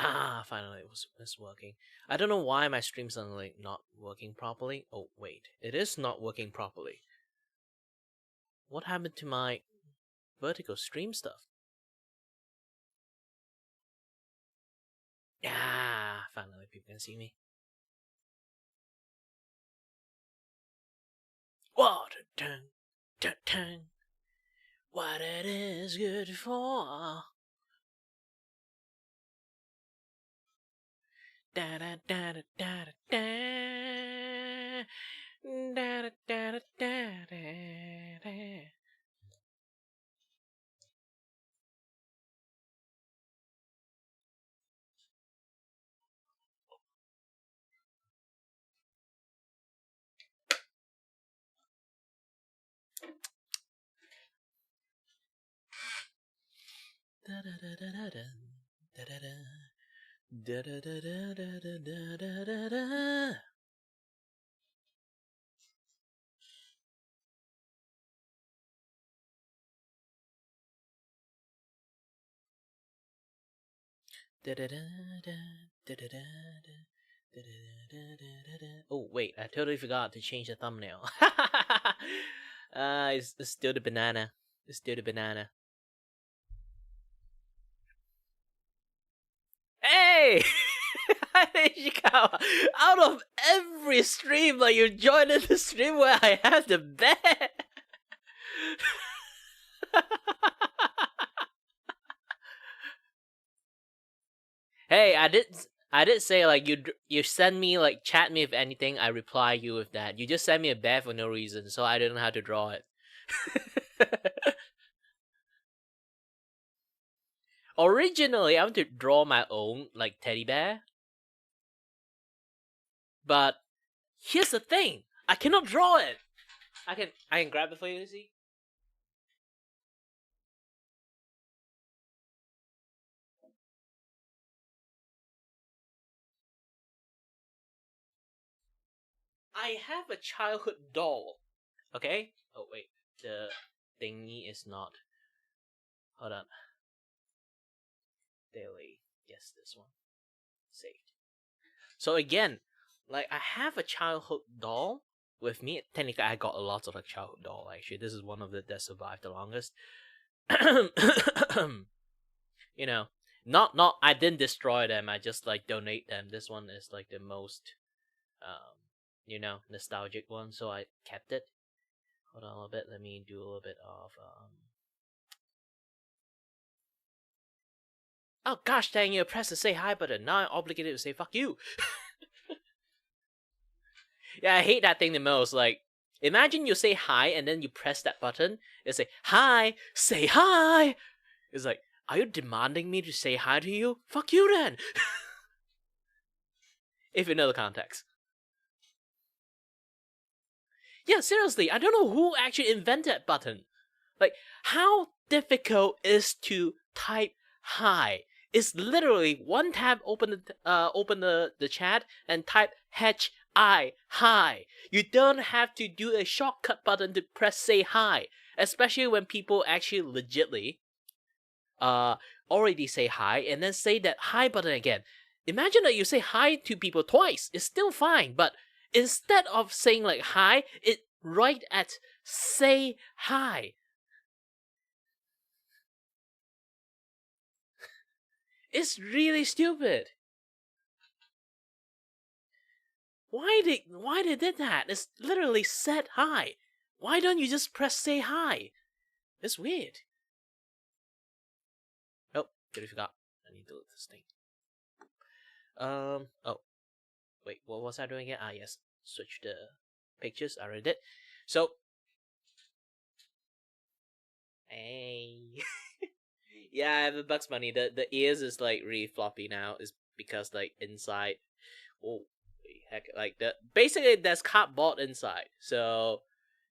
Ah, finally it's working. I don't know why my stream's suddenly not working properly. Oh wait, it is not working properly. What happened to my vertical stream stuff? Yeah, finally people can see me. What dun dun dun. What it is good for. Da da da da da da da da da da da da. Da da da da da da da da. Da da da da da da da da da. Oh wait, I totally forgot to change the thumbnail. It's still the banana. It's still the banana. Hey! Ishikawa, out of every stream, like you're joining the stream where I have the bed. Hey, I did say like you send me like chat me if anything, I reply you with that. You just send me a bear for no reason, so I didn't know how to draw it. Originally, I wanted to draw my own like teddy bear, but here's the thing: I cannot draw it. I can grab it for you to see. I have a childhood doll. Okay. Oh wait, the thingy is not. Hold on. Daily. Yes, this one. Saved. So again, like I have a childhood doll with me. Technically, I got a lot of like childhood doll. Actually, this is one of the that survived the longest. You know, not. I didn't destroy them. I just like donate them. This one is like the most, nostalgic one. So I kept it. Hold on a little bit. Let me do a little bit of. Oh gosh dang you! Press the say hi button. Now I'm obligated to say fuck you. Yeah, I hate that thing the most. Like, imagine you say hi and then you press that button. It say hi, say hi. It's like, are you demanding me to say hi to you? Fuck you then. If you know the context. Yeah, seriously, I don't know who actually invented that button. Like, how difficult is to type hi? It's literally one tab, open the chat and type hi. You don't have to do a shortcut button to press say hi, especially when people actually legitly already say hi and then say that hi button again. Imagine that you say hi to people twice, it's still fine, but instead of saying like hi, it right at say hi. It's really stupid. Why they did that? It's literally said hi. Why don't you just press say hi? It's weird. Oh, totally forgot. I need to delete this thing. Oh, wait, what was I doing again? Ah, yes. Switch the pictures. I already did. So, hey. Yeah, I have a Bugs Bunny. The ears is like really floppy now. Is because like inside. Oh, heck! Like basically there's cardboard inside, so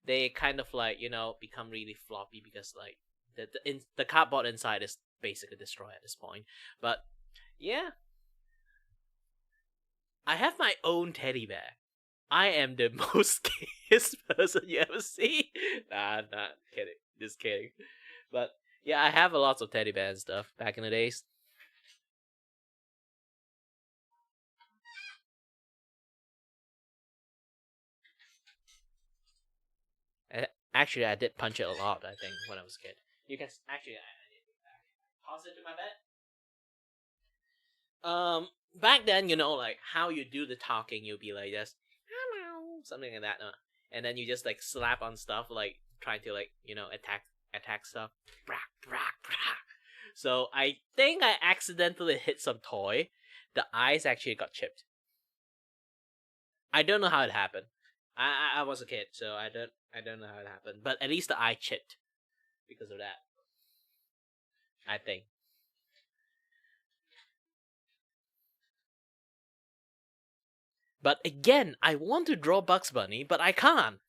they kind of like become really floppy because like the cardboard inside is basically destroyed at this point. But yeah, I have my own teddy bear. I am the most gayest person you ever see. Nah, I'm not kidding. Just kidding. But yeah, I have a lot of teddy bear and stuff back in the days. Actually, I did punch it a lot, I think, when I was a kid. You can actually pause it to my bed. Back then, like how you do the talking, you'll be like this, hello, something like that, and then you just like slap on stuff, like trying to like attack stuff. Brak, brak, brak. So I think I accidentally hit some toy. The eyes actually got chipped. I don't know how it happened. I was a kid, so I don't know how it happened. But at least the eye chipped because of that. I think. But again, I want to draw Bugs Bunny, but I can't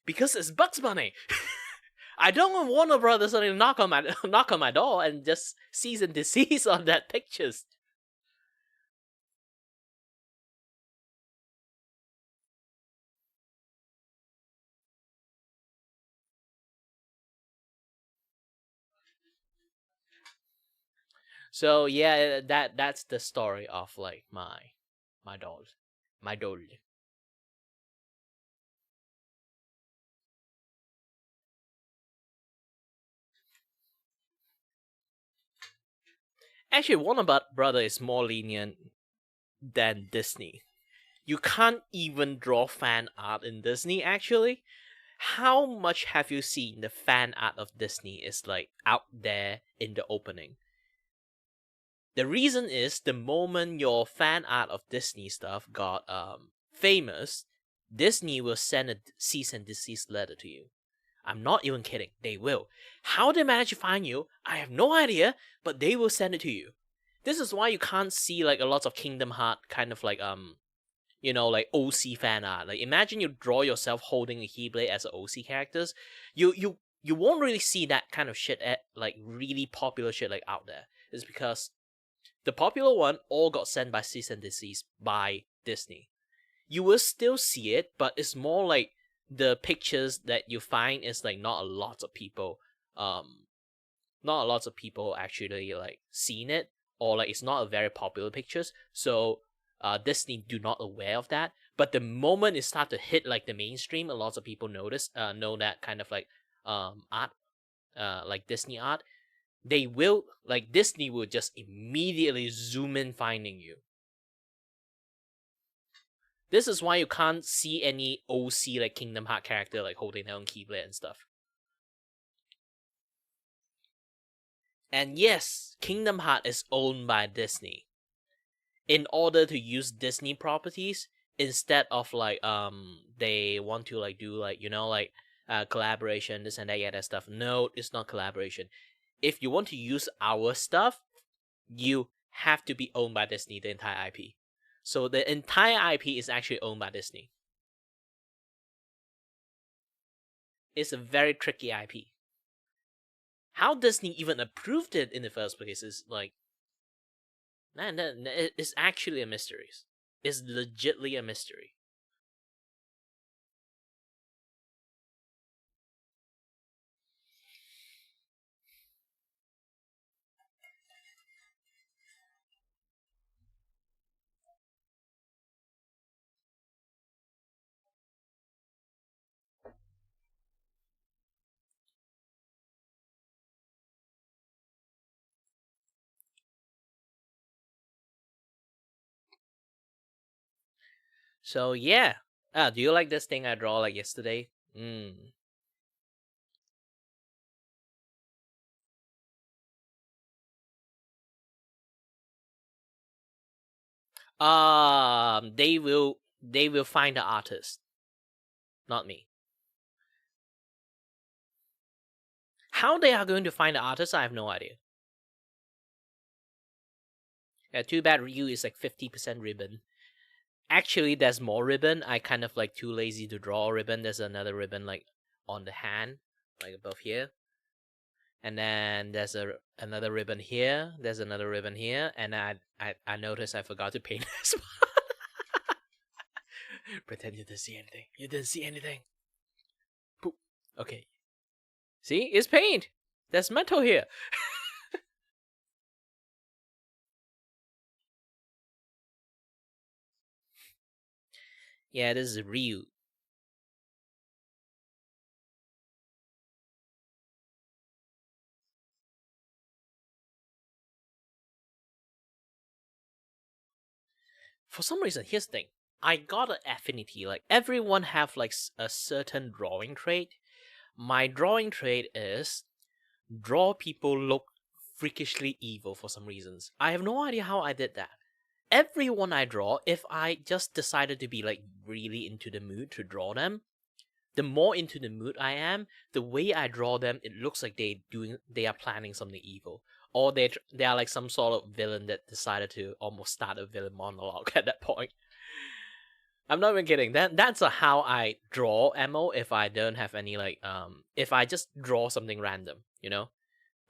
because it's Bugs Bunny. I don't want Warner Brothers to knock on my door and just cease and desist on that pictures. So yeah, that's the story of like my doll, my doll. Actually, Warner Brother is more lenient than Disney. You can't even draw fan art in Disney. Actually, how much have you seen the fan art of Disney is like out there in the opening? The reason is the moment your fan art of Disney stuff got famous, Disney will send a cease and desist letter to you. I'm not even kidding. They will. How they manage to find you, I have no idea, but they will send it to you. This is why you can't see like a lot of Kingdom Heart kind of like like OC fan art. Like imagine you draw yourself holding a Keyblade as an OC characters, you won't really see that kind of shit at like really popular shit like out there. It's because the popular one all got sent by cease and desist by Disney. You will still see it, but it's more like the pictures that you find is like not a lot of people not a lot of people actually like seen it, or like it's not a very popular pictures. So Disney do not aware of that. But the moment it start to hit like the mainstream, a lot of people know that kind of like art, like Disney art. They will like Disney will just immediately zoom in finding you. This is why you can't see any OC like Kingdom Heart character like holding their own keyblade and stuff. And yes, Kingdom Heart is owned by Disney. In order to use Disney properties, instead of like they want to like do like like collaboration, this and that, yeah, that stuff. No, it's not collaboration. If you want to use our stuff, you have to be owned by Disney, the entire IP. So the entire IP is actually owned by Disney. It's a very tricky IP. How Disney even approved it in the first place is like, man, it's actually a mystery. It's legitly a mystery. So yeah. Do you like this thing I draw like yesterday? They will find the artist, not me. How they are going to find the artist, I have no idea. Yeah, too bad Ryu is like 50% ribbon. Actually, there's more ribbon. I kind of like too lazy to draw a ribbon. There's another ribbon like on the hand, like above here. And then there's another ribbon here. There's another ribbon here, and I noticed I forgot to paint this one. Pretend you didn't see anything. You didn't see anything. Poop. Okay. See, it's paint. There's metal here. Yeah, this is Ryu. For some reason, here's the thing. I got an affinity. Like everyone have like a certain drawing trait. My drawing trait is draw people look freakishly evil for some reasons. I have no idea how I did that. Everyone I draw, if I just decided to be like really into the mood to draw them, the more into the mood I am, the way I draw them, it looks like they are planning something evil, or they are like some sort of villain that decided to almost start a villain monologue at that point. I'm not even kidding. That's how I draw ammo. If I don't have any like if I just draw something random, you know,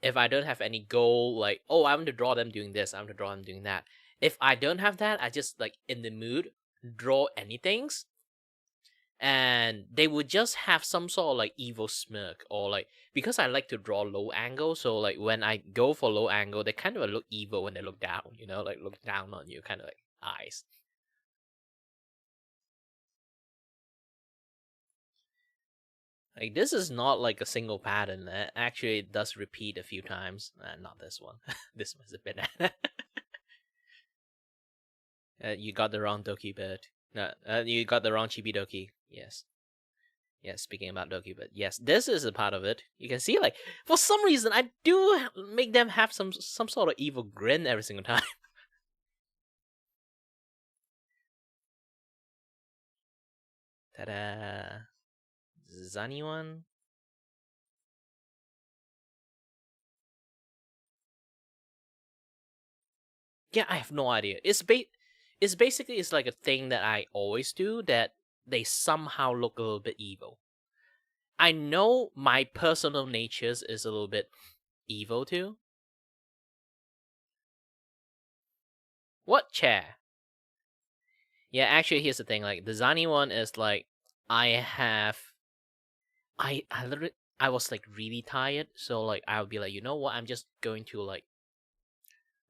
if I don't have any goal, like, oh, I want to draw them doing this, I want to draw them doing that. If I don't have that, I just like in the mood draw anything, and they would just have some sort of like evil smirk, or like, because I like to draw low angle, so like when I go for low angle, they kind of look evil when they look down, you know, like look down on you, kind of like eyes. Like this is not like a single pattern. Actually, it does repeat a few times. Not this one. This was a banana. You got the wrong Doki bird. No, you got the wrong Chibi Doki. Yes. Yes, speaking about Doki, but yes, this is a part of it. You can see, like, for some reason, I do make them have some sort of evil grin every single time. Ta-da! Zani one. Yeah, I have no idea. It's basically it's like a thing that I always do that they somehow look a little bit evil. I know my personal natures is a little bit evil too. What chair? Yeah, actually, here's the thing. Like the Zani one is like I have, I literally I was like really tired, so like I would be like, you know what? I'm just going to like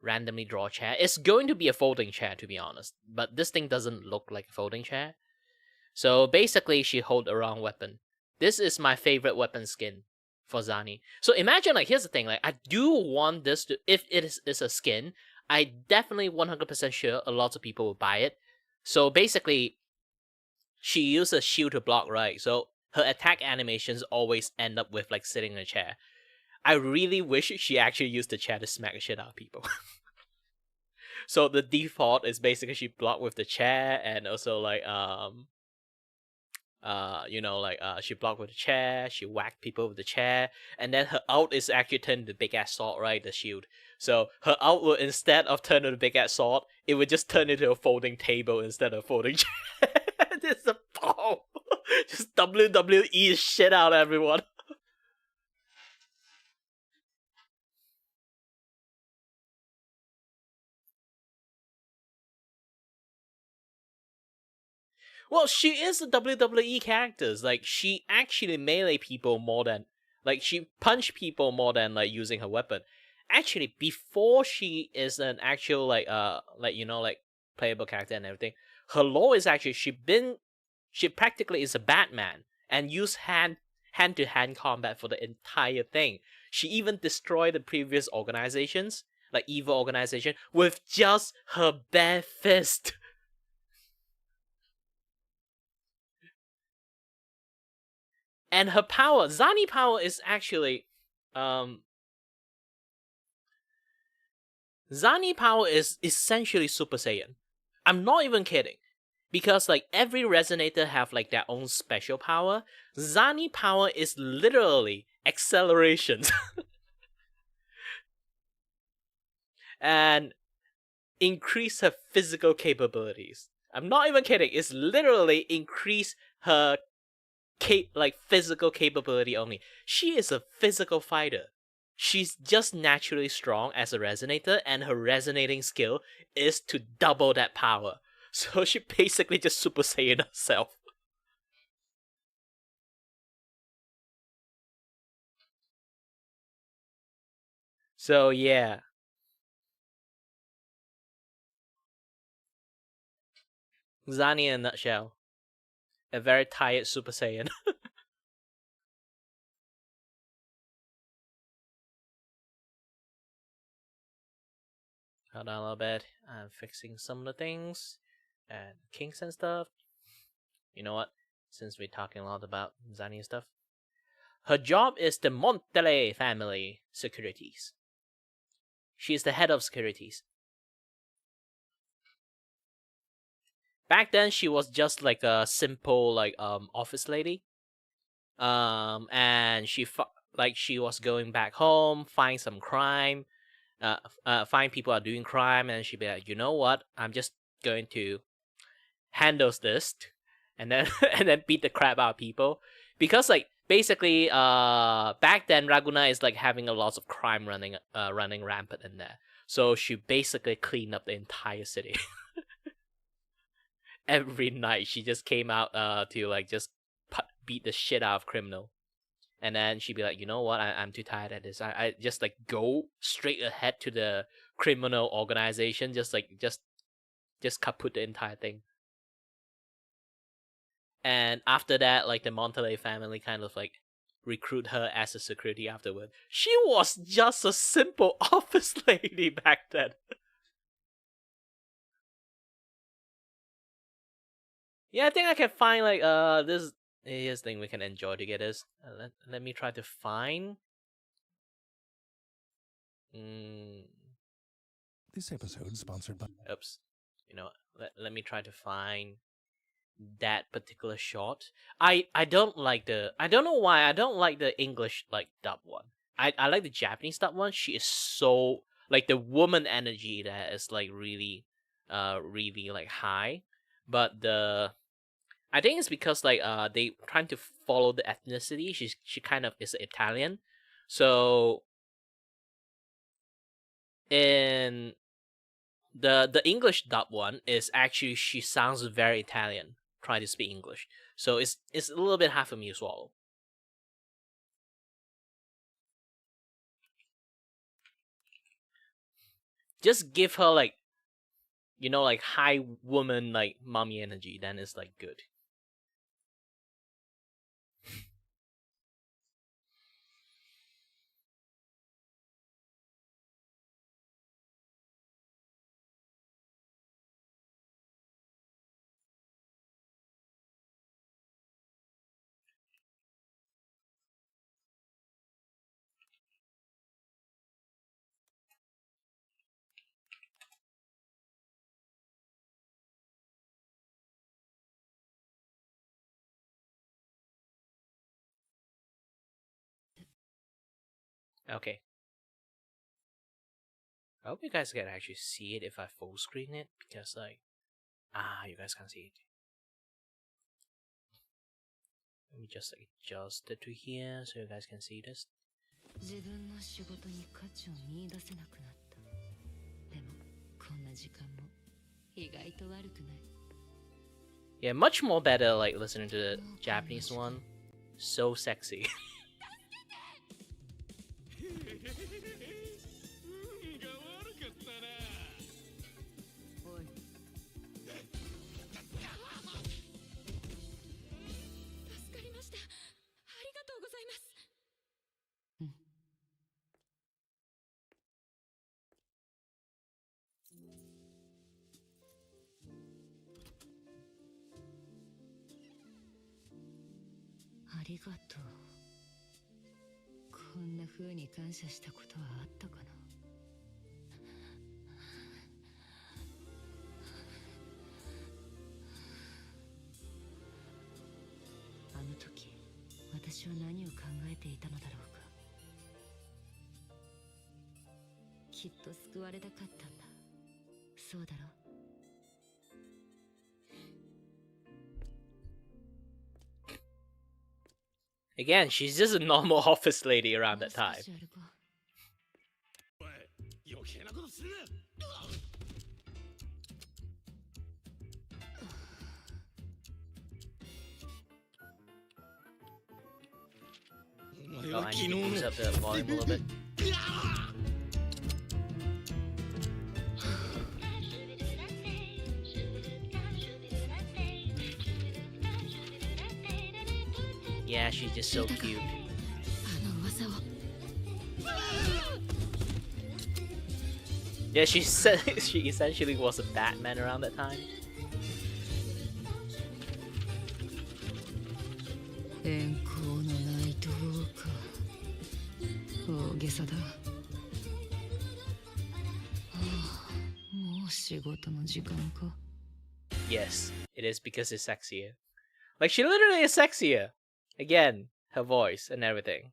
randomly draw a chair. It's going to be a folding chair, to be honest, but this thing doesn't look like a folding chair. So basically, she hold a wrong weapon. This is my favorite weapon skin for Zani. So imagine, like, here's the thing, like, I do want this to, if it is a skin, I definitely 100% sure a lot of people will buy it. So basically, she uses shield to block, right? So her attack animations always end up with like sitting in a chair. I really wish she actually used the chair to smack the shit out of people. So the default is basically she block with the chair, and also like she blocked with the chair, she whacked people with the chair, and then her ult is actually turned to big ass sword, right? The shield. So her ult would, instead of turn to the big ass sword, it would just turn into a folding table instead of a folding chair. This is a bomb. Just WWE shit out everyone. Well, she is a WWE character. Like, she actually melee people more than, like, she punch people more than like using her weapon. Actually, before she is an actual like playable character and everything, her lore is actually she practically is a Batman and use hand to hand combat for the entire thing. She even destroyed the previous organizations, like evil organization, with just her bare fist. And her power, Zani power is actually, um, Zani power is essentially Super Saiyan. I'm not even kidding. Because like every resonator have like their own special power. Zani power is literally accelerations and increase her physical capabilities. I'm not even kidding. It's literally increase her physical capability only. She is a physical fighter. She's just naturally strong as a resonator, and her resonating skill is to double that power. So she basically just Super Saiyan herself. So yeah, Zani in a nutshell. A very tired Super Saiyan. Hold on a little bit. I'm fixing some of the things. and kinks and stuff. You know what? Since we're talking a lot about Zani stuff, her job is the Monterey family securities. She's the head of securities. Back then, she was just like a simple office lady. And she was going back home, find some crime, find people are doing crime, and she'd be like, you know what? I'm just going to handle this, and then and then beat the crap out of people, because like basically back then Raguna is like having a lot of crime running rampant in there, so she basically cleaned up the entire city. Every night she just came out to like just beat the shit out of criminal, and then she'd be like, you know what, I'm too tired at this. I just like go straight ahead to the criminal organization, just kaput the entire thing. And after that, like the Monterey family kind of like recruit her as a security afterward. She was just a simple office lady back then. Yeah, I think I can find like this. Here's the thing we can enjoy together. Let me try to find. This episode sponsored by. Oops. You know, let me try to find that particular shot. I don't like the. I don't know why I don't like the English like dub one. I like the Japanese dub one. She is so like the woman energy that is like really like high, but I think it's because like they trying to follow the ethnicity. She kind of is Italian, so in the English dub one is actually she sounds very Italian trying to speak English, so it's a little bit hard for me to swallow. Just give her like, you know, like high woman like mommy energy, then it's like good. Okay. I hope you guys can actually see it if I full screen it, because like, you guys can't see it. Let me just like adjust it to here so you guys can see this. Yeah, much more better like listening to the Japanese one. So sexy. Again, she's just a normal office lady around that time. Oh, I need to boost up the volume a little bit. Yeah, she's just so cute. Yeah, she said she essentially was a Batman around that time. 遠行のナイトウォーカー。大げさだ。もう仕事の時間か。 Yes, it is because it's sexier. Like, she literally is sexier. Again, her voice and everything.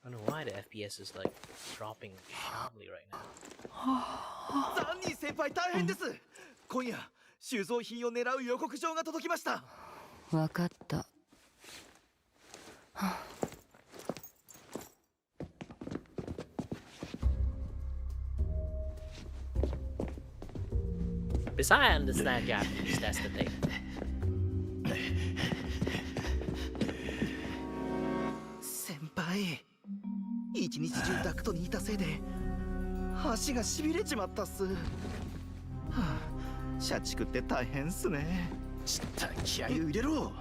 I don't know why the FPS is like dropping sharply right now. ザンニー先輩大変です。今夜収蔵品を狙う予告状が届きました。わかった。 Besides, I understand Japanese, that's the thing. 先輩、一日中ダクトにいたせいで足がしびれちまったっす。はあ、社畜って大変っすね。ちった気合を入れろ。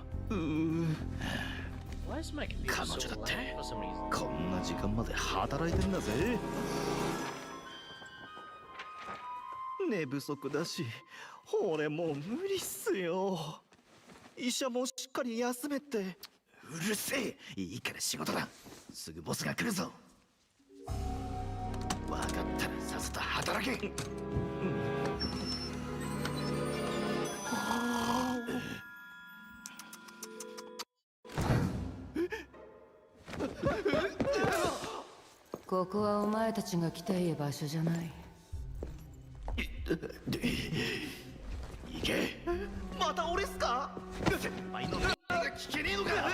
Why is my computer so lag for some reason? こんな時間まで働いてんだぜ。寝不足だし、俺もう無理っすよ。医者もしっかり休めって。うるせえ、いいから仕事だ。すぐボスが来るぞ。わかったらさっさと働け。ここはお前たちが来ていい場所じゃない。行け。また俺っすか。先輩のが聞けねえのか。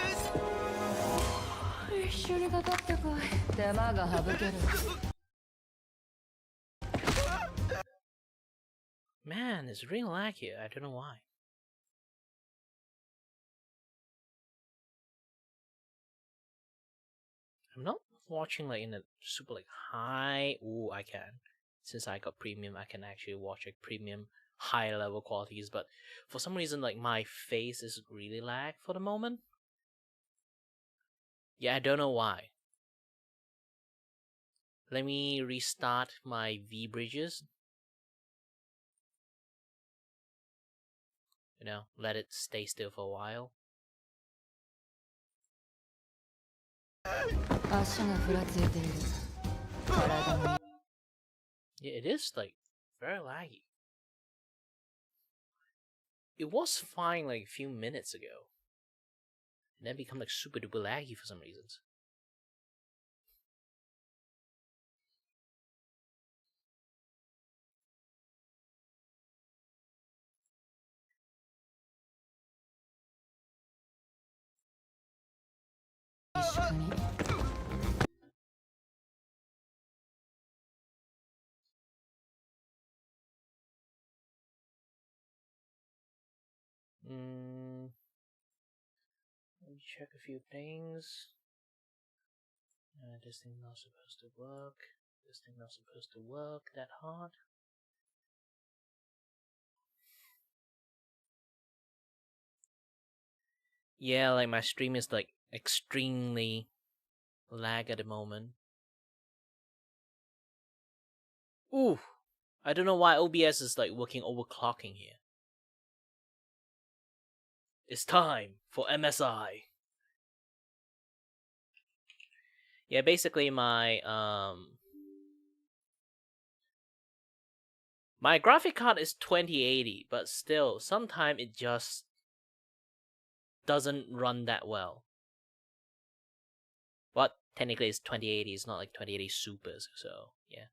一緒にかかってこい。手間が省ける。Man, it's really lag here. I don't know why. I'm not watching like in a super like high. Ooh, I can. Since I got premium, I can actually watch like premium high level qualities. But for some reason, like my face is really lag for the moment. Yeah, I don't know why. Let me restart my V bridges. You know, let it stay still for a while. 足がふらついている。体の Yeah, it is like very laggy. It was fine like a few minutes ago. And then become like super duper laggy for some reasons. Let me check a few things. This thing not supposed to work. This thing not supposed to work that hard. Yeah, like my stream is like extremely lag at the moment. Ooh, I don't know why OBS is like working overclocking here. It's time for MSI. Yeah, basically my my graphic card is 2080, but still sometimes it just doesn't run that well. But technically it's 2080, it's not like 2080 supers, so yeah.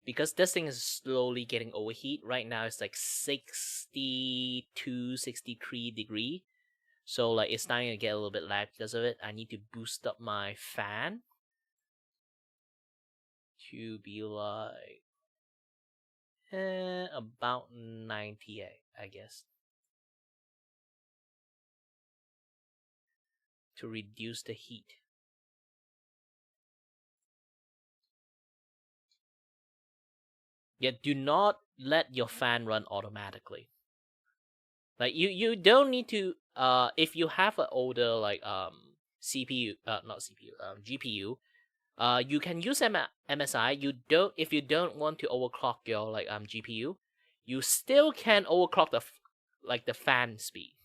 Because this thing is slowly getting overheat. Right now it's like 62, 63 degree. So like it's starting to get a little bit lag because of it. I need to boost up my fan to be like about 98, I guess. To reduce the heat. Yet do not let your fan run automatically. Like you don't need to if you have an older like CPU, not CPU, GPU, you can use MSI. If you don't want to overclock your like GPU, you still can overclock the fan speed.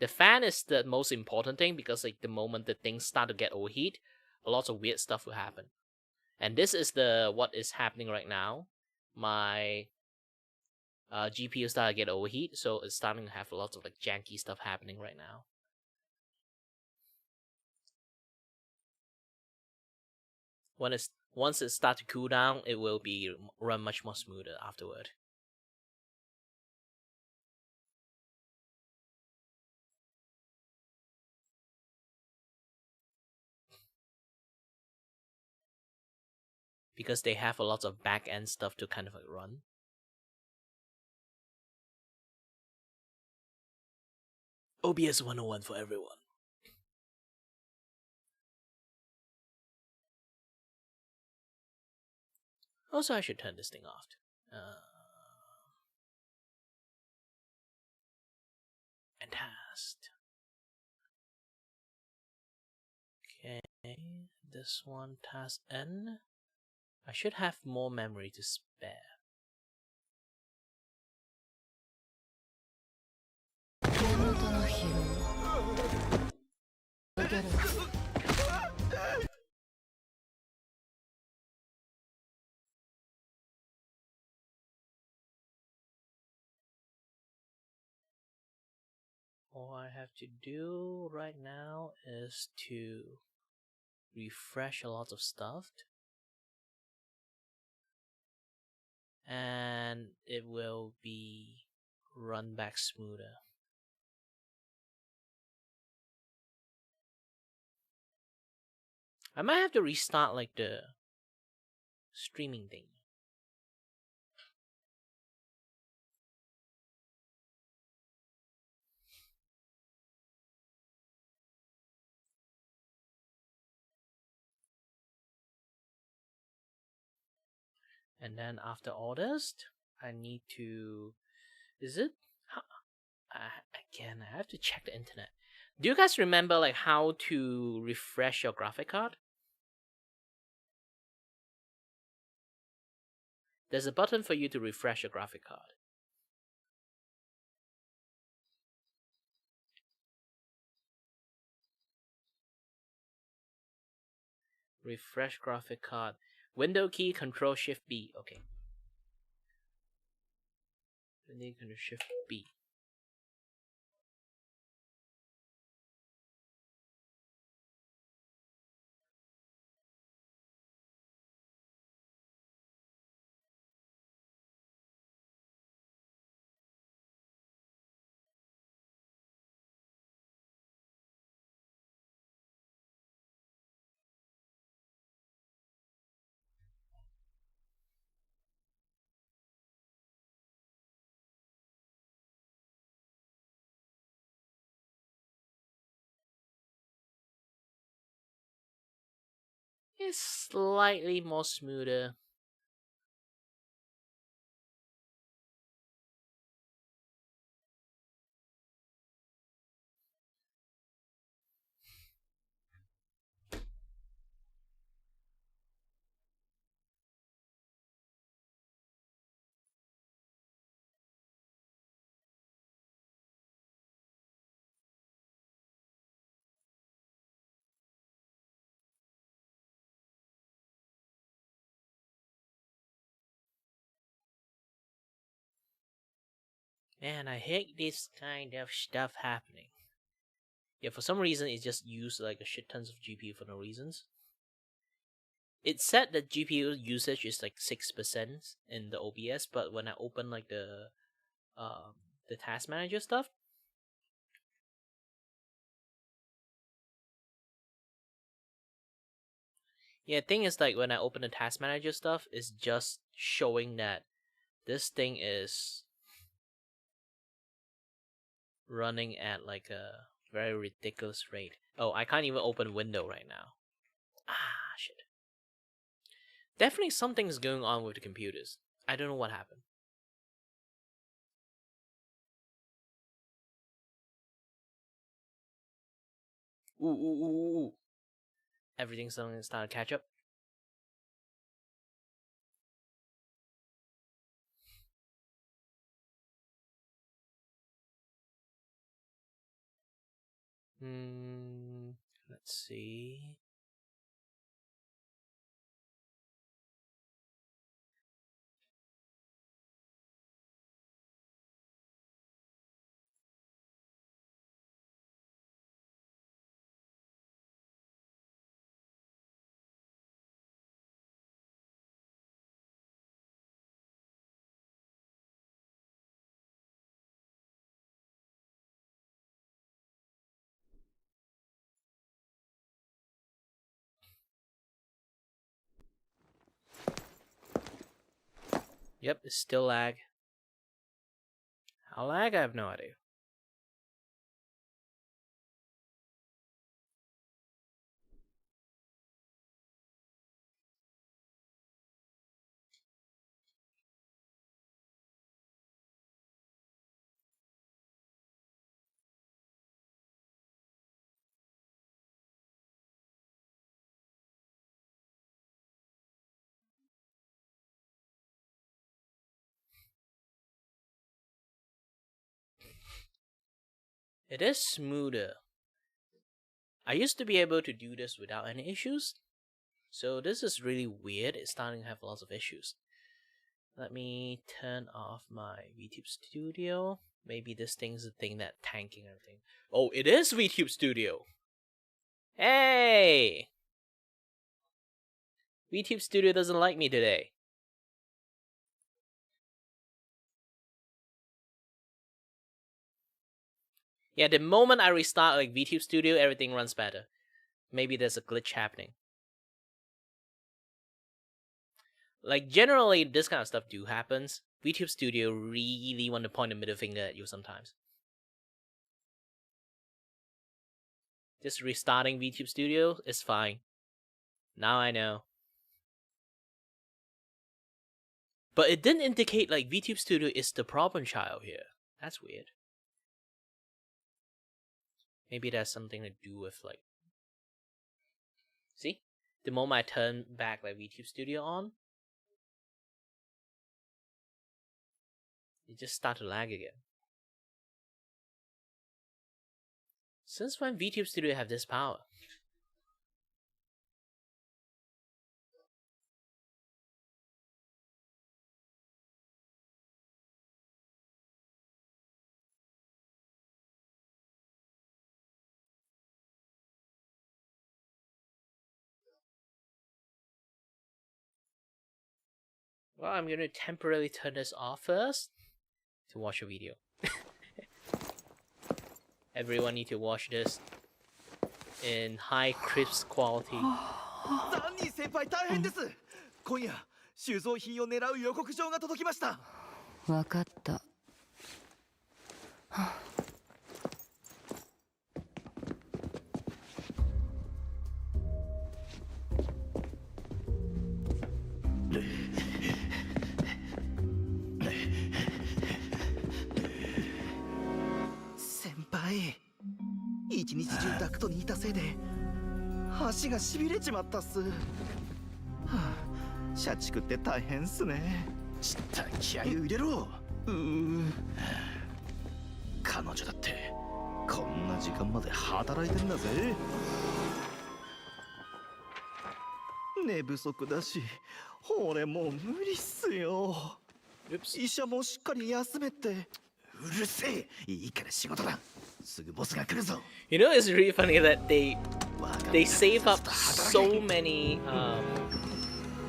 The fan is the most important thing because like the moment the things start to get overheat, a lot of weird stuff will happen. And this is what is happening right now. My GPU started to get overheat, so it's starting to have a lot of like janky stuff happening right now. Once it starts to cool down, it will be run much more smoother afterward. Because they have a lot of back end stuff to kind of like run. OBS 101 for everyone. Also, I should turn this thing off. And test. Okay, this one task N. I should have more memory to spare. All I have to do right now is to refresh a lot of stuff, and it will be run back smoother. I might have to restart like the streaming thing. And then after all this, I need to... Is it? Again, I have to check the internet. Do you guys remember like how to refresh your graphic card? There's a button for you to refresh your graphic card. Refresh graphic card. Window key, Control Shift B. Okay. Window Control Shift B. It's slightly more smoother. Man, I hate this kind of stuff happening. Yeah, for some reason it just used like a shit tons of GPU for no reasons. It said that GPU usage is like 6% in the OBS, but when I open like the task manager stuff, yeah, thing is like when I open the task manager stuff, it's just showing that this thing is running at like a very ridiculous rate. Oh, I can't even open window right now. Ah, shit. Definitely something's going on with the computers. I don't know what happened. Ooh. everything's starting to catch up. Let's see. Yep, it's still lag. How lag? I have no idea. It is smoother. I used to be able to do this without any issues. So this is really weird. It's starting to have lots of issues. Let me turn off my VTube Studio. Maybe this thing's the thing that tanking everything. Oh, it is VTube Studio. Hey! VTube Studio doesn't like me today. Yeah, the moment I restart like VTube Studio, everything runs better. Maybe there's a glitch happening. Like generally, this kind of stuff do happens. VTube Studio really want to point a middle finger at you sometimes. Just restarting VTube Studio is fine. Now I know. But it didn't indicate like VTube Studio is the problem child here. That's weird. Maybe that's something to do with like... See? The moment I turn back like VTube Studio on, it just started to lag again. Since when VTube Studio have this power? Well, I'm gonna temporarily turn this off first to watch a video. Everyone need to watch this in high crisp quality. ザンニー先輩大変です。今夜収蔵品を狙う予告状が届きました。わかった。先輩、一日中ダクトにいたせいで足がしびれちまったっす。はあ、社畜って大変っすね。ちった気合を入れろ。彼女だってこんな時間まで働いてんだぜ。寝不足だし、俺もう無理っすよ。医者もしっかり休めって。うるせえ、いいから仕事だ。すぐボスが来るぞ。You know, it's really funny that they save up so many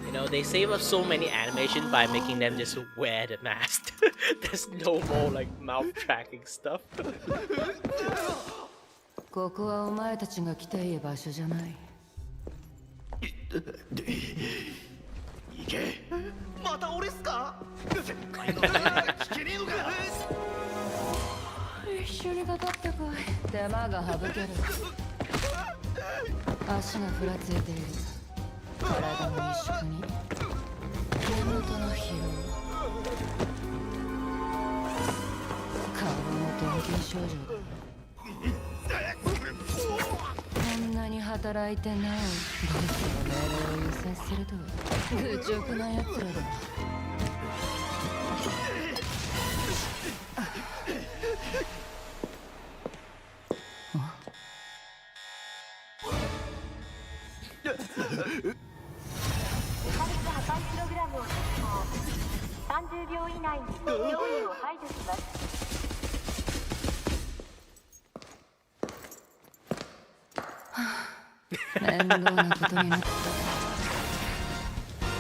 you know, they save up so many animation by making them just wear the mask. There's no more like mouth tracking stuff. ここはお前たちが来ていい場所じゃない。行け。また俺っすか。先輩の声が聞けねえのか。一緒にかかってこい。手間が省ける。足がふらついている。体の萎縮に根元の疲労。顔の元気症状だ。こんなにはっ働いてなおボスの命令を優先するとは愚直なやつらだ。破壊プログラムを実行。30秒以内に脅威を排除します。面倒なことになった。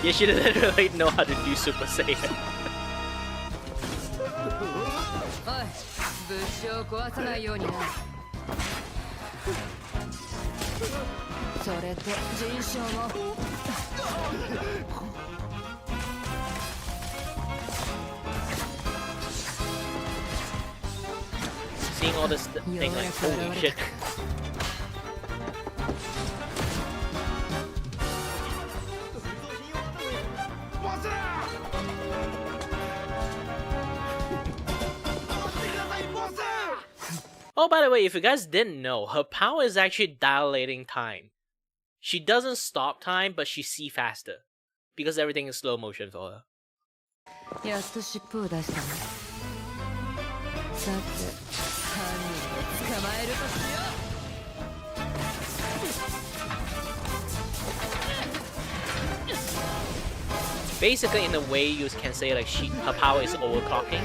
You should really know how to do Super Saiyan. おい、物資を壊さないようにな。それと人種も。Seeing all this thing like, holy shit. Oh, by the way, if you guys didn't know, her power is actually dilating time. She doesn't stop time, but she sees faster. Because everything is slow motion for her. やっと尻尾を出したね。さて、犯人を捕まえるとしよう。 Basically, in a way, you can say like her power is overclocking.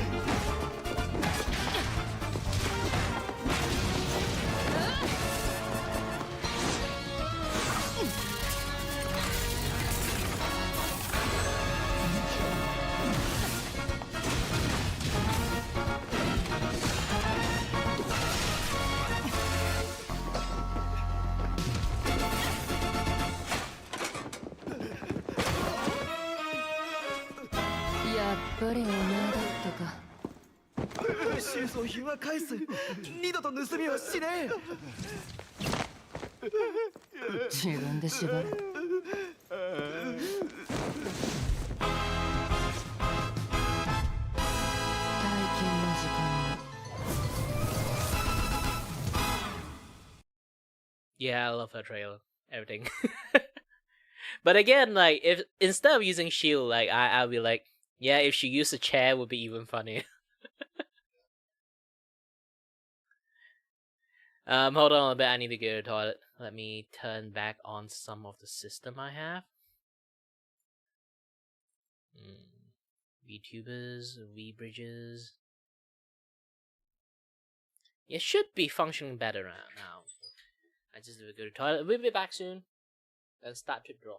Yeah, I love her trailer. Everything. But again, like, if instead of using shield, like, I'll be like, yeah, if she used a chair, it would be even funnier. Hold on a bit, I need to go to the toilet. Let me turn back on some of the system I have. Vtubers, V-bridges. It should be functioning better now. I just need to go to the toilet. We'll be back soon. And start to draw.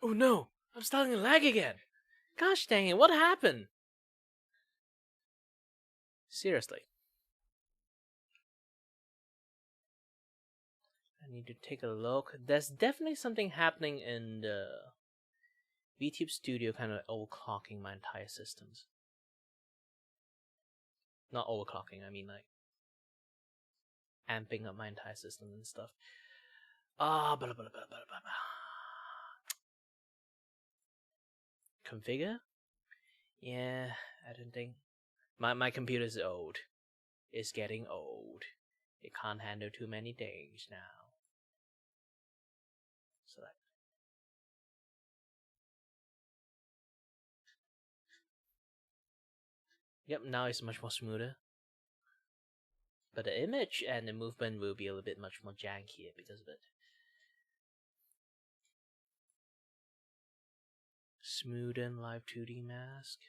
Oh no! I'm starting to lag again! Gosh dang it, what happened? Seriously. I need to take a look. There's definitely something happening in the VTube Studio, kind of overclocking my entire systems. Not overclocking, I mean like amping up my entire system and stuff. Configure? Yeah, I don't think my computer's old. It's getting old. It can't handle too many things now. Select. Yep, now it's much more smoother. But the image and the movement will be a little bit much more jankier because of it. Smoothen live 2D mask.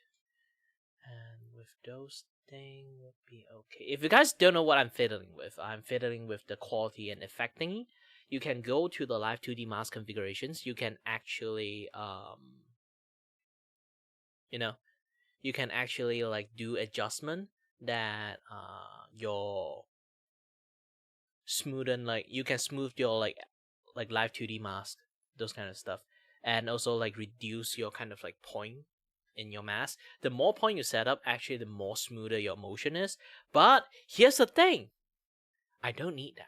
And with those thing would be okay. If you guys don't know what I'm fiddling with the quality and effect thingy. You can go to the live 2D mask configurations. You can actually you can actually like do adjustment that your smoothen, like you can smooth your like live 2D mask, those kind of stuff, and also like reduce your kind of like point in your mask. The more point you set up, actually the more smoother your motion is. But here's the thing, I don't need that.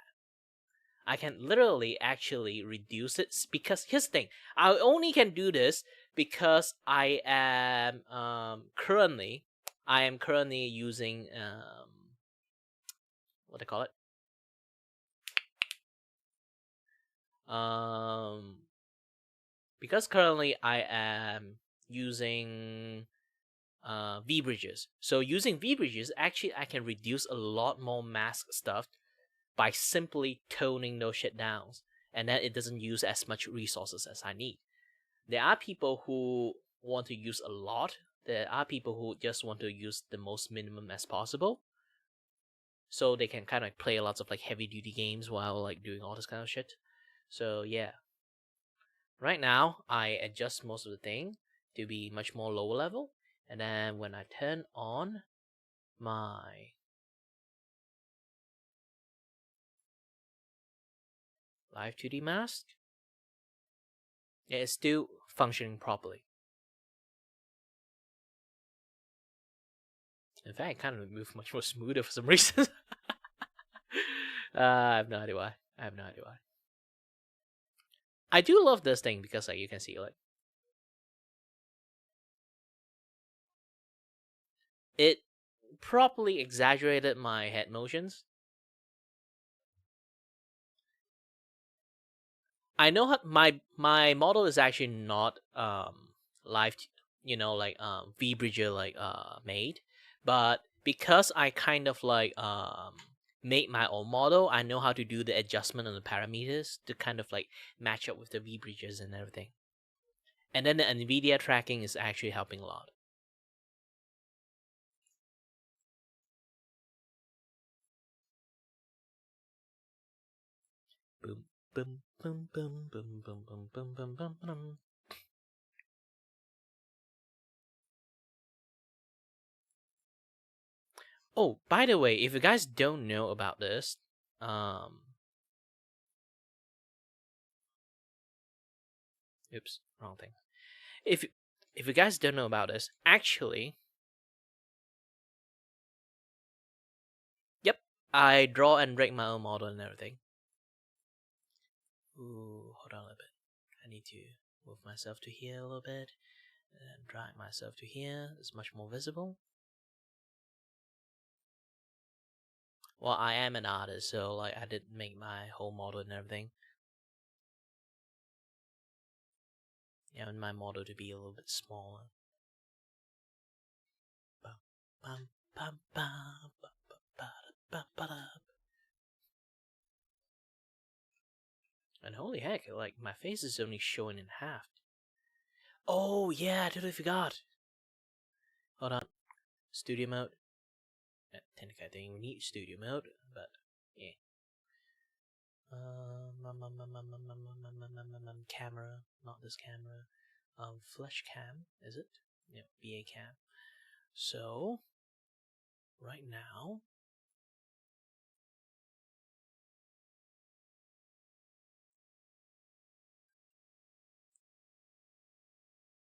I can literally actually reduce it, because here's the thing, I only can do this because I am currently using what they call it, because currently I am using V bridges. So using V bridges, actually I can reduce a lot more mask stuff by simply toning those shit down, and then it doesn't use as much resources as I need. There are people who want to use a lot. There are people who just want to use the most minimum as possible, so they can kind of play lots of like heavy duty games while like doing all this kind of shit. So yeah, right now I adjust most of the thing to be much more lower level, and then when I turn on my live 2D mask, it's still functioning properly. In fact, it kind of moved much more smoother for some reason. I have no idea why. I do love this thing because like you can see like it properly exaggerated my head motions. I know how my model is actually not live, V bridger like made, but because I kind of like made my own model, I know how to do the adjustment on the parameters to kind of like match up with the V bridges and everything. And then the NVIDIA tracking is actually helping a lot. Boom, boom, boom, boom, boom, boom, boom, boom, boom, boom, boom. Oh, by the way, if you guys don't know about this, oops, wrong thing. If you guys don't know about this, actually, yep, I draw and break my own model and everything. Ooh, hold on a little bit. I need to move myself to here a little bit, and drag myself to here. It's much more visible. Well, I am an artist, so like I did make my whole model and everything. Yeah, and my model to be a little bit smaller. Bum, bum, bum, and holy heck, like my face is only showing in half. Oh yeah, I totally forgot. Hold on, studio mode. Technically, I think we need studio mode, but yeah. Camera, not this camera. Flash cam, is it? Yeah, BA cam. So, right now,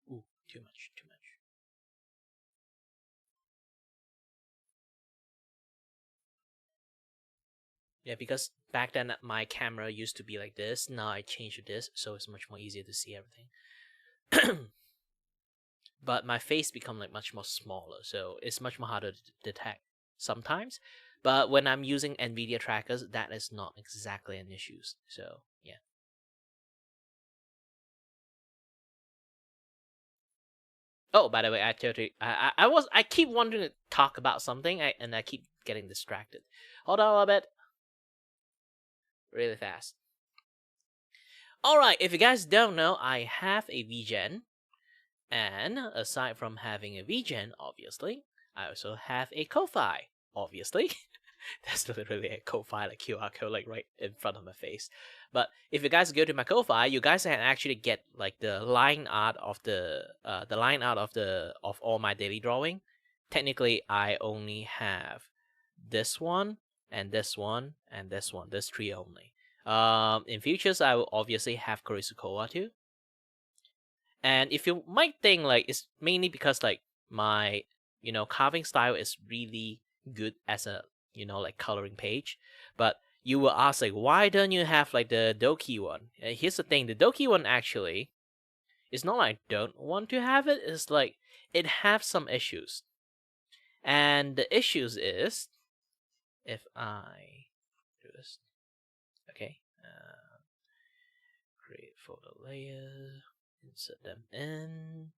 ooh, too much. Yeah, because back then my camera used to be like this. Now I changed to this, so it's much more easier to see everything. But my face become like much more smaller, so it's much more harder to detect sometimes. But when I'm using NVIDIA trackers, that is not exactly an issue. So yeah. Oh, by the way, I keep wanting to talk about something, and I keep getting distracted. Hold on a little bit. Really fast. Alright, if you guys don't know, I have a VGen. And aside from having a VGen, obviously, I also have a Ko-Fi, obviously. That's literally a Ko-Fi, like QR code, like right in front of my face. But if you guys go to my Ko-Fi, you guys can actually get like the line art of of all my daily drawing. Technically, I only have this one and this one and this one. This three only. In futures, I will obviously have Kurisukoa too. And if you might think like it's mainly because like my carving style is really good as a like coloring page, but you will ask like why don't you have like the Doki one? And here's the thing: the Doki one actually, it's not like I don't want to have it. It's like it has some issues, and the issues is if I do this, okay, create photo layer, insert them in.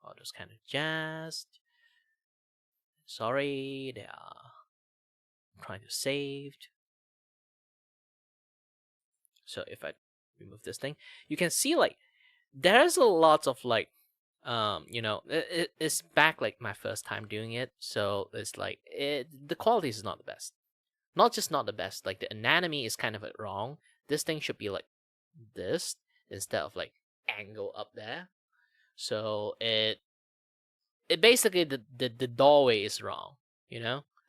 All those kind of jazz. Sorry, they are trying to save. So if I remove this thing, you can see like there's a lot of like it's back like my first time doing it, so it's like the quality is not the best. Not just not the best, like the anatomy is kind of wrong. This thing should be like this instead of like angle up there. So it basically the doorway is wrong,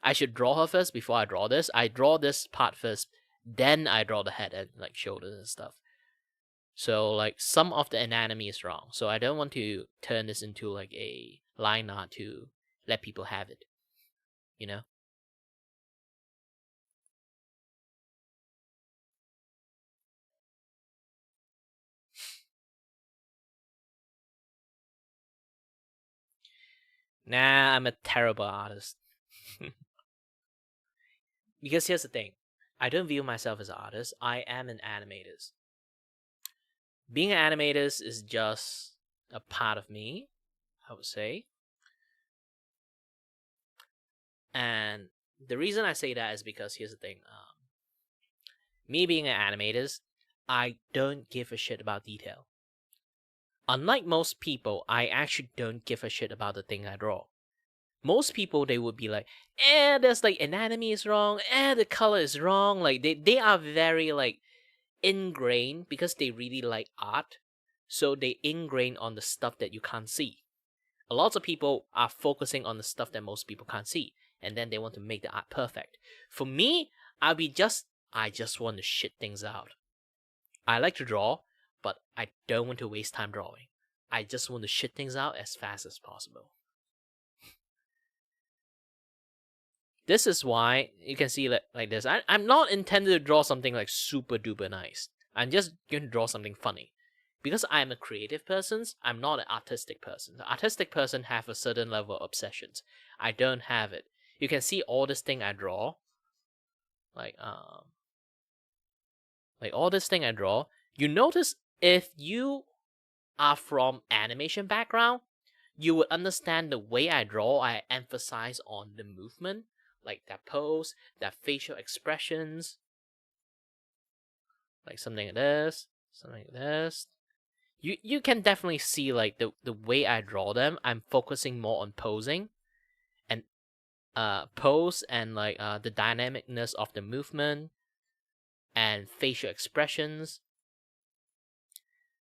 I should draw her first before I draw this. I draw this part first, then I draw the head and like shoulders and stuff. So like some of the anatomy is wrong, so I don't want to turn this into like a line art to let people have it, Nah, I'm a terrible artist. Because here's the thing, I don't view myself as an artist. I am an animator. Being an animator is just a part of me, I would say. And the reason I say that is because here's the thing. Me being an animator, I don't give a shit about detail. Unlike most people, I actually don't give a shit about the thing I draw. Most people, they would be like, there's like anatomy is wrong, the color is wrong. Like they are very like ingrained because they really like art. So they ingrain on the stuff that you can't see. A lot of people are focusing on the stuff that most people can't see, and then they want to make the art perfect. For me, I just want to shit things out. I like to draw, but I don't want to waste time drawing. I just want to shit things out as fast as possible. This is why you can see like this. I'm not intended to draw something like super duper nice. I'm just going to draw something funny. Because I'm a creative person, I'm not an artistic person. The artistic person have a certain level of obsessions. I don't have it. You can see all this thing I draw. Like all this thing I draw. You notice if you are from animation background, you would understand the way I draw. I emphasize on the movement, like that pose, that facial expressions, like something like this, something like this. You can definitely see like the way I draw them. I'm focusing more on posing and pose and like the dynamicness of the movement and facial expressions.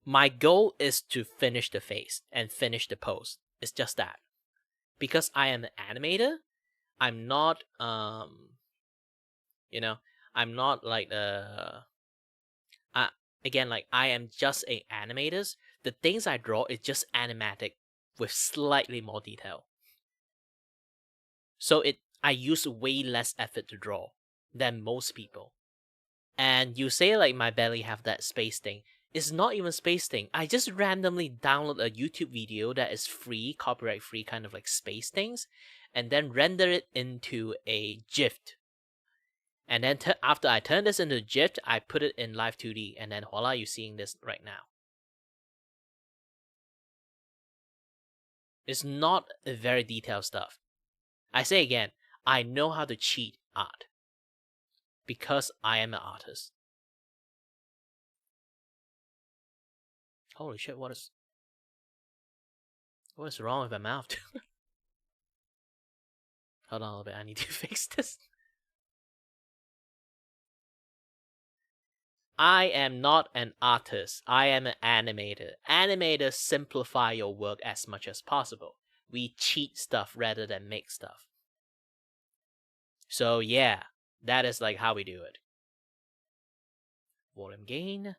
My goal is to finish the face and finish the pose. It's just that. Because I am an animator, I'm not I'm not like again, like I am just a animator. The things I draw is just animatic with slightly more detail. So I use way less effort to draw than most people. And you say like my belly have that space thing. It's not even space thing. I just randomly download a YouTube video that is free, copyright free, kind of like space things, and then render it into a GIF. And then after I turn this into a GIF, I put it in Live 2D, and then voila, you're seeing this right now. It's not a very detailed stuff. I say again, I know how to cheat art. Because I am an artist. Holy shit, what is wrong with my mouth? Hold on a little bit. I need to fix this. I am not an artist. I am an animator. Animators simplify your work as much as possible. We cheat stuff rather than make stuff. So yeah, that is like how we do it. Volume gain.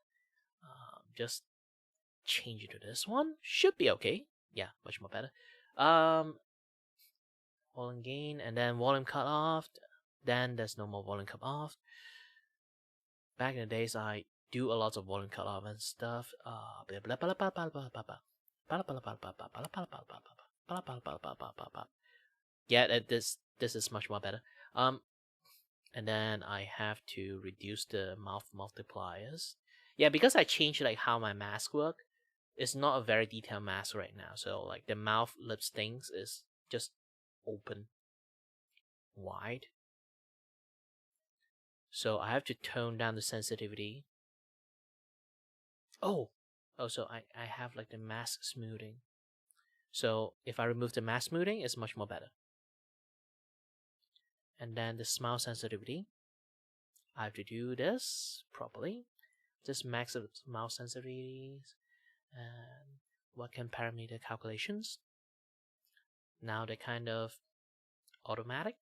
Just change it to this one. Should be okay. Yeah, much more better. Volume gain and then volume cut off. Then there's no more volume cut off. Back in the days, I do a lot of volume cut off and stuff. Yeah, this is much more better. And then I have to reduce the mouth multipliers. Yeah, because I changed like how my mask work. It's not a very detailed mask right now. So like the mouth lips things is just open wide. So I have to tone down the sensitivity. So I have like the mask smoothing. So if I remove the mask smoothing, it's much more better. And then the smile sensitivity, I have to do this properly. Just max the smile sensitivities and working parameter calculations. Now they're kind of automatic.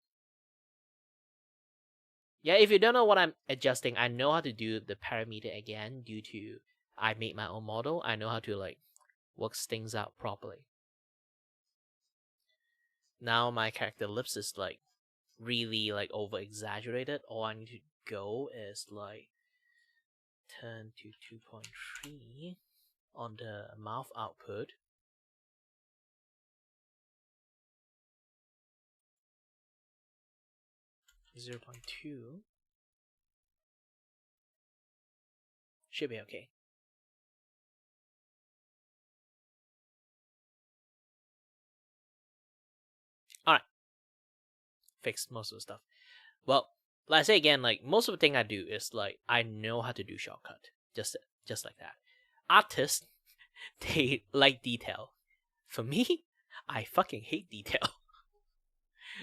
Yeah, if you don't know what I'm adjusting, I know how to do the parameter again due to I made my own model. I know how to like work things out properly. Now my character lips is like really like over exaggerated. All I need to go is like turn to 2.3 on the mouth output. Zero 0.2 should be okay. Alright. Fixed most of the stuff. Well, like I say again, like most of the thing I do is like I know how to do shortcut. Just like that. Artists, they like detail. For me, I fucking hate detail.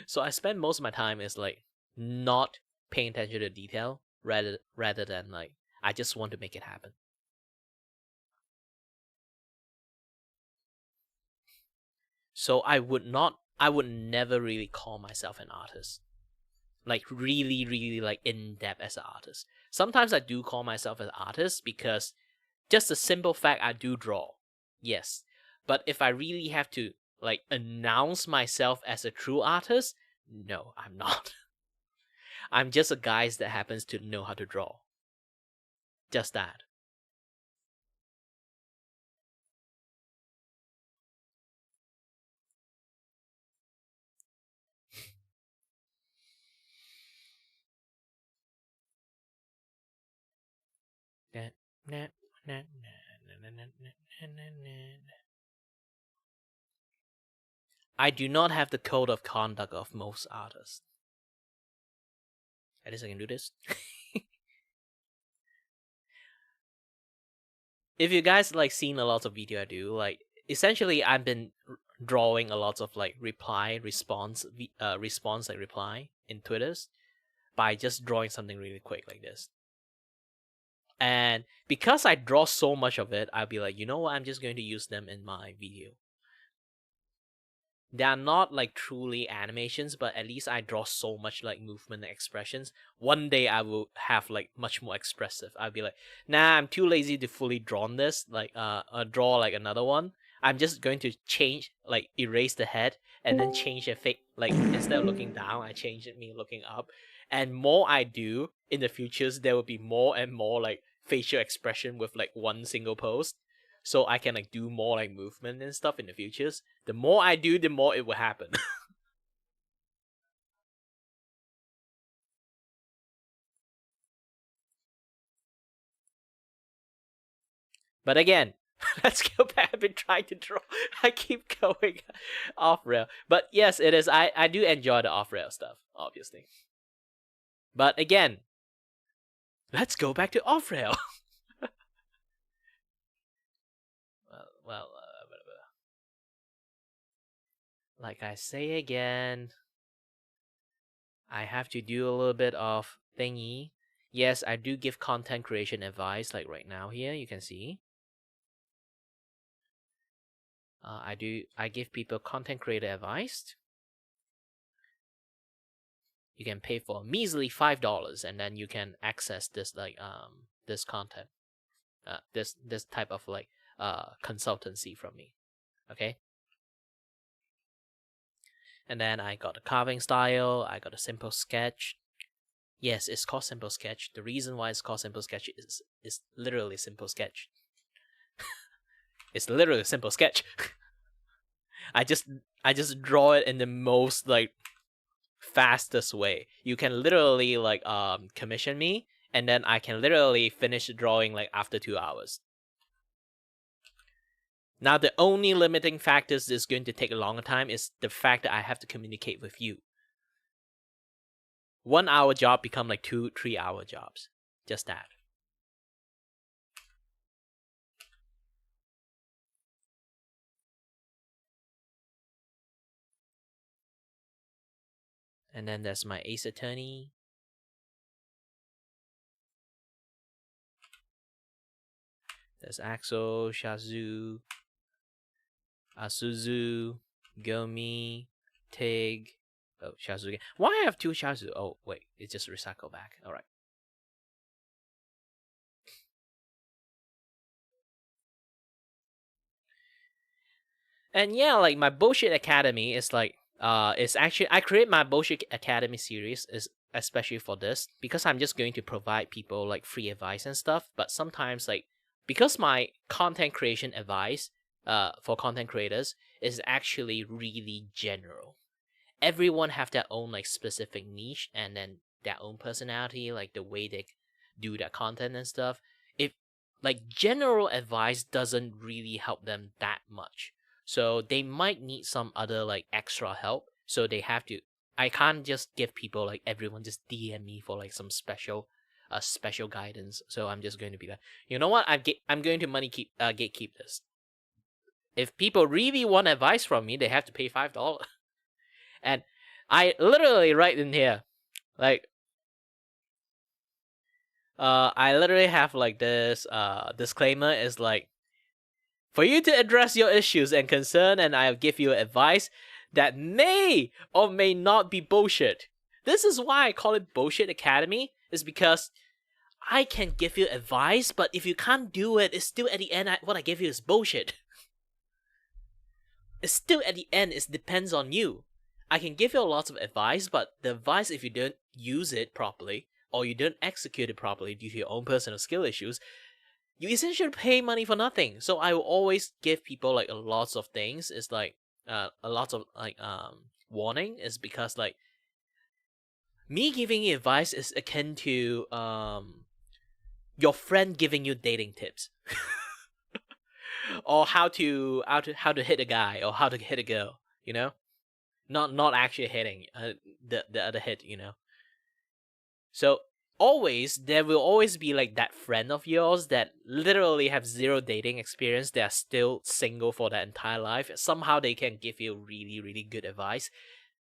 So I spend most of my time is like not paying attention to detail rather than like I just want to make it happen. So I would never really call myself an artist. Like really, really like in depth as an artist. Sometimes I do call myself an artist because just the simple fact I do draw. Yes. But if I really have to like announce myself as a true artist, no, I'm not. I'm just a guy that happens to know how to draw. Just that. I do not have the code of conduct of most artists. At least I can do this. If you guys like seen a lot of video I do, like essentially I've been drawing a lot of like response like reply in Twitters by just drawing something really quick like this. And because I draw so much of it, I'll be like, you know what, I'm just going to use them in my video. They are not like truly animations, but at least I draw so much like movement and expressions. One day I will have like much more expressive. I'll be like, nah, I'm too lazy to fully draw this. Like draw like another one. I'm just going to change, like erase the head and then change the face. Like instead of looking down, I change it me looking up. And more I do in the futures, there will be more and more like facial expression with like one single post. So I can like do more like movement and stuff in the futures. The more I do, the more it will happen. But again, let's go back. I've been trying to draw. I keep going off rail. But yes, it is. I do enjoy the off rail stuff, obviously. But again, let's go back to off rail. Well, like I say again, I have to do a little bit of thingy. Yes, I do give content creation advice, like right now here, you can see. I give people content creator advice. You can pay for a measly $5 and then you can access this this content. This type of like consultancy from me. Okay? And then I got a carving style, I got a simple sketch. Yes, it's called simple sketch. The reason why it's called simple sketch is literally simple sketch. It's literally a simple sketch. I just draw it in the most like fastest way. You can literally like commission me and then I can literally finish the drawing like after 2 hours. Now the only limiting factors that's going to take a longer time is the fact that I have to communicate with you. 1 hour job become like 2-3 hour jobs. Just that. And then there's my Ace Attorney. There's Axel, Shazu, Asuzu, Gomi, Tig. Oh, Shazu again. Why I have 2 Shazu? Oh, wait. It's just recycle back. Alright. And yeah, like my Bullshit Academy is like, it's actually, I create my Bullshit Academy series is especially for this because I'm just going to provide people like free advice and stuff. But sometimes like, because my content creation advice for content creators is actually really general. Everyone have their own like specific niche and then their own personality, like the way they do their content and stuff. If like general advice doesn't really help them that much. So they might need some other like extra help. So they have to, I can't just give people like everyone just DM me for like some special guidance. So I'm just going to be like, you know what? I'm going to gatekeep this. If people really want advice from me, they have to pay $5. And I literally write in here, like, I literally have like this disclaimer is like, for you to address your issues and concern, and I'll give you advice that may or may not be bullshit. This is why I call it Bullshit Academy, is because I can give you advice, but if you can't do it, it's still at the end, what I give you is bullshit. It's still at the end, it depends on you. I can give you lots of advice, but the advice, if you don't use it properly, or you don't execute it properly due to your own personal skill issues, you essentially pay money for nothing. So I will always give people like a lots of things. It's like a lot of like warning is because like me giving you advice is akin to your friend giving you dating tips. Or how to hit a guy or how to hit a girl, you know? Not actually hitting the other hit, you know. So there will always be like that friend of yours that literally have zero dating experience. They are still single for their entire life. Somehow they can give you really, really good advice.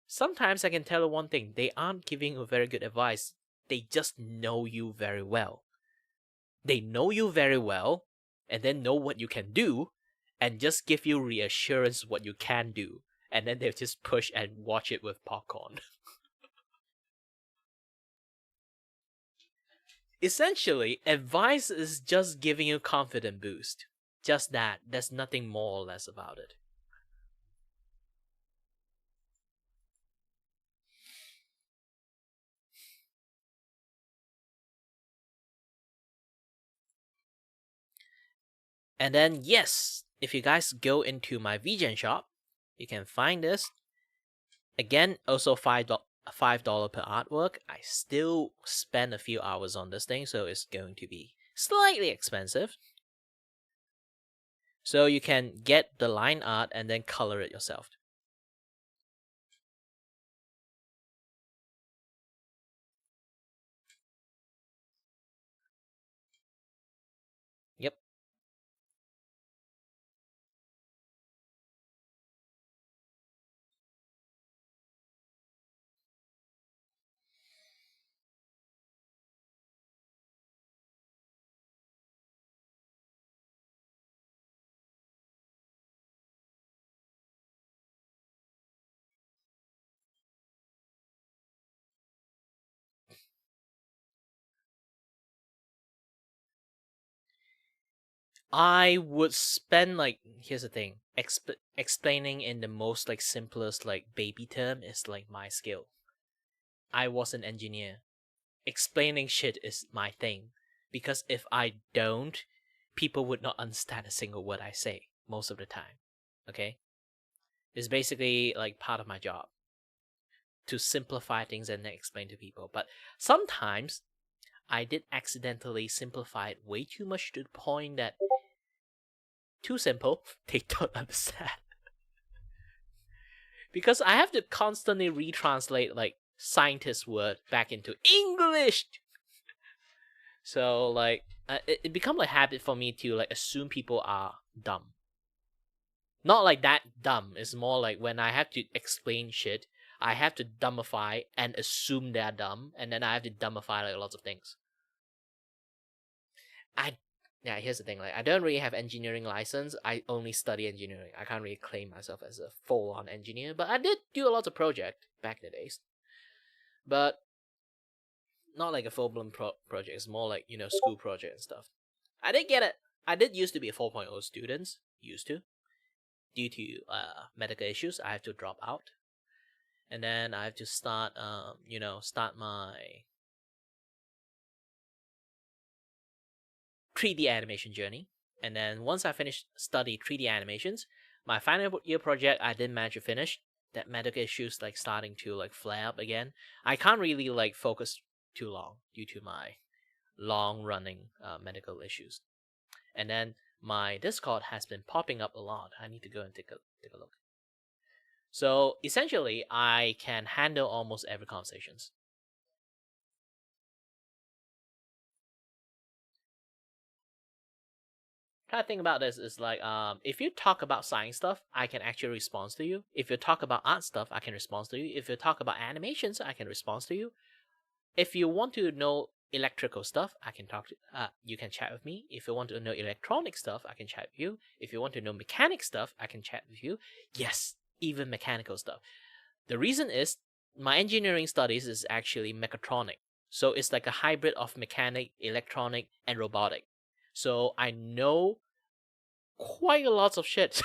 Sometimes I can tell you one thing, they aren't giving you very good advice. They just know you very well. They know you very well and then know what you can do and just give you reassurance what you can do. And then they'll just push and watch it with popcorn. Essentially, advice is just giving you confidence boost. Just that. There's nothing more or less about it. And then, yes, if you guys go into my VGen shop, you can find this. Again, also $5 per artwork. I still spend a few hours on this thing, so it's going to be slightly expensive. So you can get the line art and then color it yourself. Yep. I would spend like, here's the thing, explaining in the most like simplest like baby term is like my skill. I was an engineer. Explaining shit is my thing, because if I don't, people would not understand a single word I say most of the time. Okay? It's basically like part of my job to simplify things and then explain to people. But sometimes I did accidentally simplify it way too much to the point that too simple, they don't understand. Because I have to constantly retranslate like scientist word back into English. So like it become like habit for me to like assume people are dumb. Not like that dumb. It's more like when I have to explain shit, I have to dumbify and assume they're dumb, and then I have to dumbify like lots of things. Here's the thing, like I don't really have engineering license. I only study engineering. I can't really claim myself as a full-on engineer, but I did do a lot of project back in the days. But not like a full-blown project. It's more like, school project and stuff. I did get it. I did used to be a 4.0 student. Used to. Due to medical issues, I have to drop out. And then I have to start, start my 3D animation journey. And then once I finished study 3D animations, my final year project I didn't manage to finish. That medical issues like starting to like flare up again. I can't really like focus too long due to my long running medical issues. And then my Discord has been popping up a lot. I need to go and take a look. So essentially, I can handle almost every conversations. Kind of thing about this is like, if you talk about science stuff, I can actually respond to you. If you talk about art stuff, I can respond to you. If you talk about animations, I can respond to you. If you want to know electrical stuff, I can talk to you can chat with me. If you want to know electronic stuff, I can chat with you. If you want to know mechanic stuff, I can chat with you. Yes, even mechanical stuff. The reason is my engineering studies is actually mechatronic. So it's like a hybrid of mechanic, electronic, and robotic. So I know quite a lot of shit.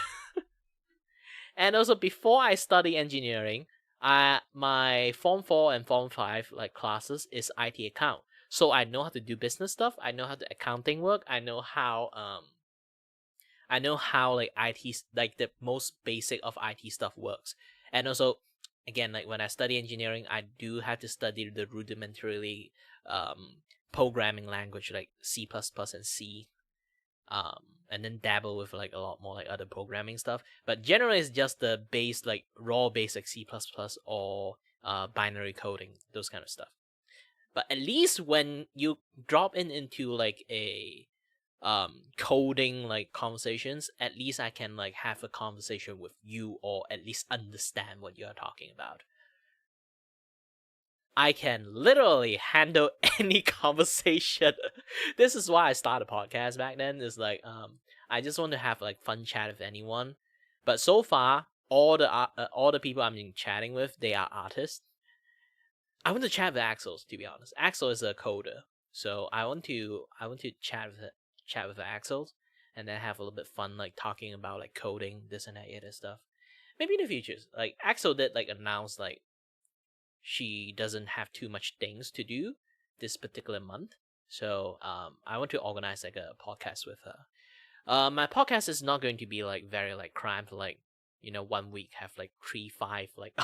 And also before I study engineering, my Form 4 and Form 5 like classes is IT account. So I know how to do business stuff. I know how the accounting work. I know how like IT, like the most basic of IT stuff works. And also, again, like when I study engineering, I do have to study the rudimentarily programming language like C++ and C, and then dabble with like a lot more like other programming stuff. But generally, it's just the base, like raw basic C++ or binary coding, those kind of stuff. But at least when you drop into like a coding like conversations, at least I can like have a conversation with you, or at least understand what you're talking about. I can literally handle any conversation. This is why I started a podcast back then. Is like I just want to have like fun chat with anyone. But so far, all the people I'm been chatting with, they are artists. I want to chat with Axel, to be honest. Axel is a coder, so I want to chat with Axel, and then have a little bit fun, like talking about like coding, this and that other stuff. Maybe in the future, like Axel did like announce like she doesn't have too much things to do this particular month, so I want to organize like a podcast with her. My podcast is not going to be like very like cramped, like 1 week have like 3-5 like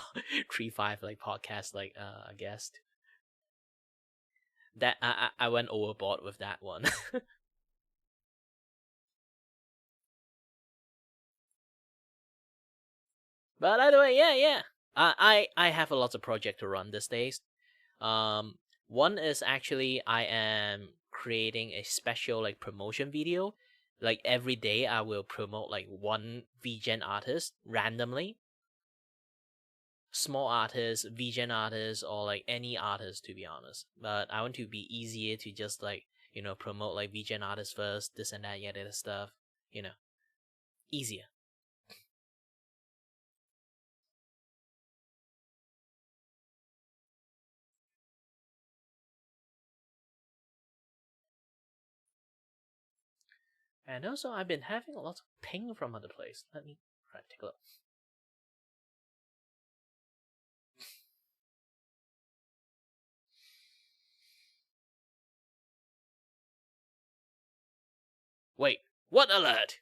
3-5 like podcasts like a guest. That I went overboard with that one. But either way, yeah. I have a lot of project to run these days. One is actually I am creating a special like promotion video. Like every day I will promote like one VGen artist randomly. Small artists, VGen artists, or like any artist, to be honest. But I want to be easier to just like, promote like VGen artists first, this and that, other stuff. Easier. And also, I've been having a lot of ping from other place. Let me try to take a look. Wait, what alert?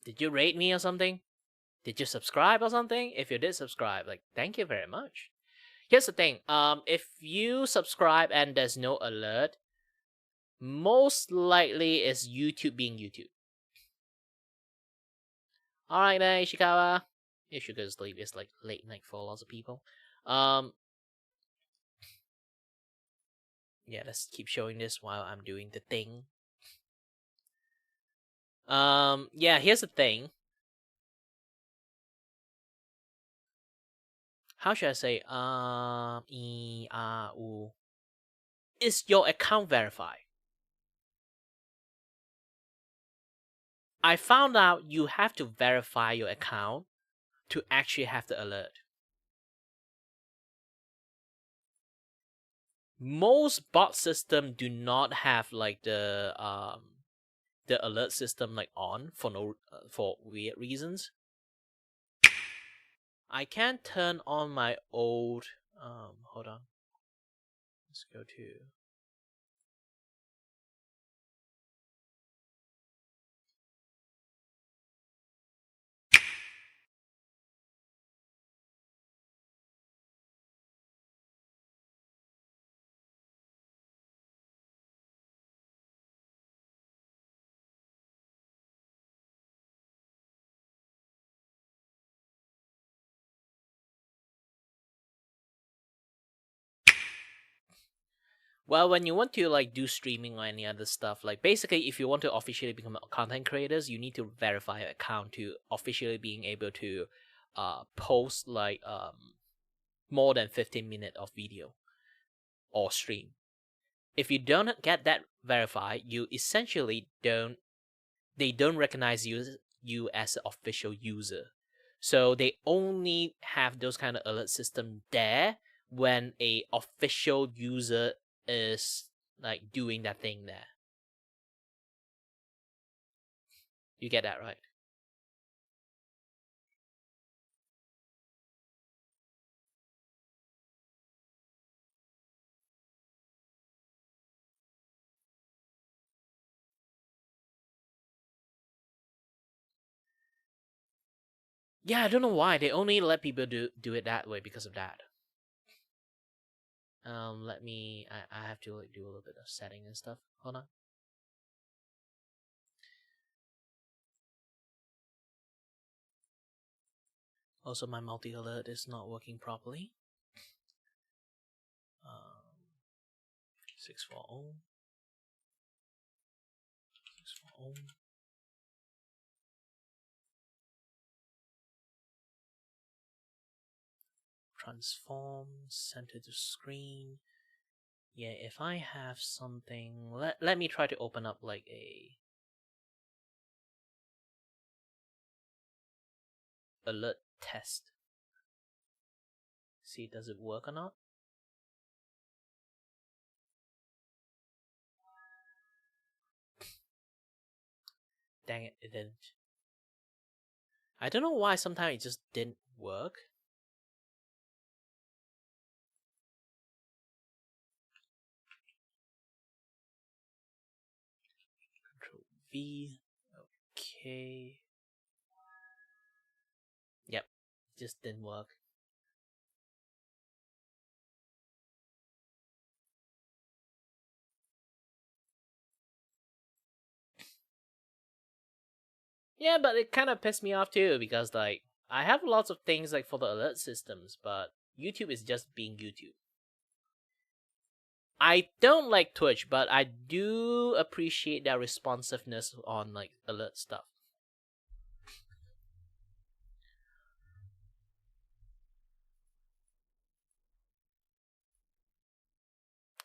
Did you rate me or something? Did you subscribe or something? If you did subscribe, like, thank you very much. Here's the thing, if you subscribe and there's no alert, most likely it's YouTube being YouTube. Alright then, Ishikawa. You should go to sleep, it's like late night for lots of people. Yeah, let's keep showing this while I'm doing the thing. Yeah, here's the thing. How should I say? Is your account verified? I found out you have to verify your account to actually have the alert. Most bot system do not have like the alert system like on for weird reasons. I can't turn on my old hold on. Let's go to well, when you want to like do streaming or any other stuff, like basically if you want to officially become content creators, you need to verify your account to officially being able to post like more than 15 minutes of video or stream. If you don't get that verified, you essentially don't recognize you as an official user. So they only have those kind of alert system there when a official user is like doing that thing there. You get that right? Yeah, I don't know why they only let people do it that way because of that. Let me. I have to like do a little bit of setting and stuff. Hold on. Also, my multi alert is not working properly. 640. 640. Transform, center to screen. Yeah, if I have something, let me try to open up like a alert test. See, does it work or not? Dang it, it didn't. I don't know why sometimes it just didn't work. Control V. Okay. Yep, it just didn't work. Yeah, but it kind of pissed me off too because like I have lots of things like for the alert systems, but YouTube is just being YouTube. I don't like Twitch, but I do appreciate their responsiveness on like alert stuff.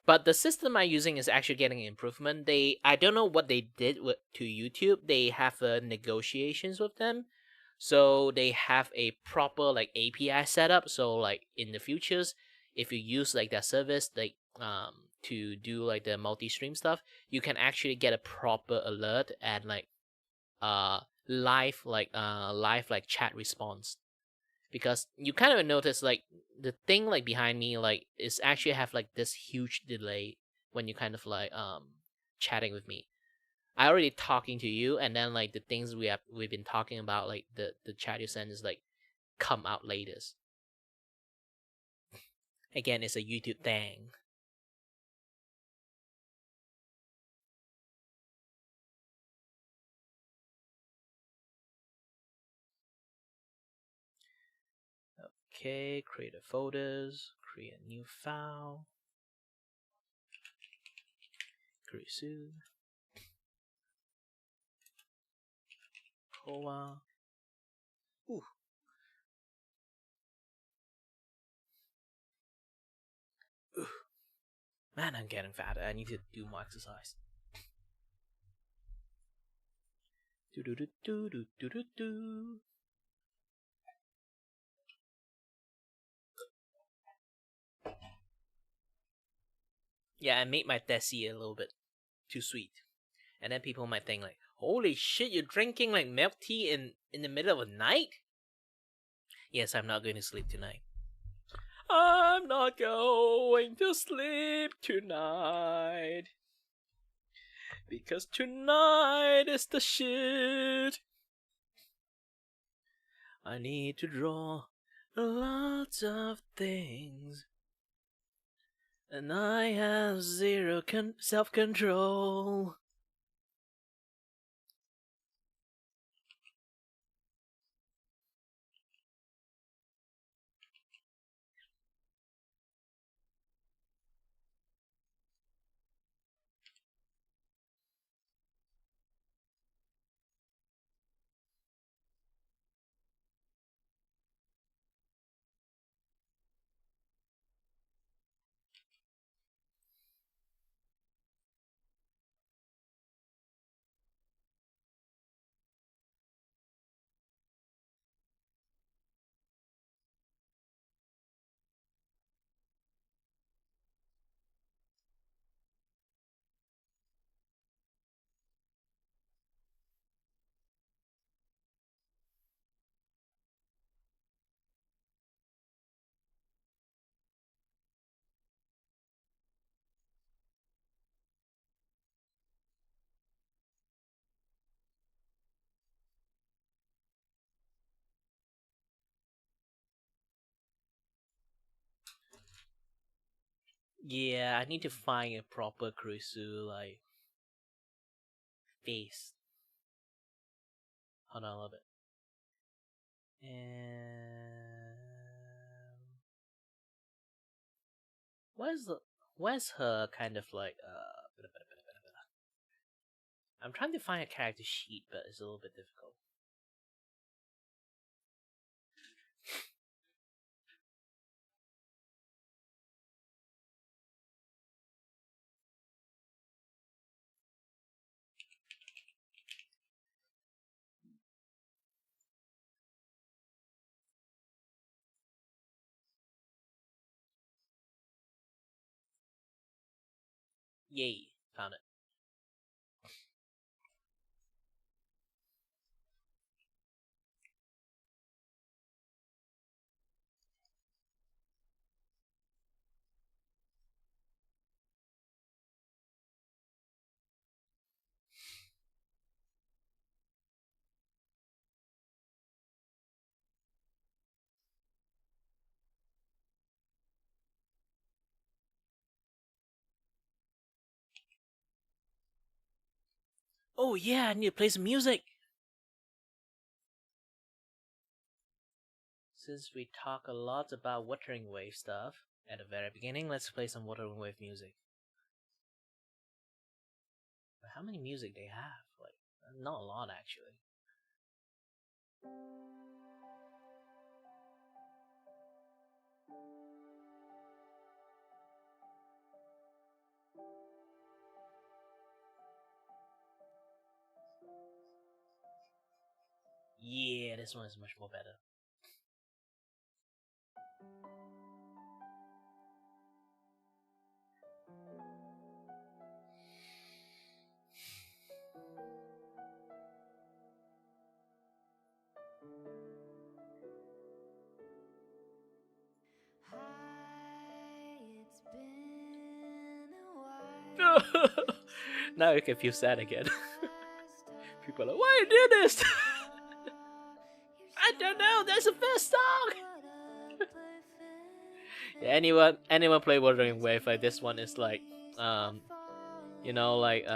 But the system I'm using is actually getting improvement. I don't know what they did to YouTube. They have negotiations with them, so they have a proper like API setup. So like in the futures, if you use like their service, like to do like the multi-stream stuff, you can actually get a proper alert and like live like chat response, because you kind of notice like the thing like behind me like is actually have like this huge delay when you kind of like chatting with me. I already talking to you, and then like the things we've been talking about, like the chat you send is like come out latest. Again, it's a YouTube thing. Okay, create a folders, create a new file, create soon. Koa. Ooh. Ooh. Man, I'm getting fatter. I need to do more exercise. Do do do do do do do do. Yeah, I made my desi a little bit too sweet, and then people might think like, "Holy shit, you're drinking like milk tea in the middle of the night?" Yes, I'm not going to sleep tonight. I'm not going to sleep tonight because tonight is the shit. I need to draw lots of things, and I have zero self-control. Yeah, I need to find a proper Kurisu like face. Hold on a little bit. And where's her kind of like I'm trying to find a character sheet, but it's a little bit difficult. Yay, found it. Oh yeah, I need to play some music. Since we talk a lot about Wuthering Wave stuff at the very beginning, let's play some Wuthering Wave music. But how many music they have? Like, not a lot actually. Yeah, this one is much more better. Now you can feel sad again. People are like, why you do this? I don't know. That's the best song. Yeah, anyone play Wuthering Wave? Like this one is like, you know, like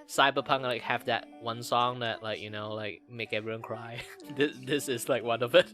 Cyberpunk like have that one song that like you know like make everyone cry. This is like one of it.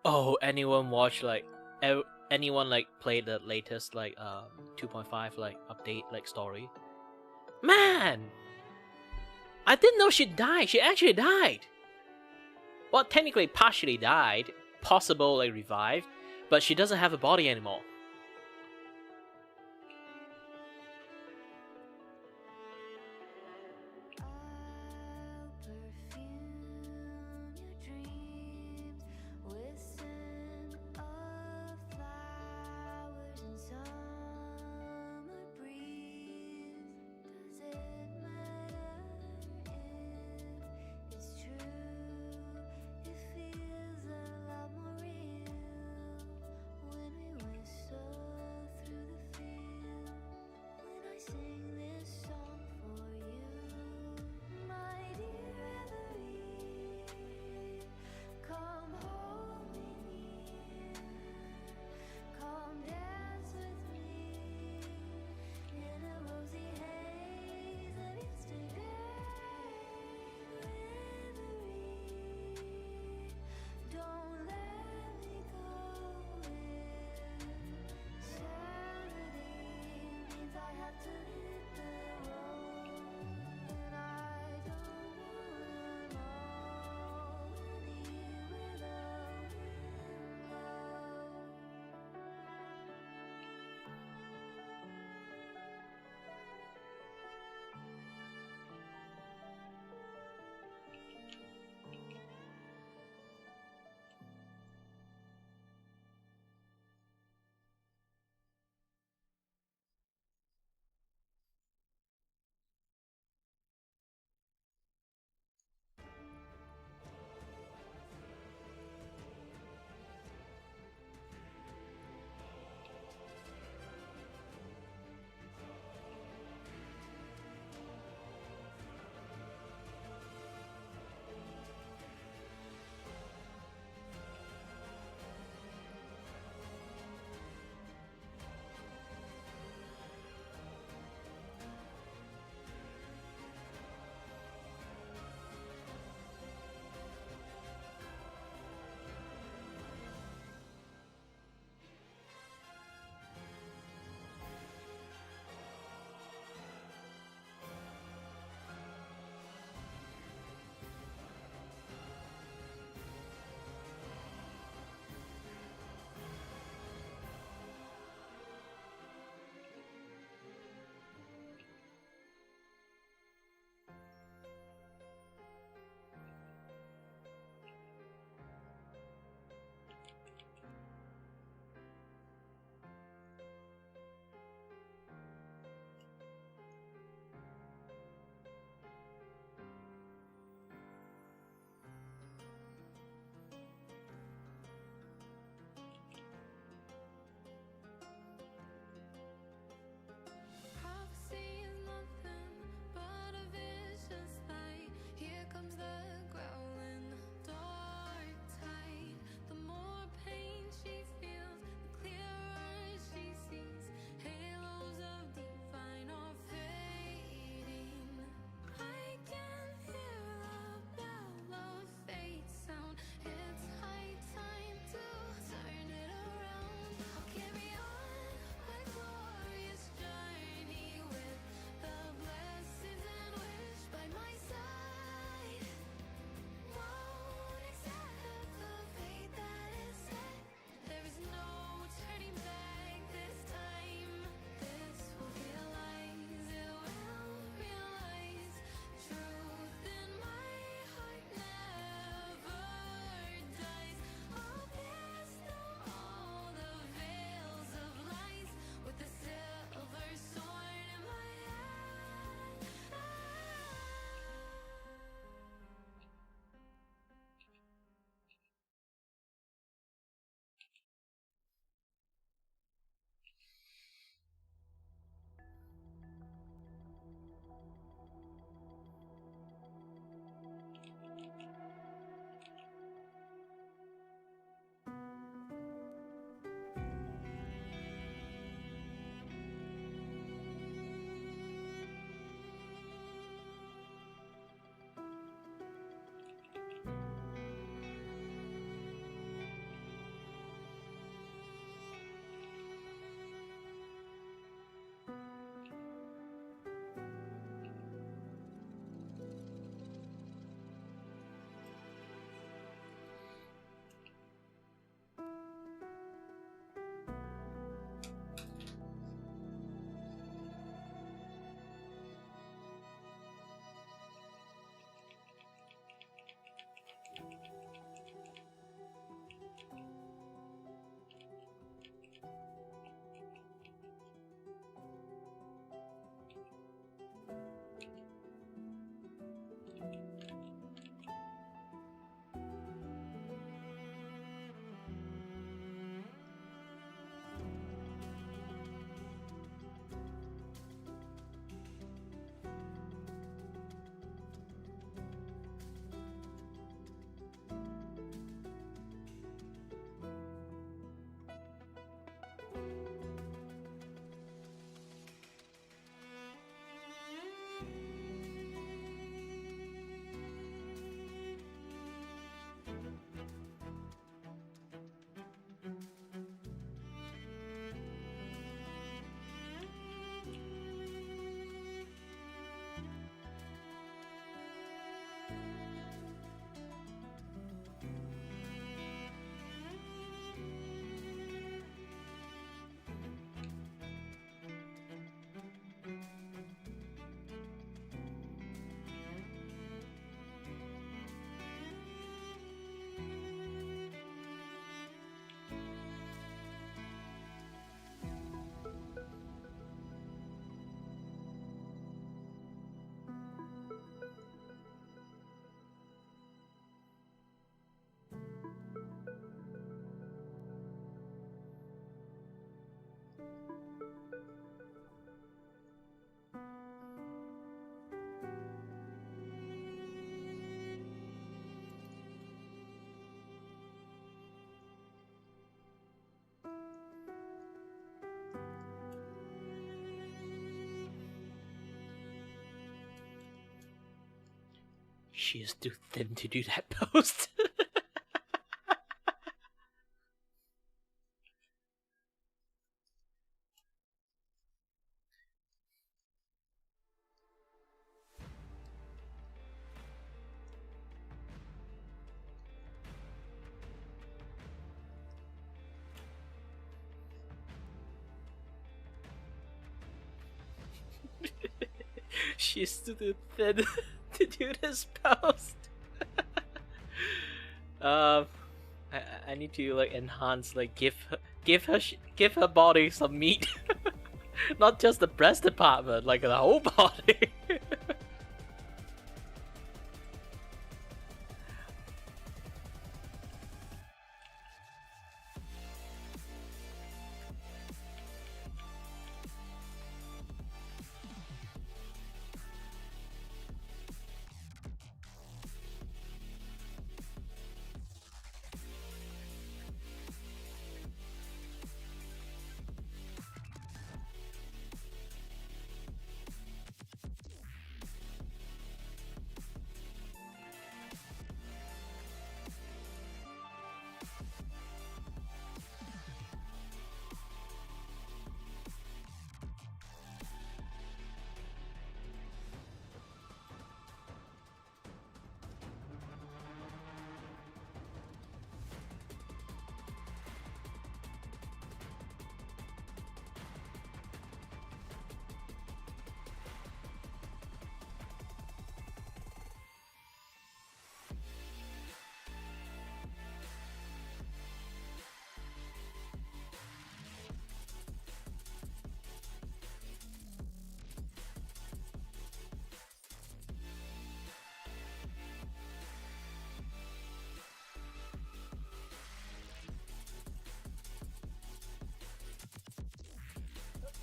Oh, anyone watch like anyone like play the latest like 2.5 like update like story? Man, I didn't know she died. She actually died. Well, technically partially died, possible like revived, but she doesn't have a body anymore. She is too thin to do that post. She's too thin to do this post. I need to like enhance, like give her body some meat, not just the breast department, like the whole body.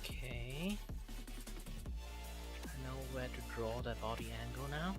Okay. I know where to draw the body angle now.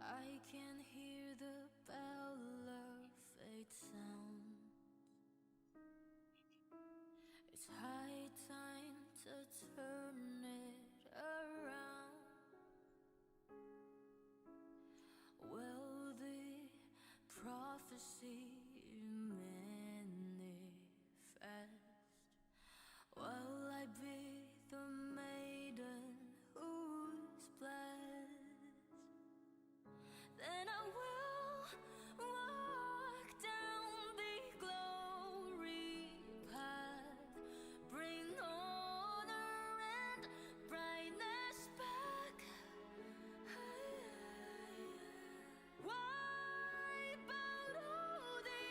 I can hear the bell of fate sound. It's high time to turn it around. Will the prophecy manifest? Will I be the maiden who's blessed? Then I will walk down the glory path, bring honor and brightness back. Wipe out all the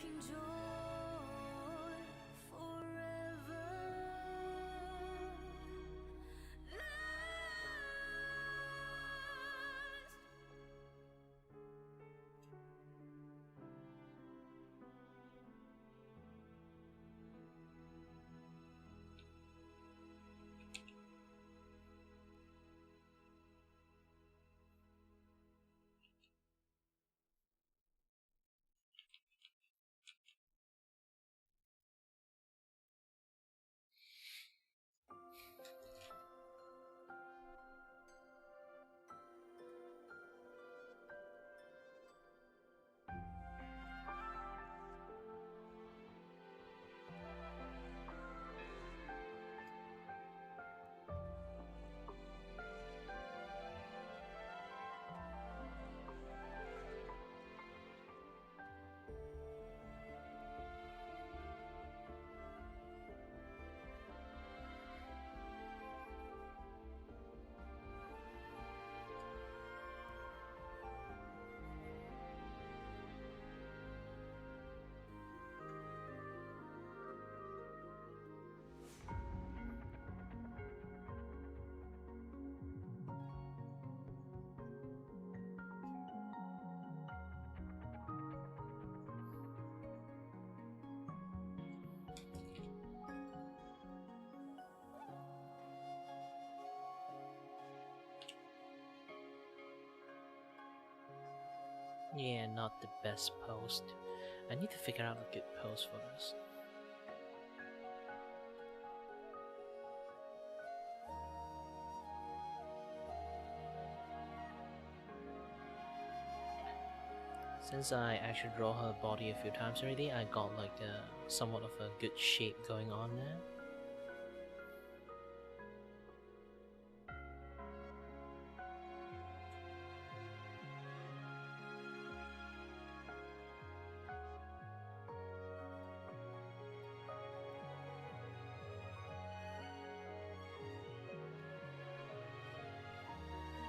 taking joy forever. Yeah, not the best post. I need to figure out a good post for this. Since I actually draw her body a few times already, I got like somewhat of a good shape going on there.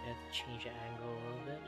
I have to change the angle a little bit.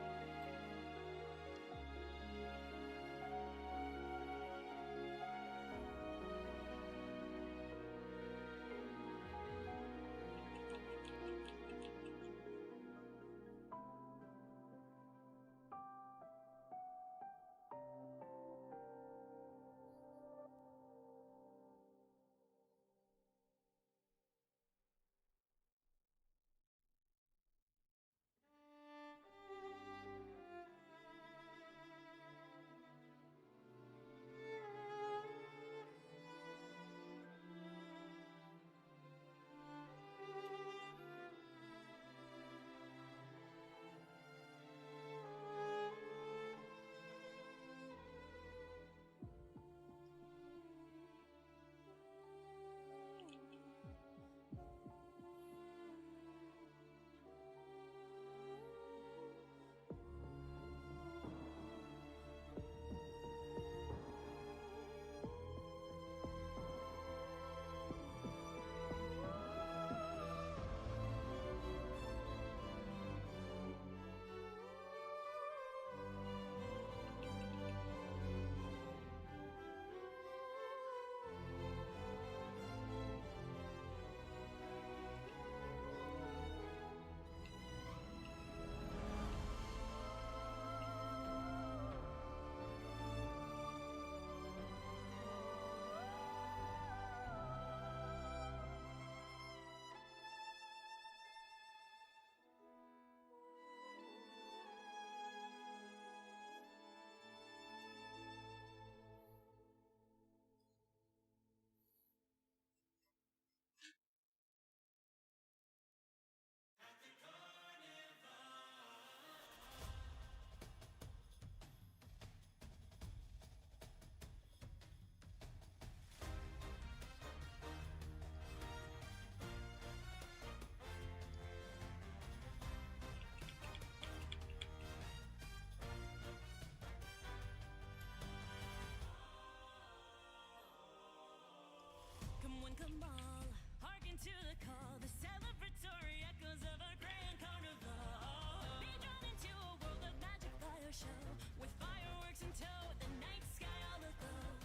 Come all, hearken to the call, the celebratory echoes of our grand carnival. Be drawn into a world of magic fire show, with fireworks in tow, the night sky all aglow.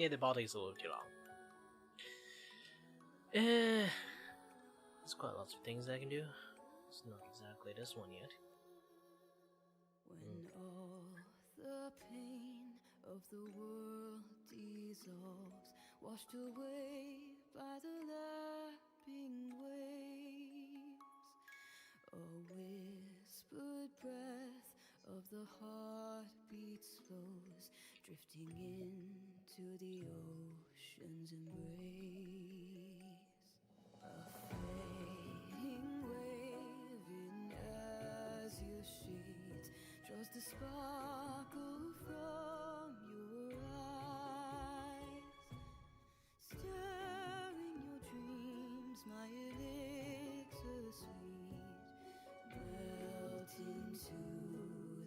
Yeah, the body is a little too long. There's quite lots of things I can do. It's not exactly this one yet. When all the pain of the world dissolves, washed away by the lapping waves, a whispered breath of the heartbeat slows, drifting into the ocean's embrace. A fading wave in azure shades draws the sparkle from your eyes, stirring your dreams, my elixir sweet, melt into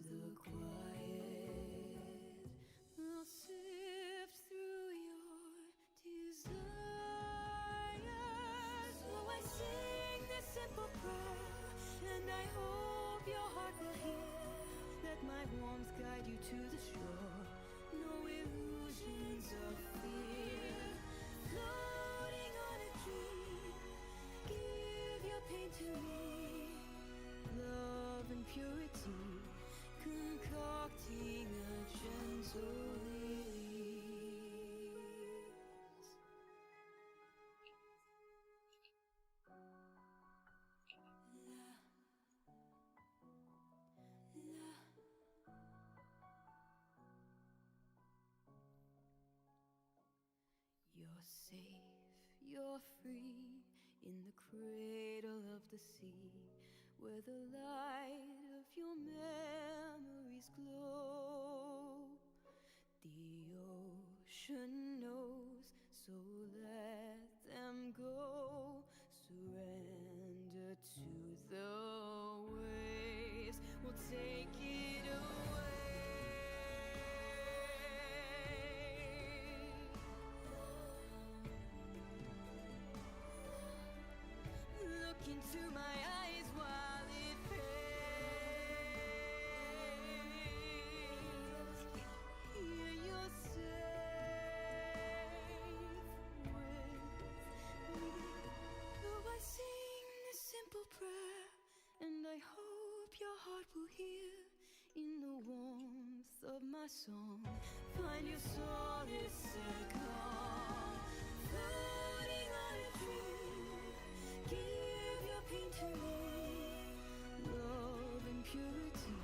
the quiet. I'll sift through your desires. So I sing this simple prayer, and I hope your heart will hear. Let my warmth guide you to the shore. No illusions of fear. Floating on a dream, give your pain to me. Love and purity, concocting a gentle release. You're safe, you're free in the cradle of the sea, where the light of your memories glow. The ocean knows, so let them go. Surrender to the waves, we'll take it away. Look into my eyes while it fades. Here you're safe with me. So I sing this simple prayer, and I hope your heart will hear. In the warmth of my song, find your solace and calm. Floating on a dream, give your pain to me. Love and purity,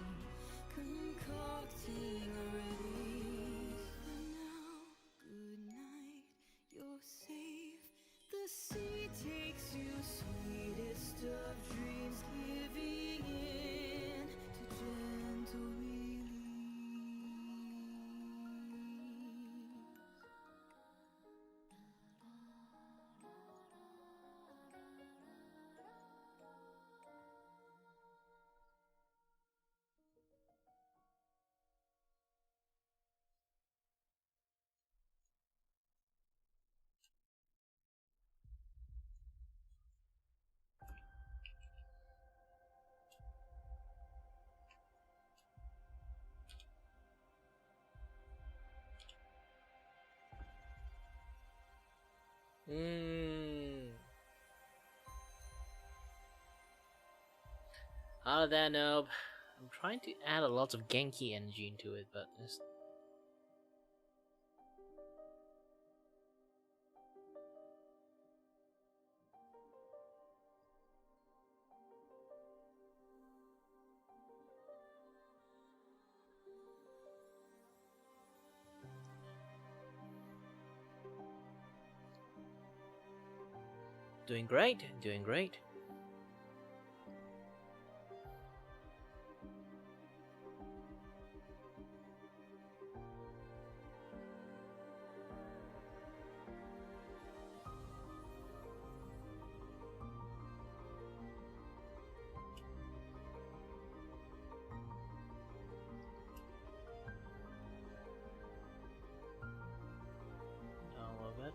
concocting a release. And now, good night, you're safe. The sea takes you, sweetest of dreams, giving in to gentle release. Out of that noob. I'm trying to add a lot of Genki energy into it, but it's... Doing great, doing great. All of it.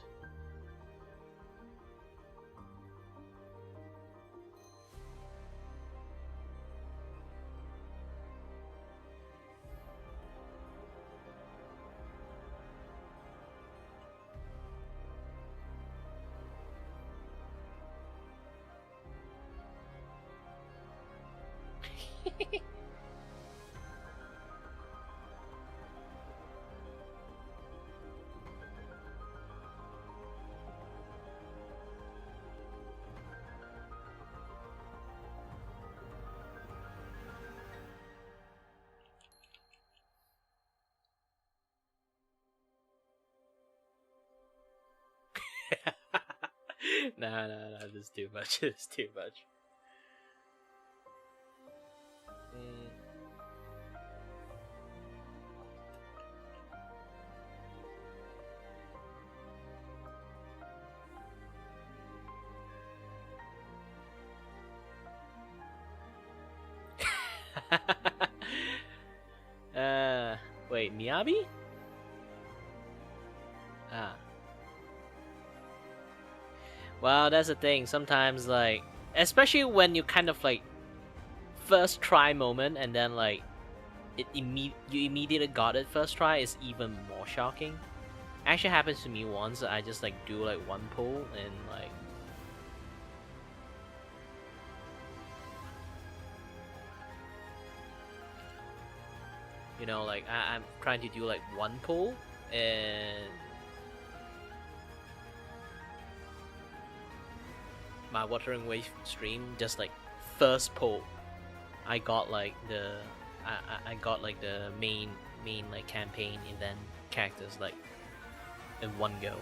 No, this is too much. It's too much. Wait, Miyabi? Ah. Well, that's the thing. Sometimes, like, especially when you kind of like first try moment, and then like you immediately got it first try, is even more shocking. Actually happens to me once. I just like do like one pull and like. You know, like I'm trying to do like one pull and my Wuthering Waves stream just like first pull I got like the I got like the main like campaign event characters like in one go.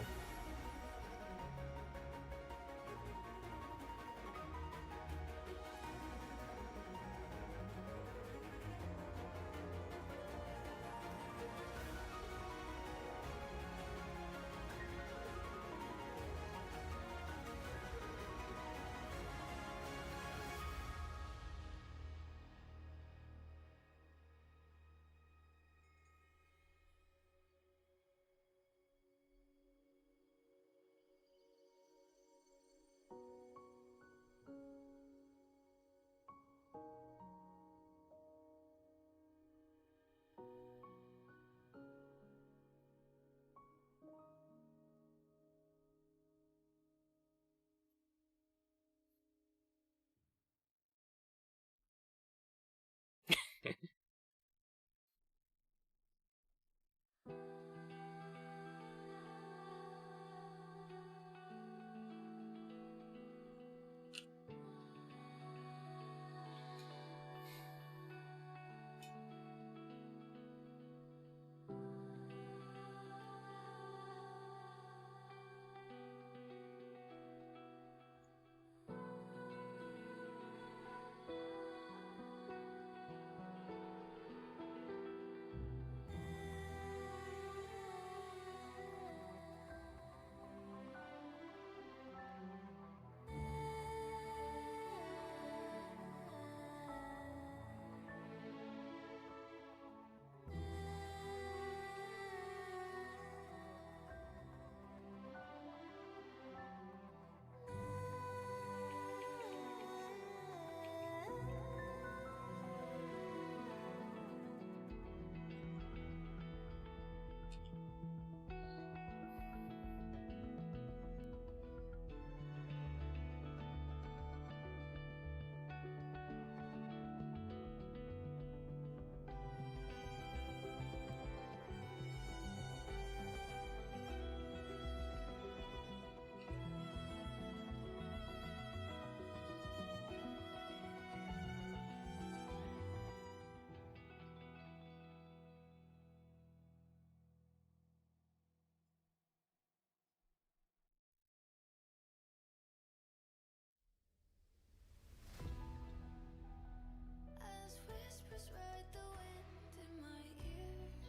As whispers ride the wind in my ears,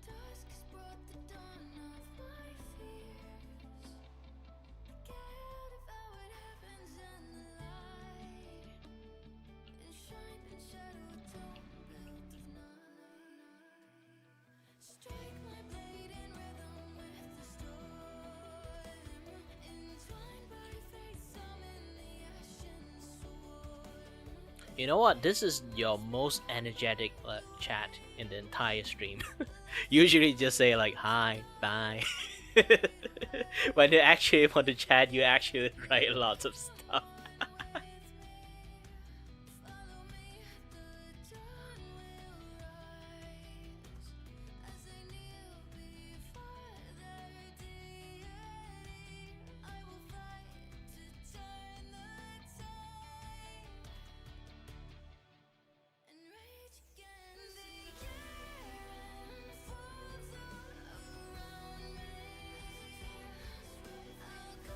dusk has brought the dawn of my fears. Get devoured heavens and the light, enshrined in shadow, a tomb built of night. Strike my blade in rhythm with the storm, entwined by fate, summon the ashen swarm. You know what? This is your most energetic chat in the entire stream. Usually just say like hi, bye. When you actually want to chat, you actually write lots of stuff. Follow me, the dawn will rise, as I kneel before their deed. I will fight to turn the tide and rage again. The air falls all around me. I'll go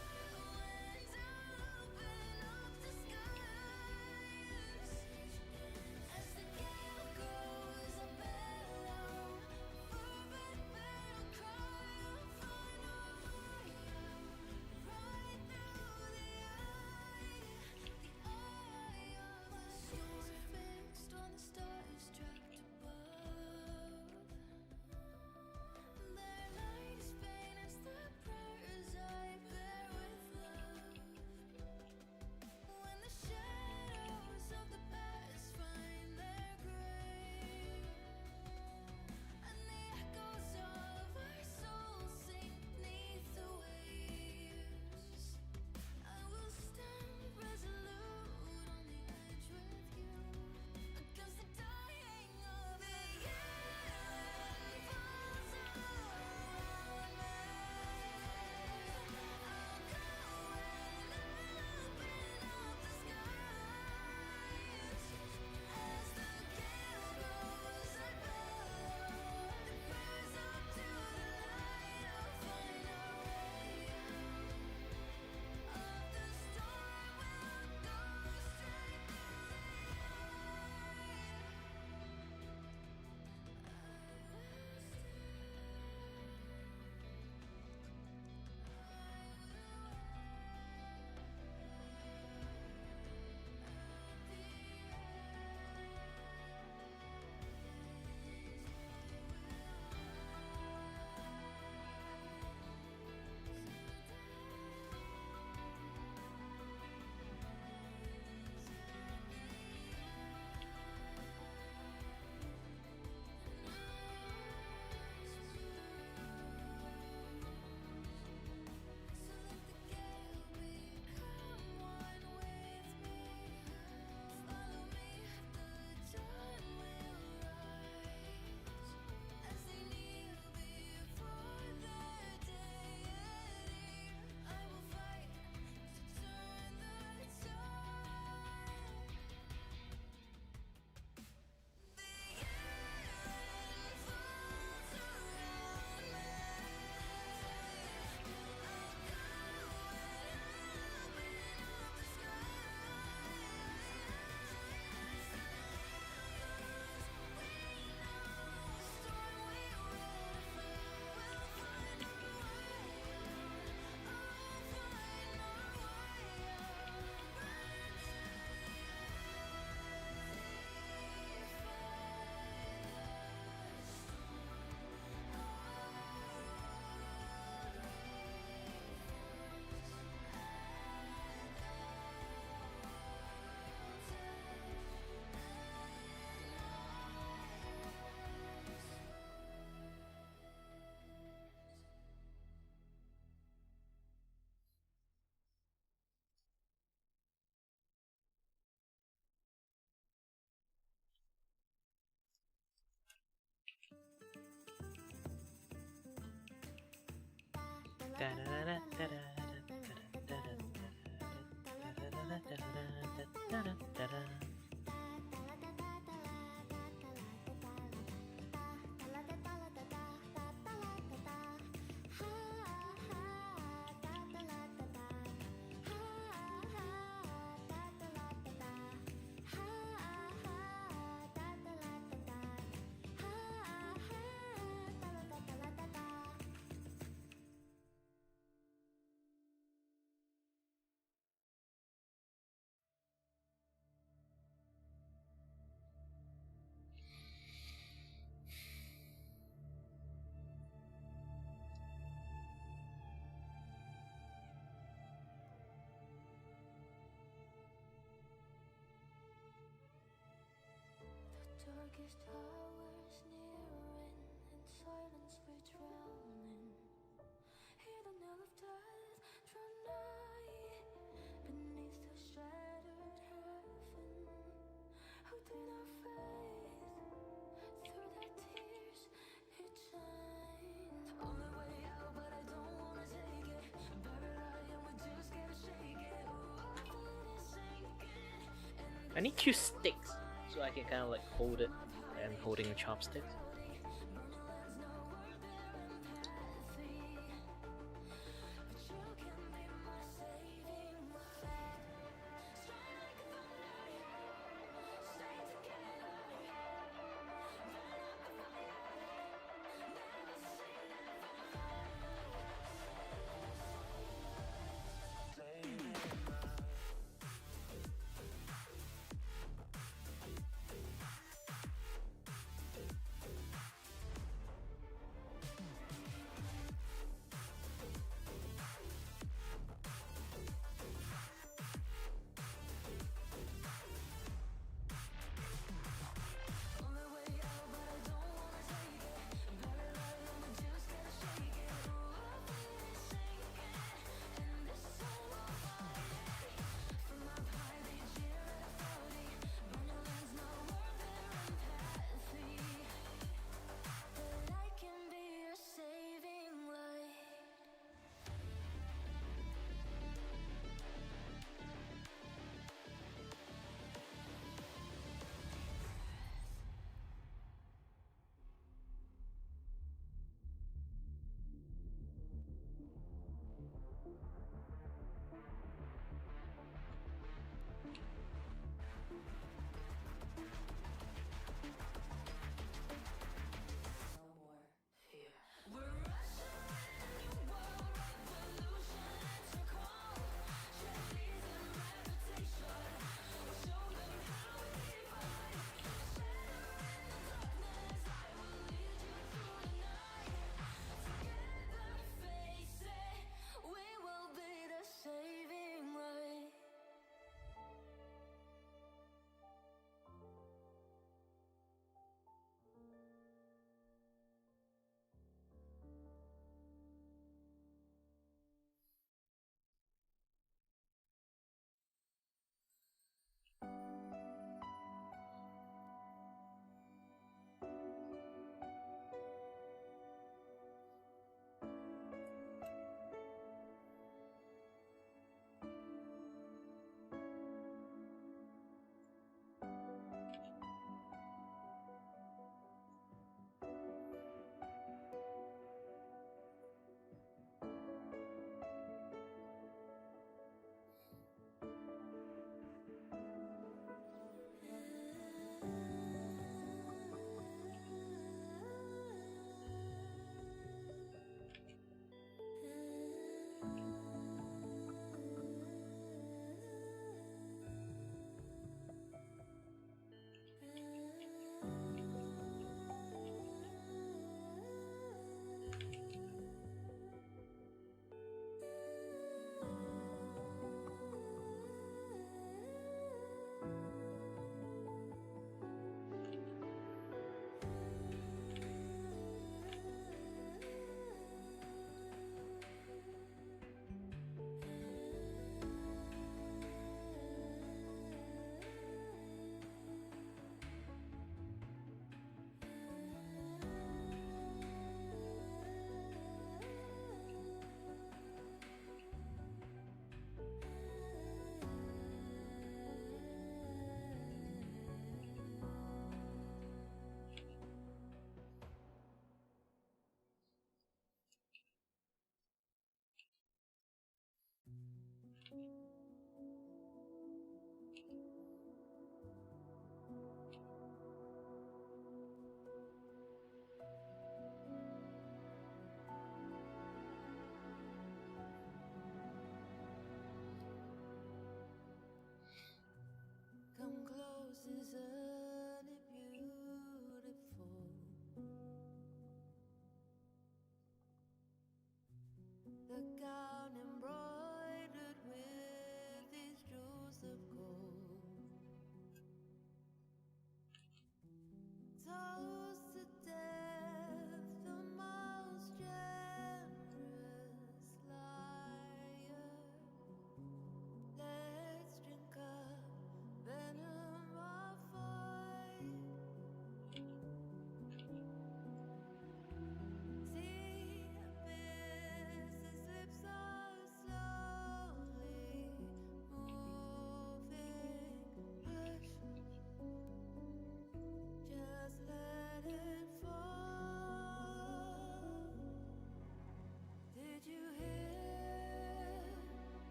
The darkest hours nearing, in silence we're drowning. Hear the knell of death draw nigh beneath the shattered heaven. Who did our faith through their tears? It shines. Only way out, but I don't wanna take it. Buried alive, and we just gotta shake it. Ooh, I feel it sinking. I need 2 sticks so I can kind of like hold it and holding the chopsticks.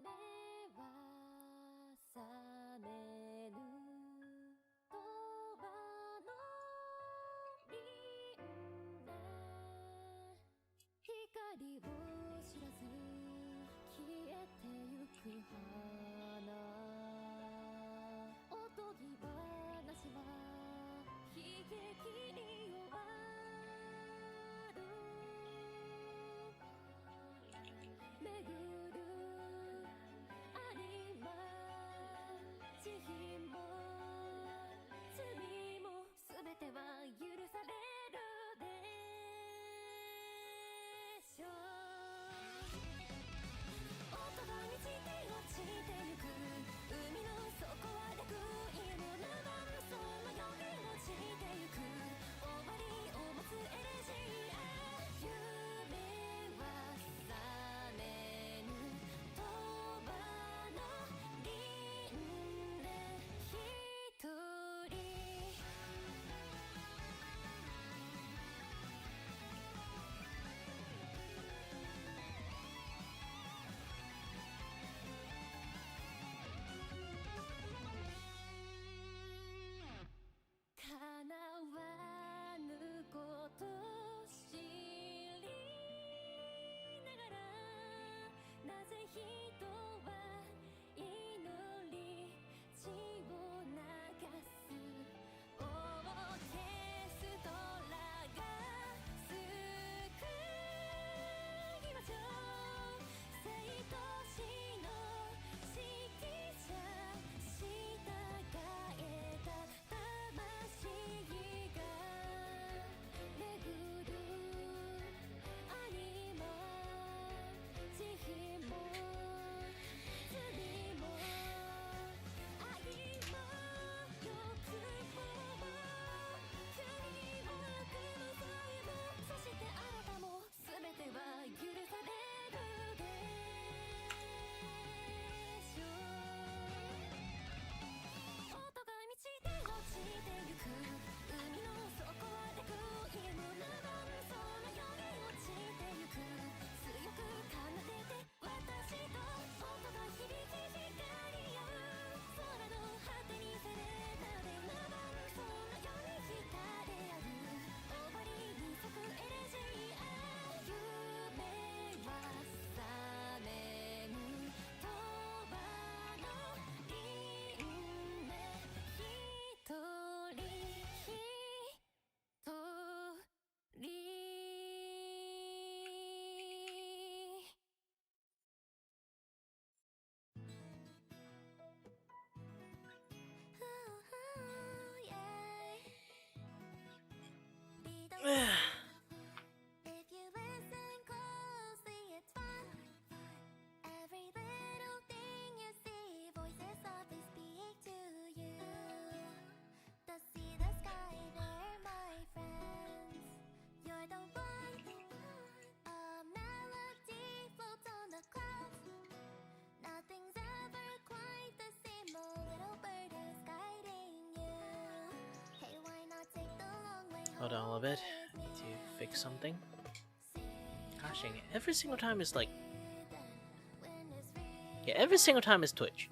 夢は覚めぬ鳥羽の輪廻光を知らず消えてゆく花おとぎ話は悲劇に終わる巡るアニ Hold on a little bit. I need to fix something. Gosh dang it. Every single time is like... Yeah, every single time is Twitch.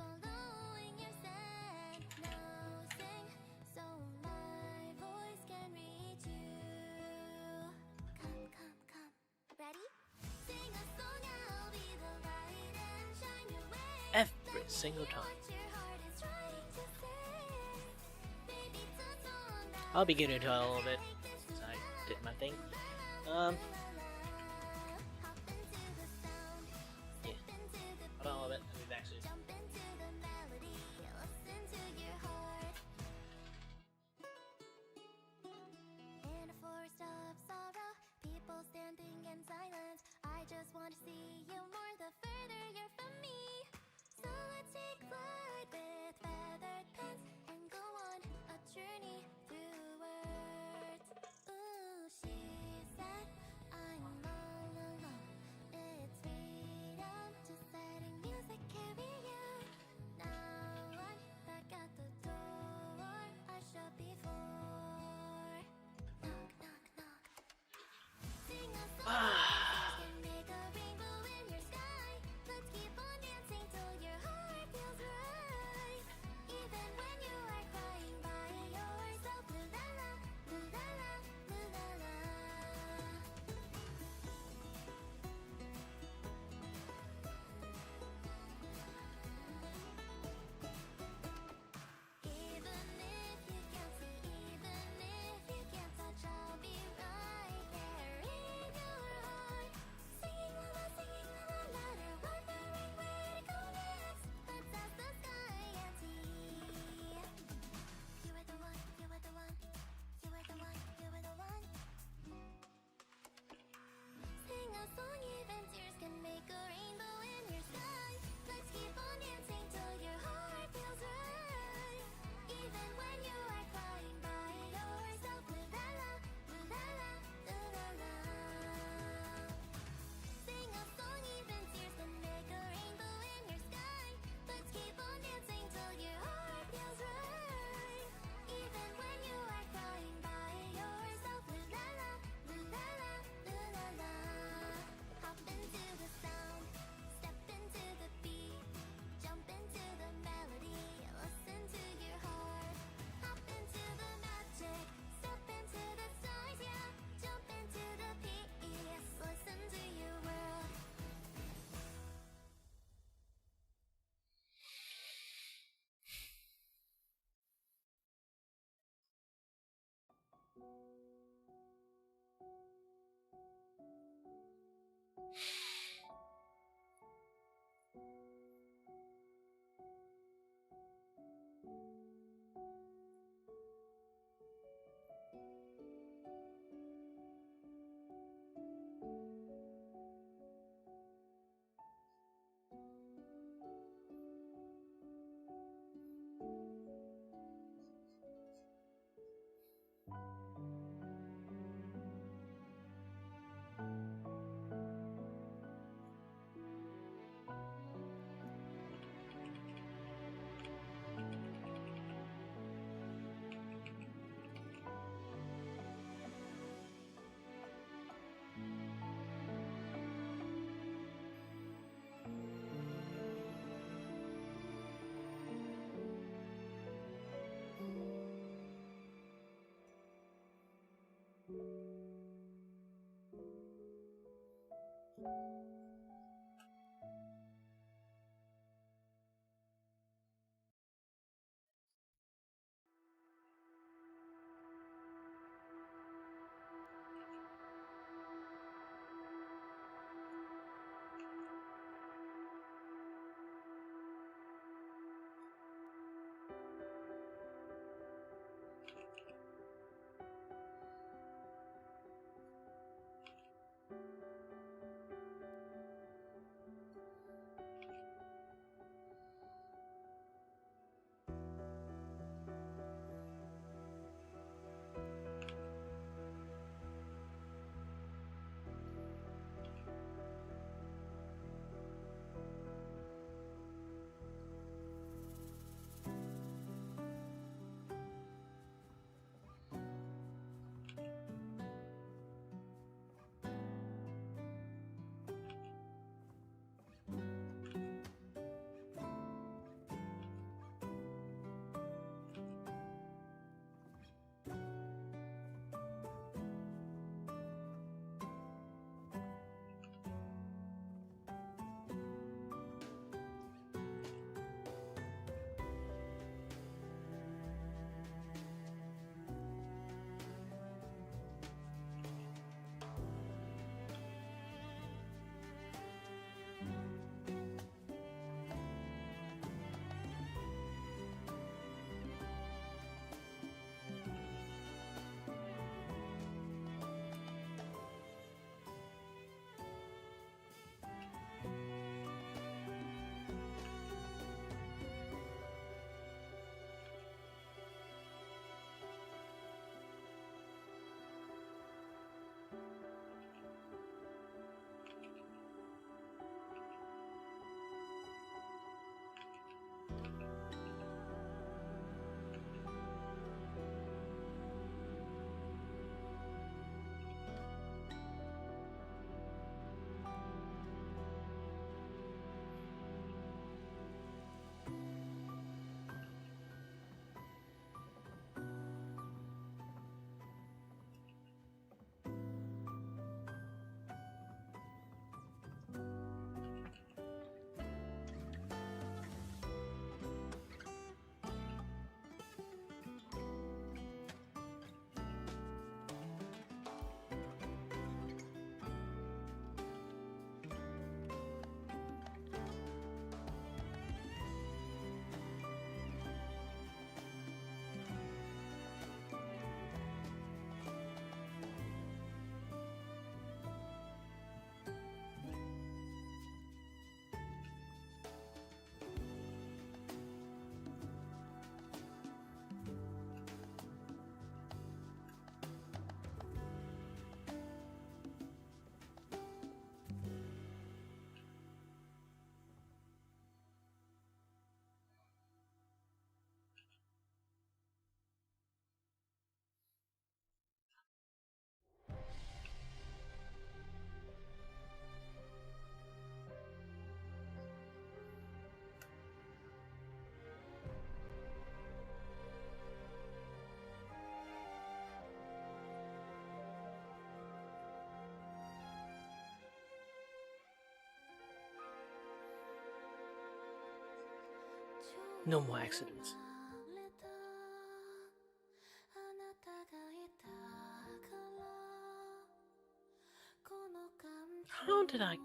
Every single time. I'll be getting into it a little bit since I did my thing. Yeah. Hold on a little bit. I'll be back soon. In a forest of sorrow, people standing in silence. I just want to see you more the further you're from me. So let's take flight with feathered pens and go on a journey through words. Ooh, she said, I'm all alone. It's freedom, just letting music carry you. Now I'm back at the door I shut before. Knock, knock, knock. Sing a song. Can make a rainbow in your sky. Let's keep on dancing till your heart feels right. Even when you are crying by yourself. Loo la la, loo la la, loo la la. Even if you can't see, even if you can't touch, I'll be right there in your heart. Singing la la, louder, wondering where to go next. Let's ask the sky and see. You are the one, you are the one, you are the one, you are the one. Sing a song, even tears can make a rainbow in your sky. Let's keep on dancing till your heart feels right. Even when you are crying by yourself. Loo la la, loo la la, loo la la. Sing a song, even tears can make a rainbow in your sky. Let's keep on dancing till your heart feels right. Even when you are crying by yourself. Loo la la, loo la la, loo la la. Hop into the sound, step into the beat, jump into the melody, listen to your heart. Hop into the magic, step into the stars, yeah. Jump into the peace, listen to your world. No more accidents. How did I?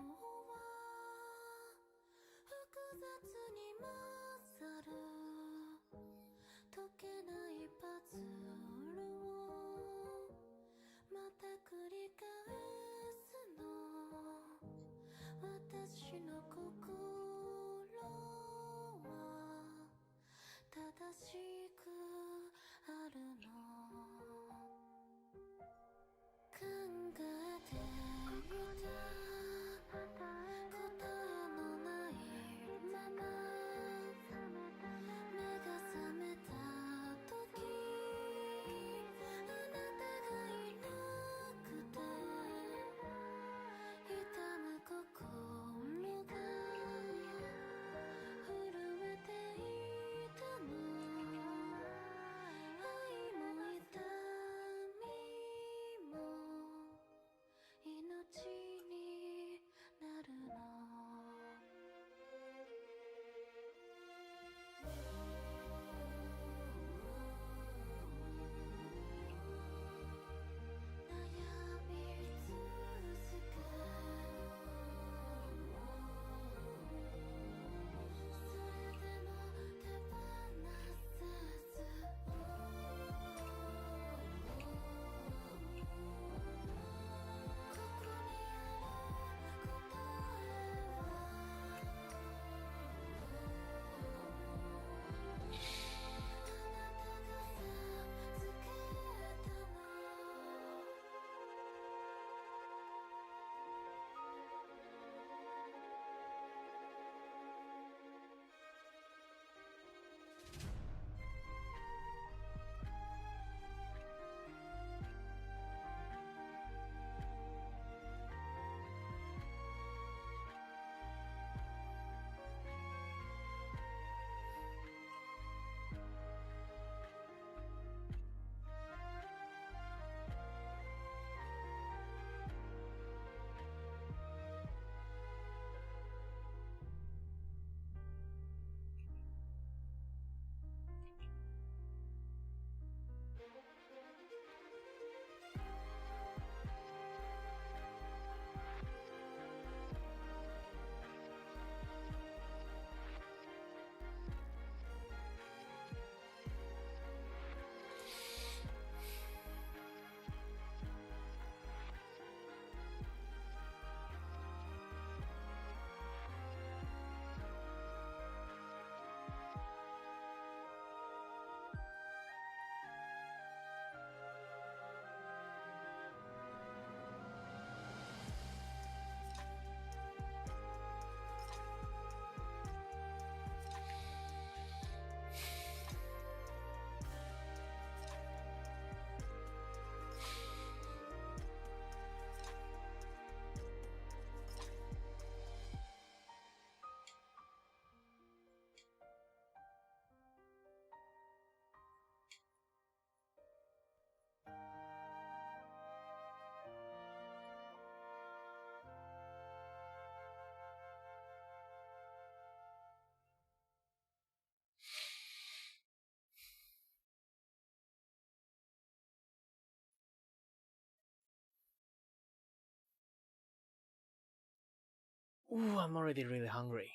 Ooh, I'm already really hungry.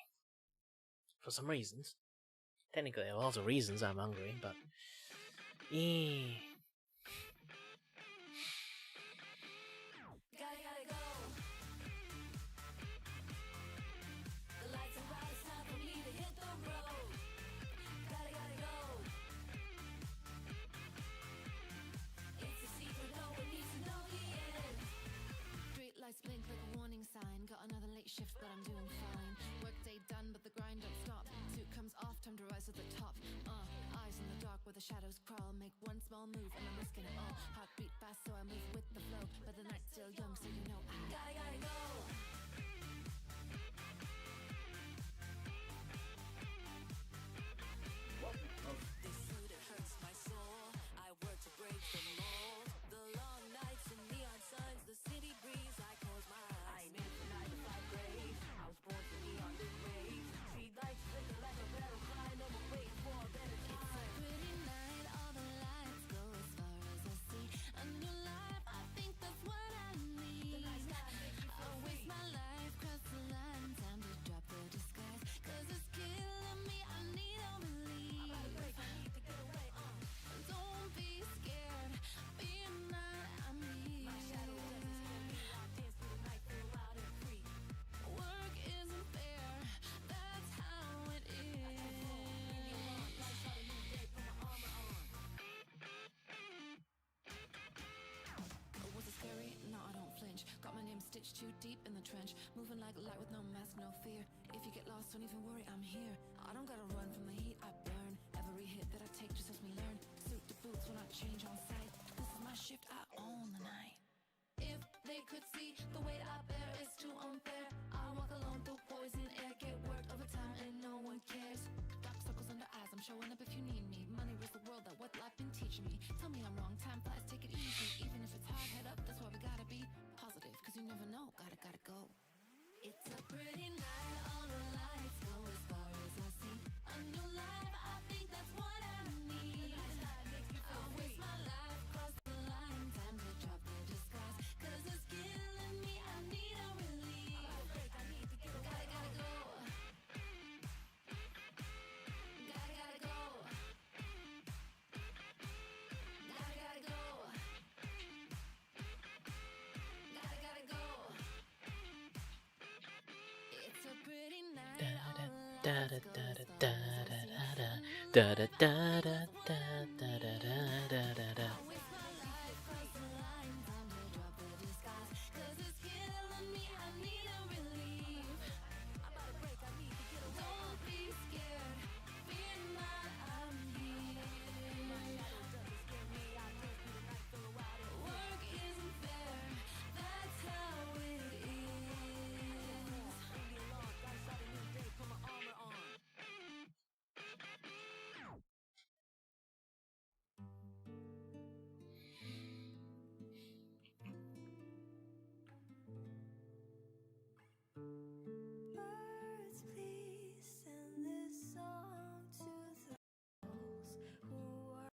For some reasons. Technically, there are lots of reasons I'm hungry, but... Yeah. Gotta go. The lights are bright, it's time for me to hit the road. Gotta go. It's a secret, no one needs to know the end. Street lights blink like a warning sign. Got another late shift, but I'm doing fine. Work day done, but the grind don't stop. Suit comes off, time to rise to the top. Eyes in the dark where the shadows crawl. Make one small move and I'm risking it all. Heartbeat fast, so I move with the flow. But the night's still young, so you know I gotta go. This suit, it hurts my soul. I work to break the mold. The long nights and neon signs, the city breeze. I close my eyes. I'm in for 9 to 5 grave. I was born to be on the grave. Street lights flicker like a battle cry. No more waiting too deep in the trench, moving like light with no mask, no fear. If you get lost, don't even worry, I'm here. I don't gotta run from the heat, I burn. Every hit that I take just helps me learn. Suit the boots when I change on sight. This is my shift, I own the night. If they could see the weight I bear is too unfair, I walk alone through poison air, get worked over time and no one cares. Dark circles under eyes, I'm showing up if you need me. Money rules the world, that what life been teaching me. Tell me I'm wrong, time flies, take it easy. Even if it's hard, head up, that's why we gotta be positive, cause you never know, gotta go. It's a pretty night, all the lights go as far as I see. A new life, I think that's what I need. I'll waste my life, cross the line, time to drop the disguise. Cause it's killing me, I need a relief. Gotta go. Gotta go. Gotta go. Gotta go. It's a pretty night. Da da da da da da da da da da da da da da da da da. Birds, please send this song to those who are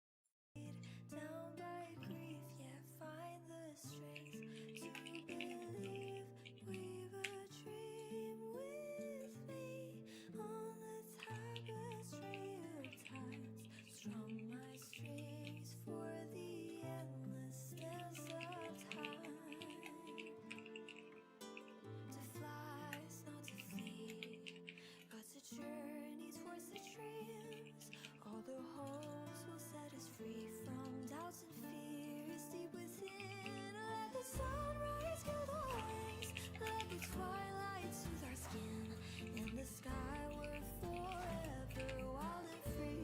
weighed down by grief, yet find the strength to believe. Weave a dream with me on the tapestry of times. Strum my strings for the endless dance of time. To fly is not to flee, but to journey towards the dreams. All the hopes will set us free from doubts and fears deep within. Let the sunrise kill the wings, let the twilight soothe our skin. In the sky we're forever wild and free.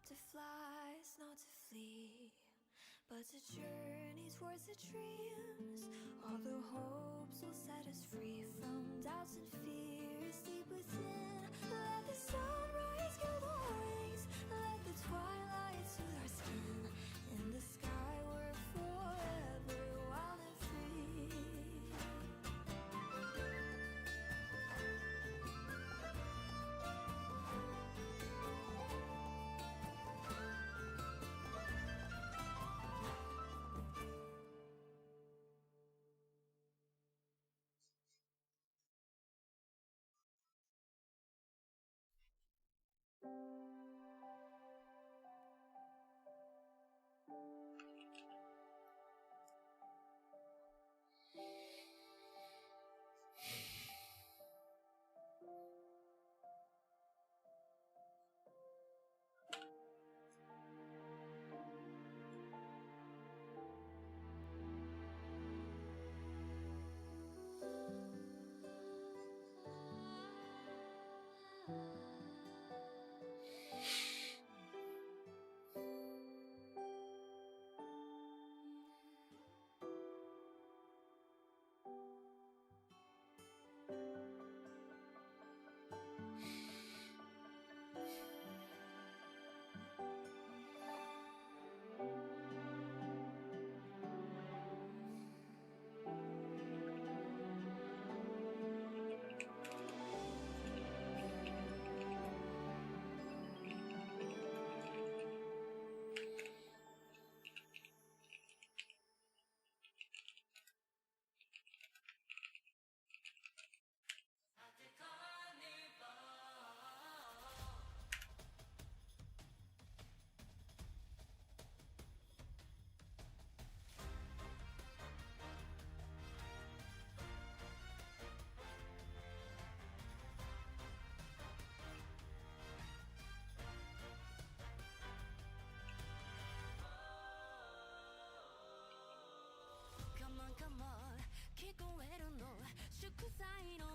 To fly is not to flee, but to journey towards the dreams. All the hopes will set us free from doubts and fears deep within. Let the sunrise kill the wings, let the twilight soothe our skin. In the sky we're forever wild and free.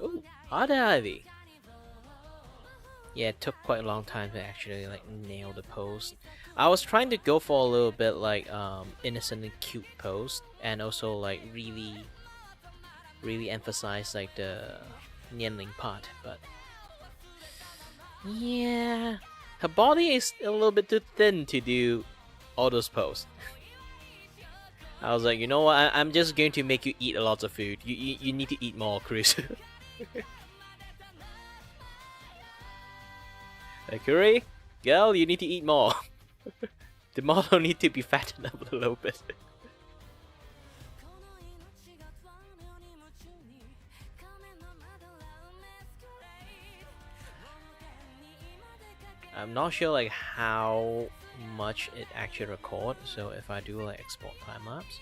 Ooh, Other Ivy. Yeah, it took quite a long time to actually like nail the pose. I was trying to go for a little bit like innocent and cute pose, and also like really emphasize like the Nianling part, but yeah, her body is a little bit too thin to do all those poses. I was like, you know what? I'm just going to make you eat a lot of food. You need to eat more, Chris. Like, Kiray, girl, you need to eat more. The model need to be fattened up a little bit. I'm not sure like how much it actually records. So if I do like export time lapse,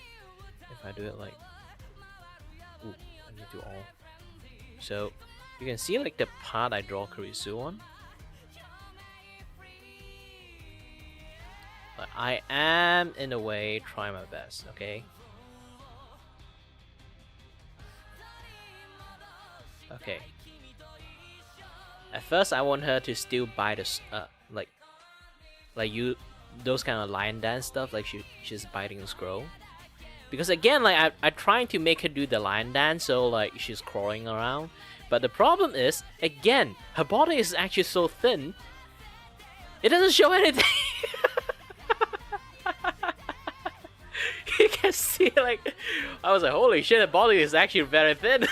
if I do it like, ooh, I need to all. So you can see like the part I draw Kurisu on. But I am in a way trying my best. Okay. Okay. At first, I want her to still bite the like you those kind of lion dance stuff, like she's biting the scroll. Because again, like I trying to make her do the lion dance, so like she's crawling around. But the problem is, again, her body is actually so thin, it doesn't show anything. You can see, like, I was like, holy shit, her body is actually very thin.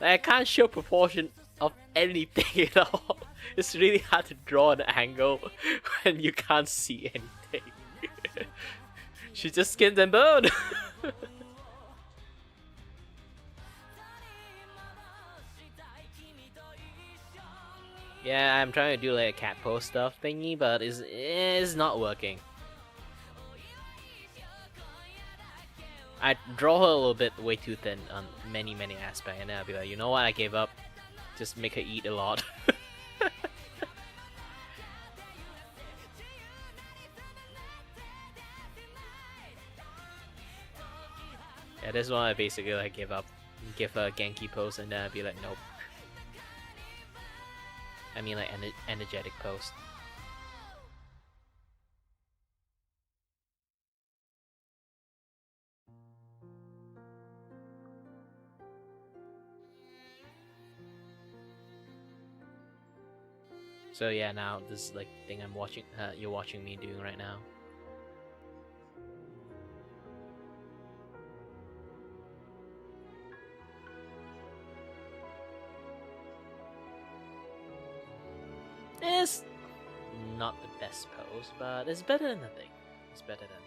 I can't show proportion of anything at all. It's really hard to draw an angle when you can't see anything. She's just skin and bone. Yeah, I'm trying to do like a cat pose stuff thingy, but it's not working. I draw her a little bit way too thin on many aspects, and then I'll be like, you know what, I gave up. Just make her eat a lot. Yeah, this one I basically like give up. Give her a Genki pose, and then I'll be like, nope. I mean like energetic pose. So yeah, now this is like the thing I'm watching. You're watching me doing right now. It's not the best pose, but it's better than nothing. It's better than nothing.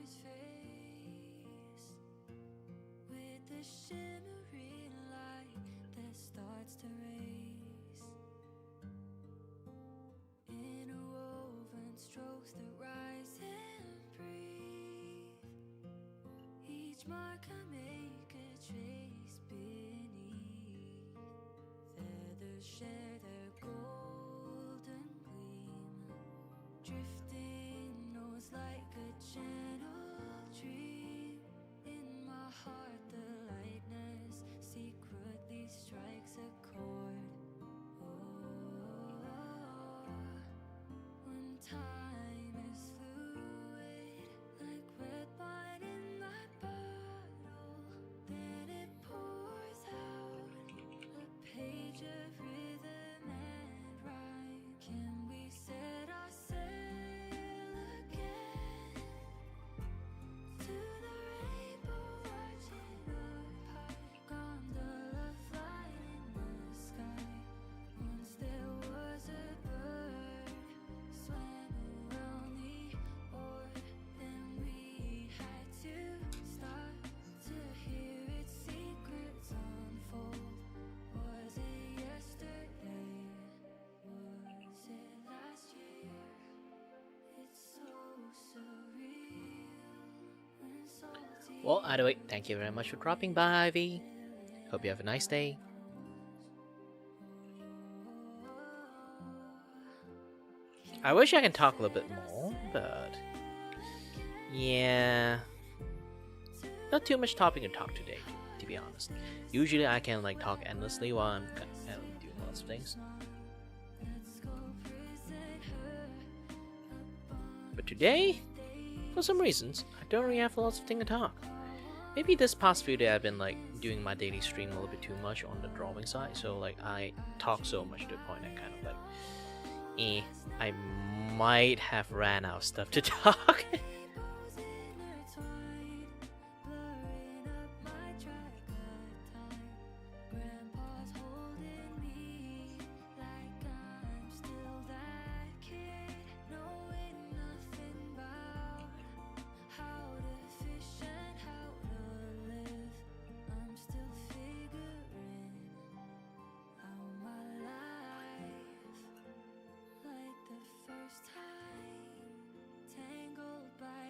his face with the shimmering light that starts to race. Interwoven strokes that rise and breathe. Each mark I make a trace beneath. Feathers share their golden gleam, drifting notes like a gentle dream. In my heart the lightness secretly strikes a chord. When time is fluid, like red wine in my bottle, then it pours out a page of rhythm and rhyme. Can we set our sail again to the rainbow arching up high? Gondola flying in the sky. Once there was a bird swam around the orb, then we had to stop to hear its secrets unfold. Was it yesterday? Was it last year? It's so surreal when salty. Well, either way, thank you very much for dropping by, Ivy. Hope you have a nice day. I wish I could talk a little bit more, but yeah, not too much topic to talk today, to be honest. Usually I can like talk endlessly while I'm doing lots of things, but today, for some reasons, I don't really have lots of things to talk. Maybe this past few days I've been like doing my daily stream a little bit too much on the drawing side, so like I talk so much to the point I kind of like, I might have ran out of stuff to talk. Rainbows intertwined, blurring up my track of time. Grandpa's holding me like I'm still that kid, knowing nothing about how to fish and how to live. I'm still figuring out my life like the first time, tangled by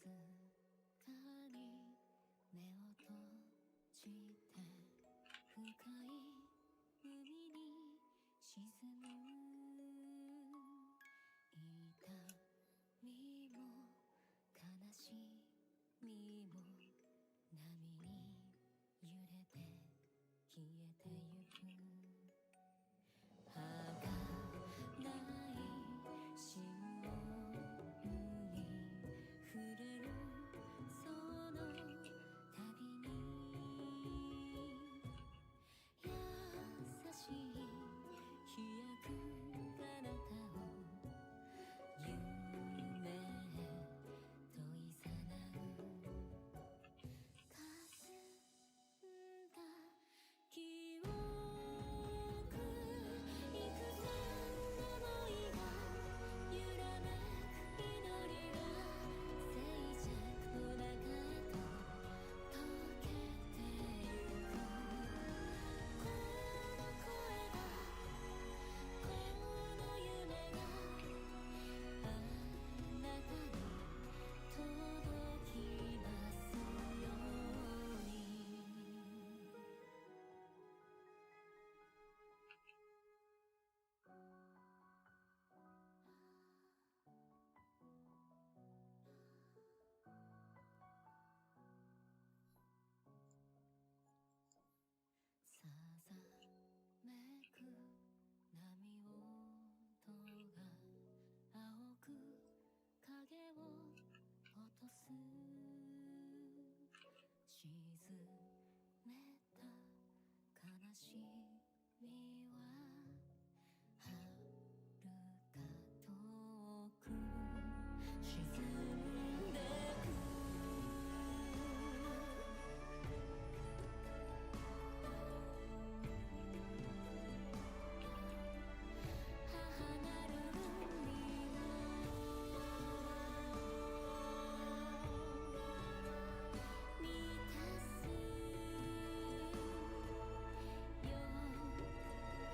かに目を閉じて深い海に沈む痛みも悲しみも波に揺れて消えてゆく儚い潮に触れるその度に優しい飛躍あなたを夢へと誘うかすんだ記憶幾千の想いが揺らめく祈りが静寂の中へと溶けてゆくこの声がこの夢があなたに届きますようにさざめく波音が青く影を落とす沈めた悲しみは遥か遠く沈んでく母なる海を満たすよ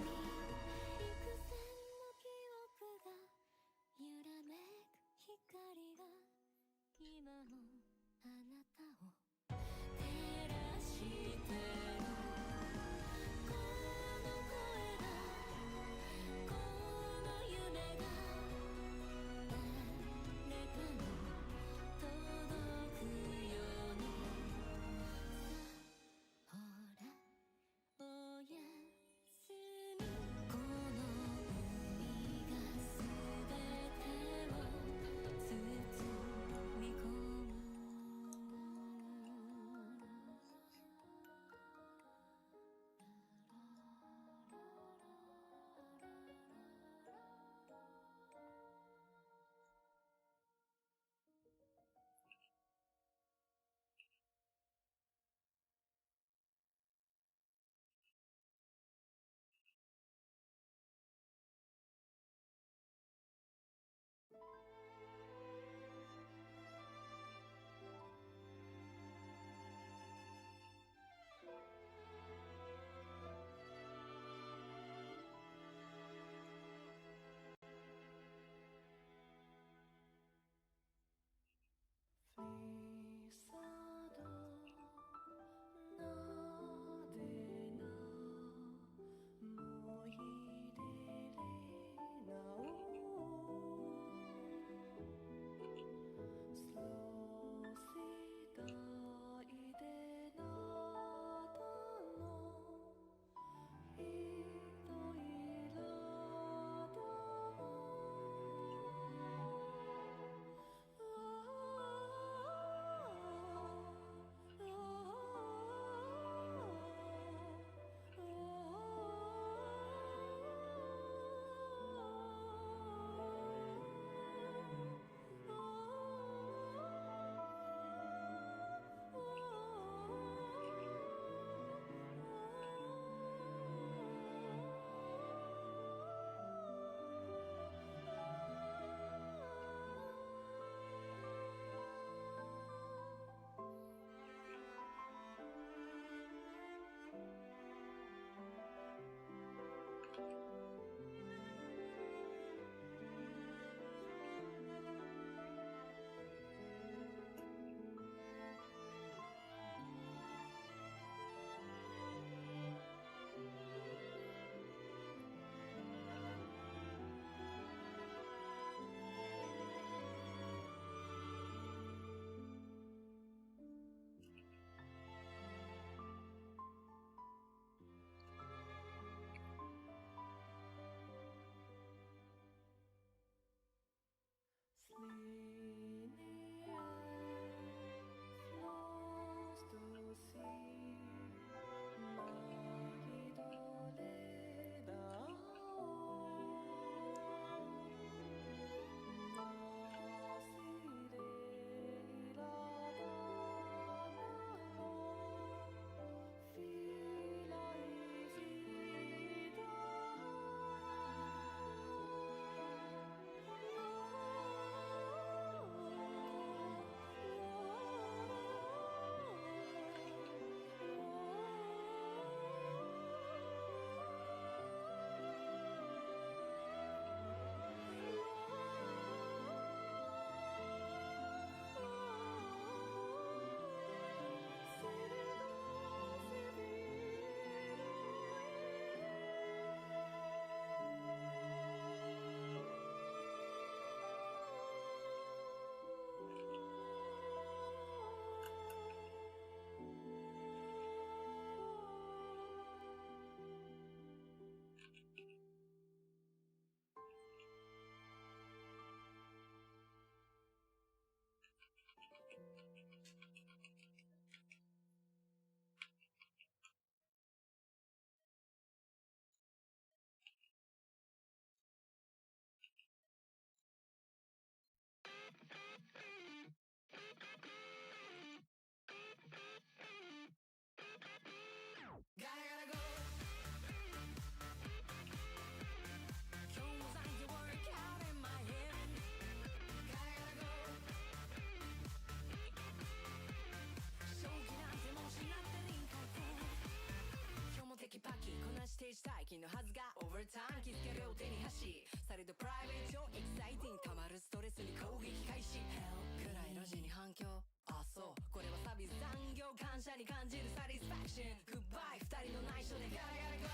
謝に感じるサティスファクション Goodbye 二人の内緒で Gotta go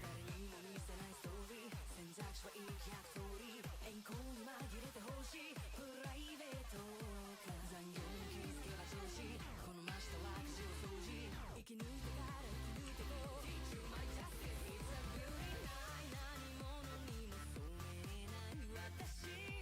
誰にも見せないストーリー選択肢は一百通り栄光に紛れてほしいプライベートか残業に気づけば調子この真下は口を掃除生き抜いてから生き抜いてこう Teach you my justice It's a beauty ない何者にも染めれない私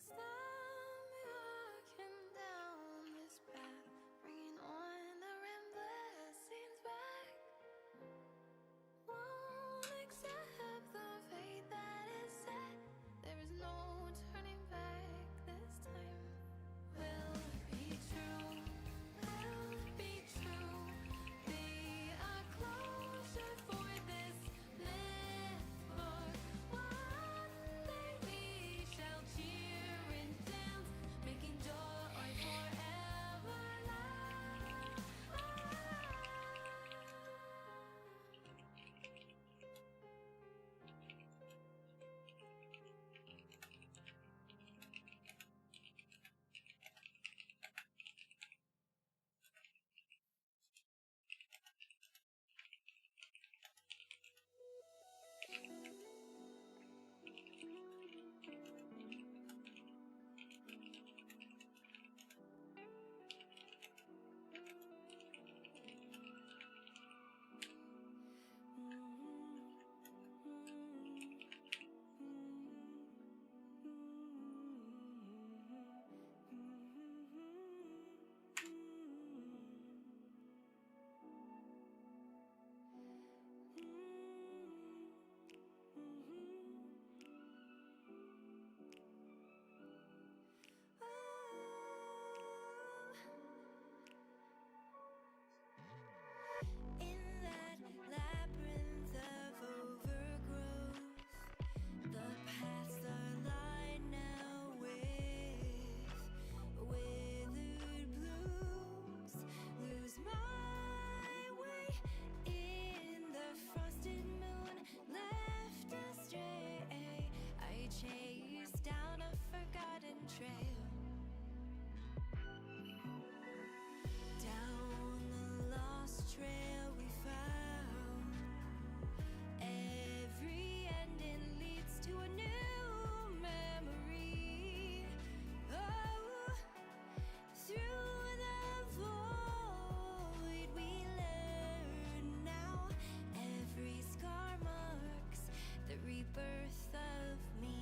Stop me walking down this path, bringing on the ramblers scenes back. Won't accept the fate that is set. There is no turning back this time. Will be true, will be true. Be a closure for this myth. For one day we shall cheer and dance, making joy forever last. In that labyrinth of overgrowth, the paths are lined now with withered blooms. Lose my way in the frosted moon, left astray. I chase down a forgotten trail. Down the lost trail we found, every ending leads to a new memory. Oh, through the void we learn now. Every scar marks the rebirth of me.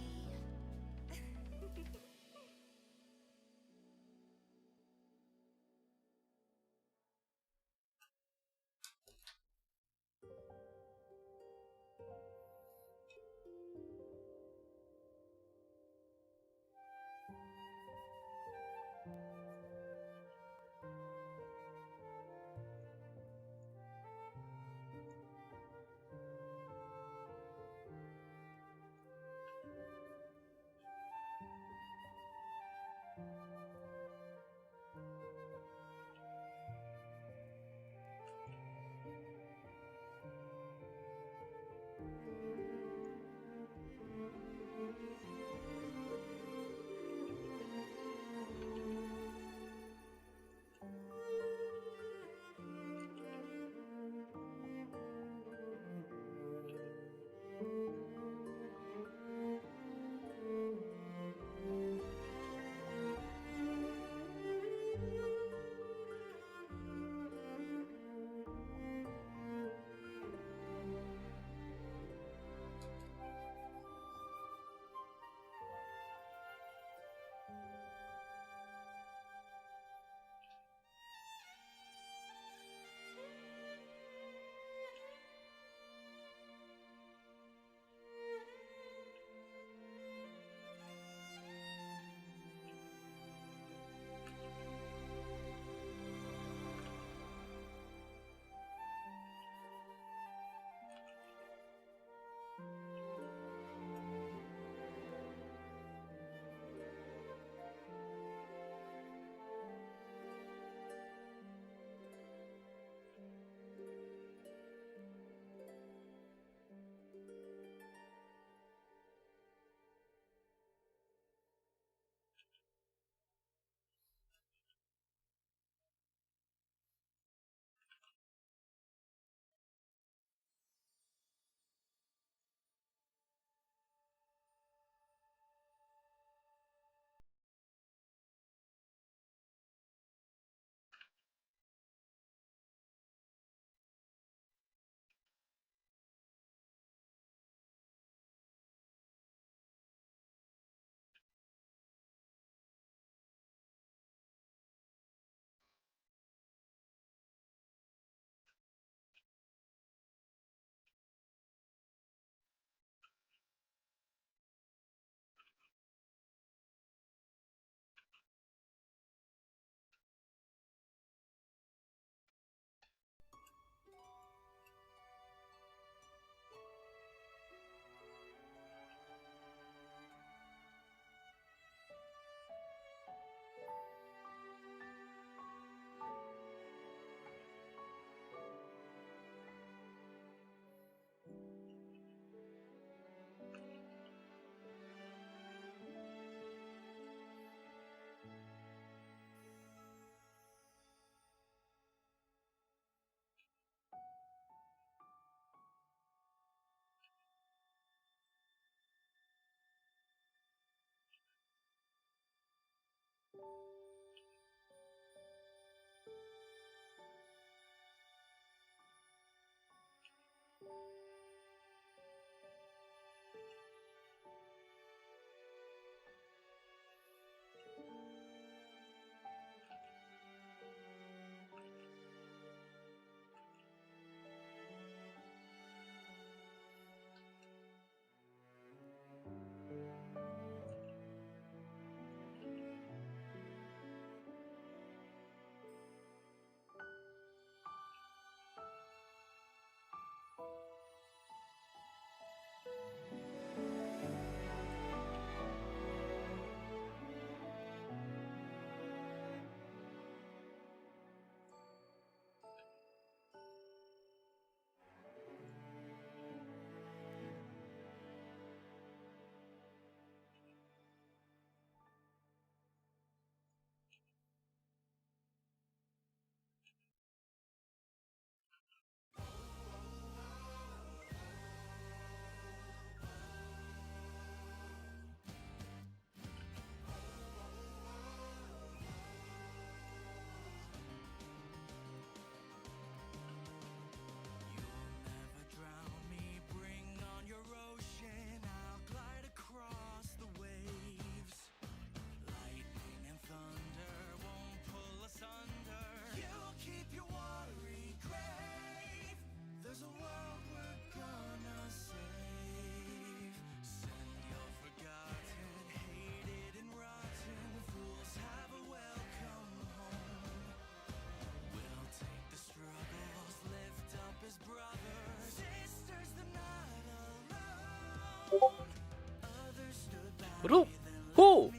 Who? Who?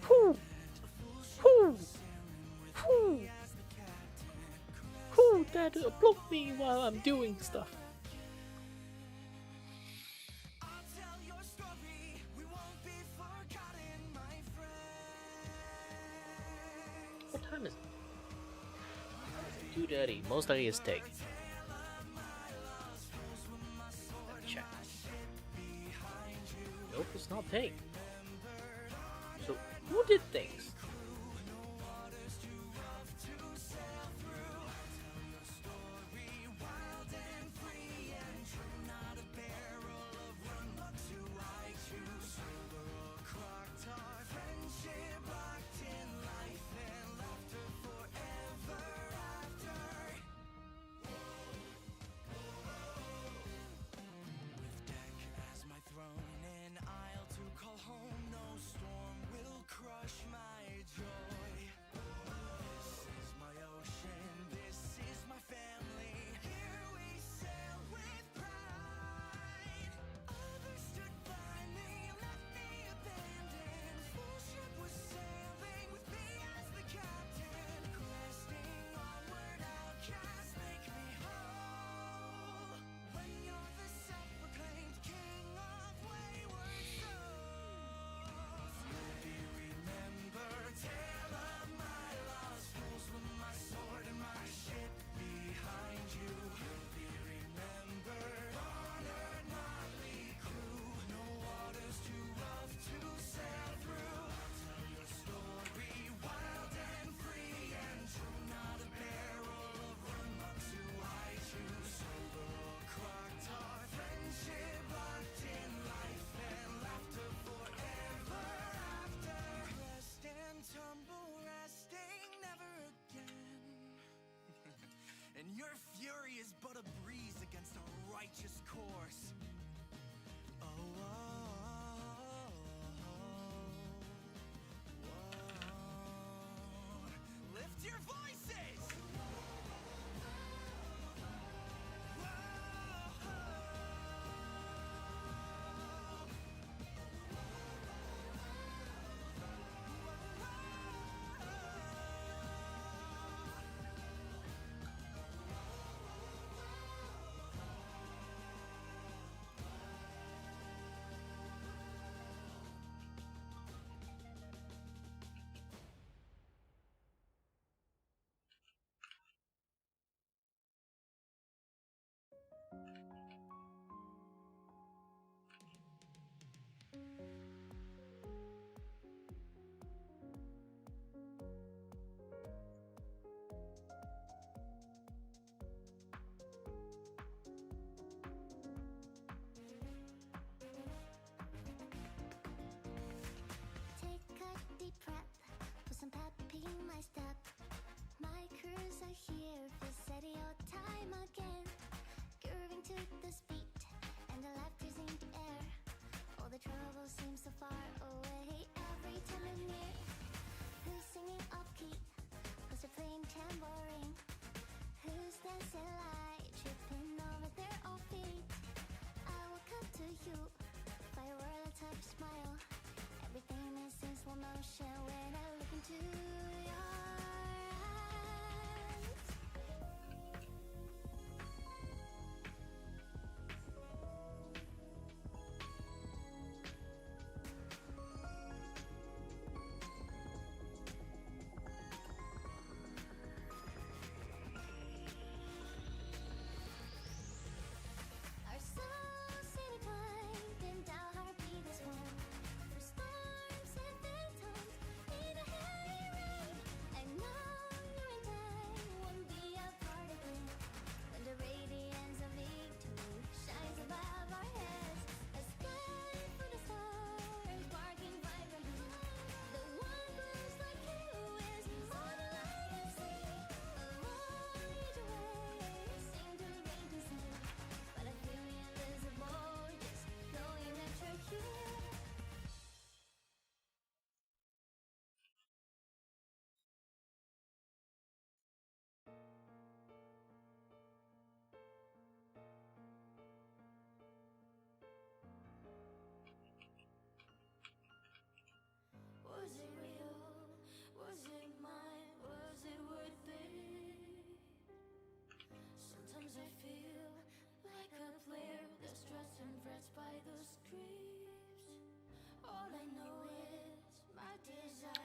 Who? Who? Who? Who that block me while I'm doing stuff? What time is it? 2:30. Most likely it's take. Let me check. Nope, it's not take. So who did things?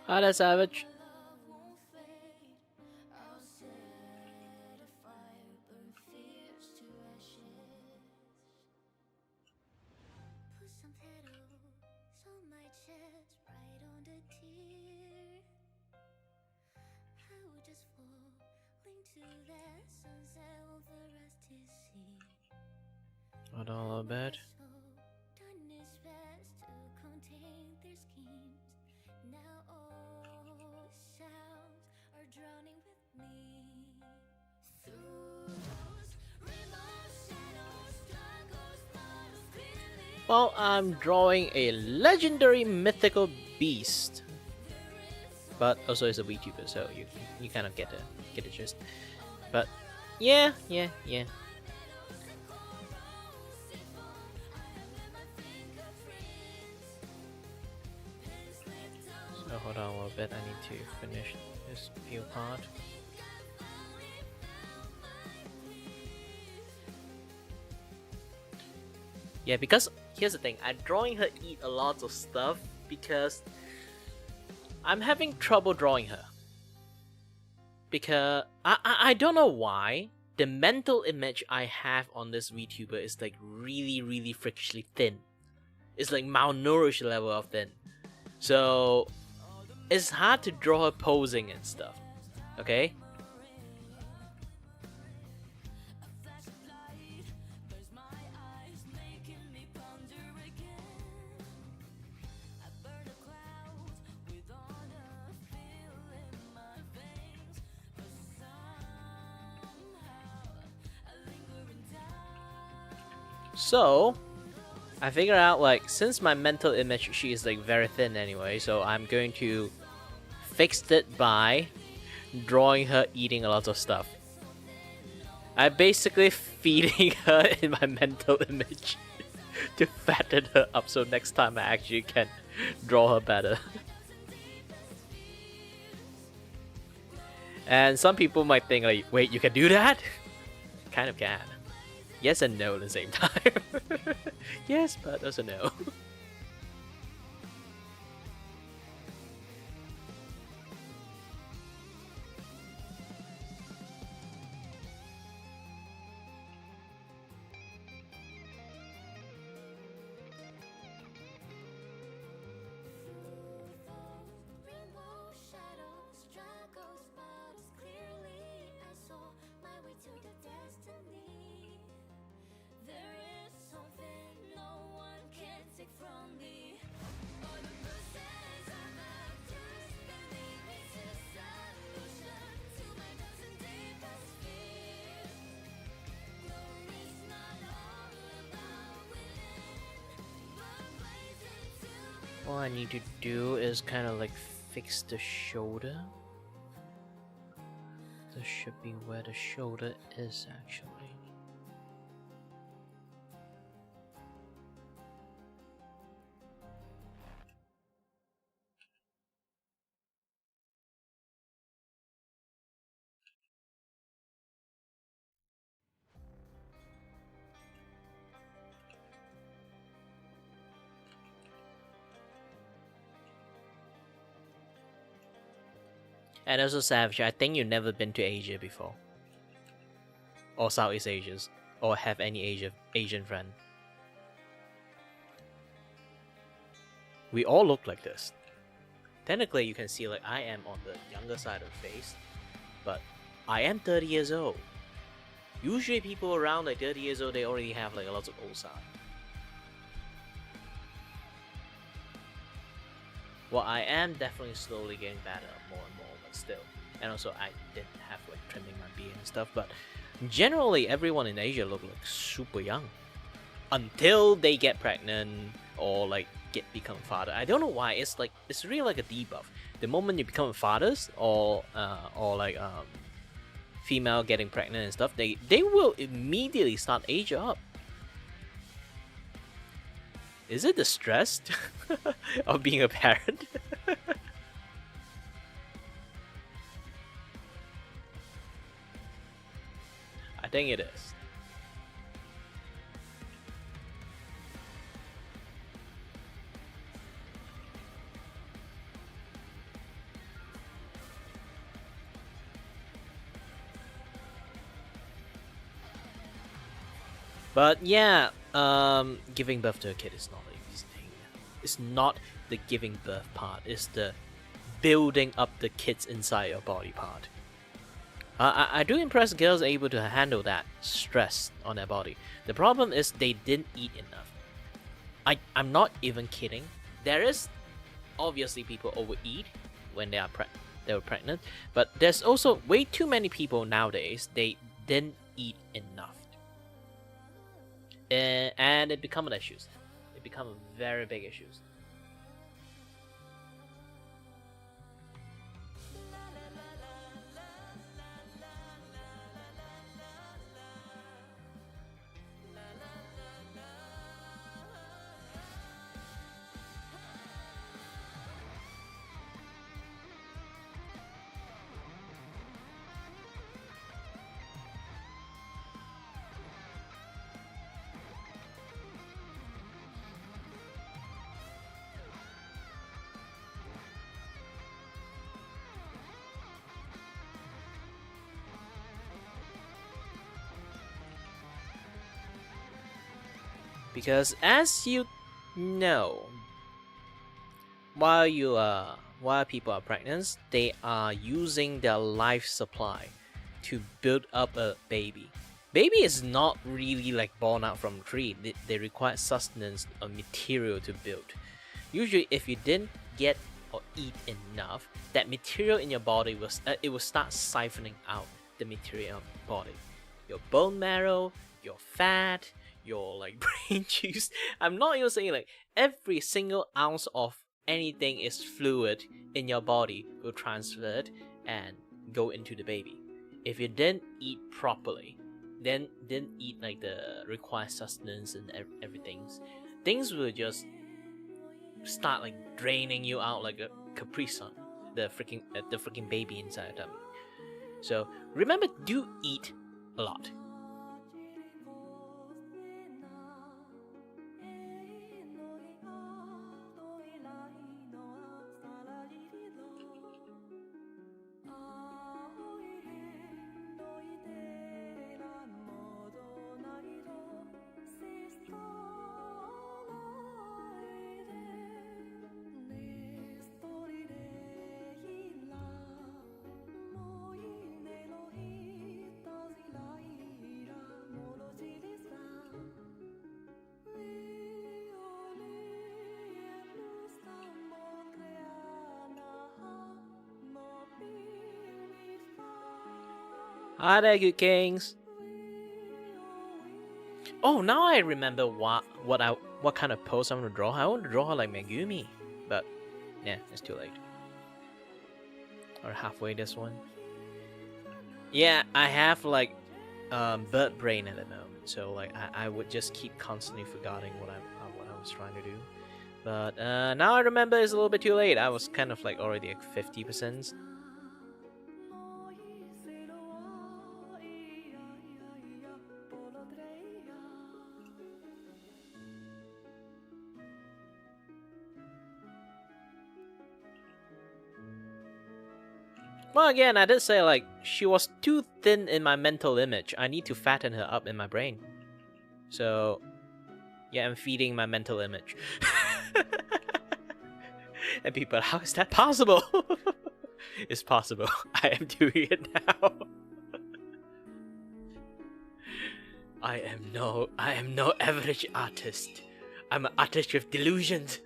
Ah, that's savage. Put some petals on my chest, right on the tear. I would just fall into that sunset for us to see. Hold on a little bit. So done its best to contain their schemes. Now all sounds are drowning with me. Through those rainbow shadows, struggles, battles, clearly. Well, I'm drawing a legendary mythical beast, but also it's a Vtuber, so you kind of get the gist. But yeah. So hold on a little bit. I need to finish this view part. Yeah, because here's the thing, I'm drawing her eat a lot of stuff because I'm having trouble drawing her. Because I don't know why the mental image I have on this VTuber is like really freakishly thin. It's like malnourished level of thin. So it's hard to draw her posing and stuff. Okay? So I figured out, like, since my mental image, she is like very thin anyway, so I'm going to fix it by drawing her eating a lot of stuff. I'm basically feeding her in my mental image to fatten her up, so next time I actually can draw her better. And some people might think like, wait, you can do that? Kind of can. Yes and no at the same time. Yes, but also no. Rainbow shadows, struggles, battles, clearly I saw my way to the destiny. There is something no one can take from me. All the bruises I have just been leading to solution to my dozen deepest fears. No, it's not all about winning, but blazing to be. All I need to do is kind of like fix the shoulder. This should be where the shoulder is actually. And also, Savage, I think you've never been to Asia before. Or Southeast Asia. Or have any Asian friend. We all look like this. Technically, you can see like I am on the younger side of the face. But I am 30 years old. Usually people around like 30 years old, they already have like a lot of old side. Well, I am definitely slowly getting better more and more, but still. And also, I did have like trimming my beard and stuff, but generally everyone in Asia look like super young. Until they get pregnant or like become father. I don't know why, it's really like a debuff. The moment you become fathers or female getting pregnant and stuff, they will immediately start age up. Is it the stress of being a parent? I think it is. But yeah, giving birth to a kid is not an easy thing. It's not the giving birth part. It's the building up the kids inside your body part. I do impress girls able to handle that stress on their body. The problem is they didn't eat enough. I'm not even kidding. There is obviously people overeat when they were pregnant, but there's also way too many people nowadays they didn't eat enough, and it become an issue. It become a very big issues. Because as you know, while people are pregnant, they are using their life supply to build up a baby. Baby is not really like born out from a tree. They require sustenance or material to build. Usually, if you didn't get or eat enough, that material in your body will start siphoning out the material in your body. Your bone marrow, your fat, your like brain juice. I'm not even saying like every single ounce of anything is fluid in your body will transfer it and go into the baby. If you didn't eat properly, then didn't eat like the required sustenance and everything, things will just start like draining you out like a Capri Sun, the freaking baby inside the tummy. So remember, do eat a lot. Hi there, good kings. Oh, now I remember what kind of pose I'm gonna draw. I want to draw her like Megumi, but yeah, it's too late. Or halfway this one. Yeah, I have like bird brain at the moment, so like I would just keep constantly forgetting what I was trying to do. But now I remember it's a little bit too late. I was kind of like already like 50%. Well, again, I did say, like, she was too thin in my mental image. I need to fatten her up in my brain. So, yeah, I'm feeding my mental image. And people, how is that possible? It's possible. I am doing it now. I am no average artist. I'm an artist with delusions.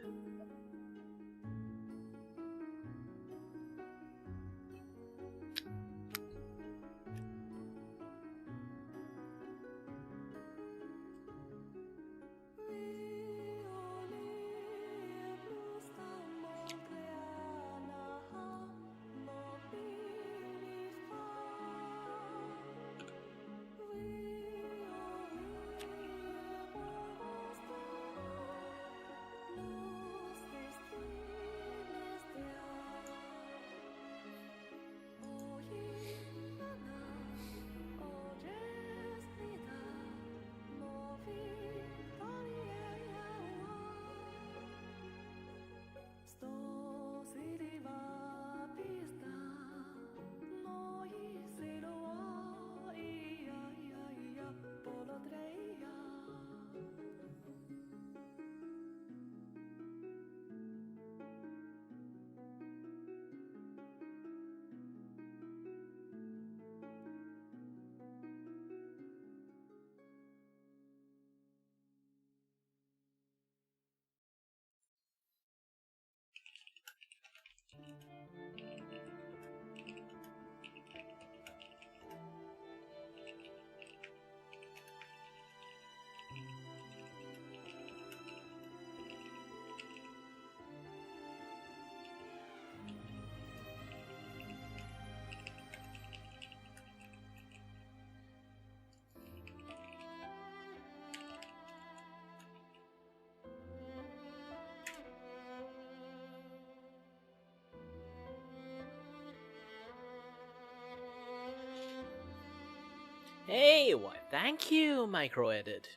Hey, why? Thank you, micro edit.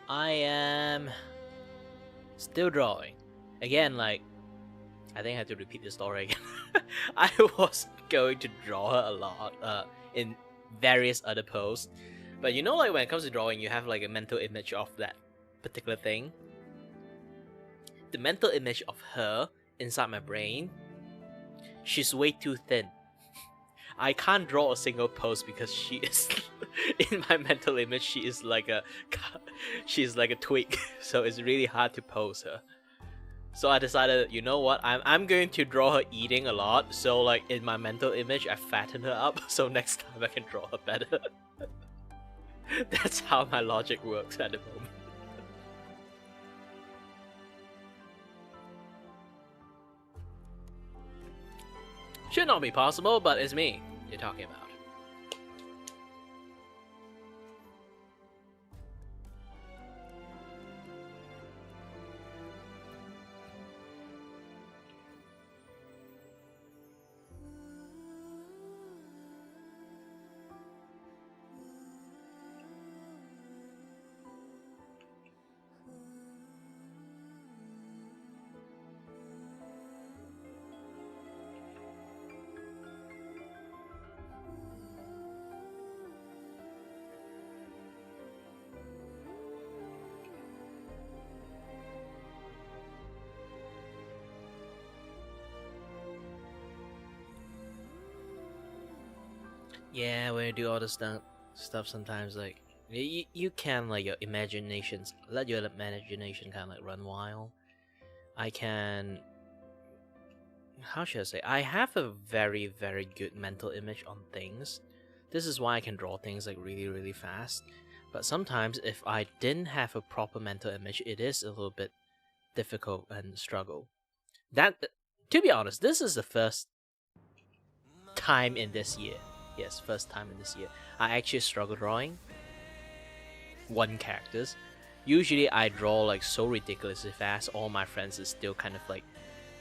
I am still drawing. Again, like, I think I have to repeat the story again. I was going to draw a lot in various other posts. But you know, like, when it comes to drawing, you have like a mental image of that particular thing. The mental image of her inside my brain, she's way too thin. I can't draw a single pose because she is in my mental image. She's like a twig, so it's really hard to pose her. So I decided, you know what, I'm going to draw her eating a lot. So like in my mental image, I fatten her up. So next time I can draw her better. That's how my logic works at the moment. Should not be possible, but it's me you're talking about. Yeah, when you do all this stuff, sometimes like you can like your imaginations, let your imagination kind of like run wild. I can, how should I say? I have a very good mental image on things. This is why I can draw things like really fast. But sometimes if I didn't have a proper mental image, it is a little bit difficult and struggle. That, to be honest, this is the first time in this year. Yes, first time in this year I actually struggle drawing one characters. Usually I draw like so ridiculously fast. All my friends is still kind of like,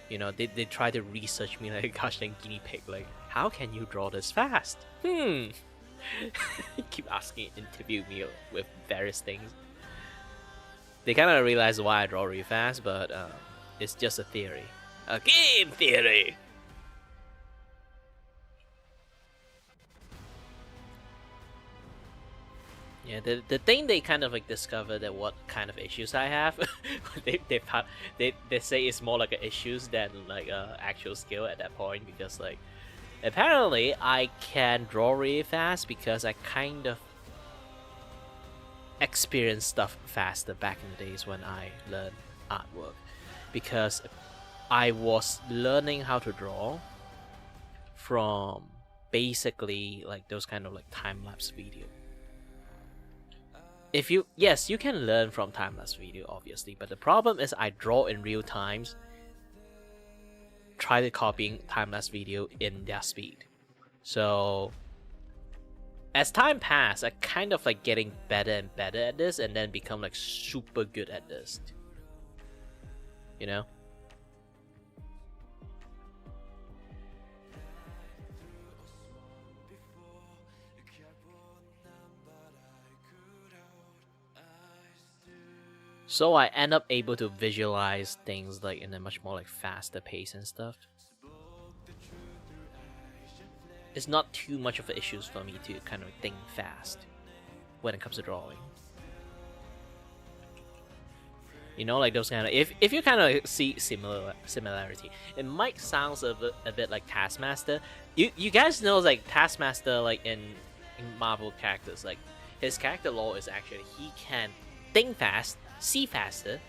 you know, they try to research me like gosh dang guinea pig, like how can you draw this fast? Keep asking, interview me with various things. They kind of realize why I draw really fast, but it's just a theory, a game theory. Yeah, the thing they kind of like discover that what kind of issues I have, they say it's more like a issues than like a actual skill at that point, because like apparently I can draw really fast because I kind of experienced stuff faster back in the days when I learned artwork, because I was learning how to draw from basically like those kind of like time-lapse video. If you, yes, you can learn from time-lapse video, obviously, but the problem is I draw in real times, try to copying time-lapse video in their speed. So as time passed, I kind of like getting better and better at this, and then become like super good at this. You know? So I end up able to visualize things like in a much more like faster pace and stuff. It's not too much of an issue for me to kind of think fast when it comes to drawing. You know, like those kind of, if you kind of see similarity, it might sound a bit like Taskmaster. You guys know like Taskmaster, like in Marvel characters, like his character law is actually he can think fast, see faster.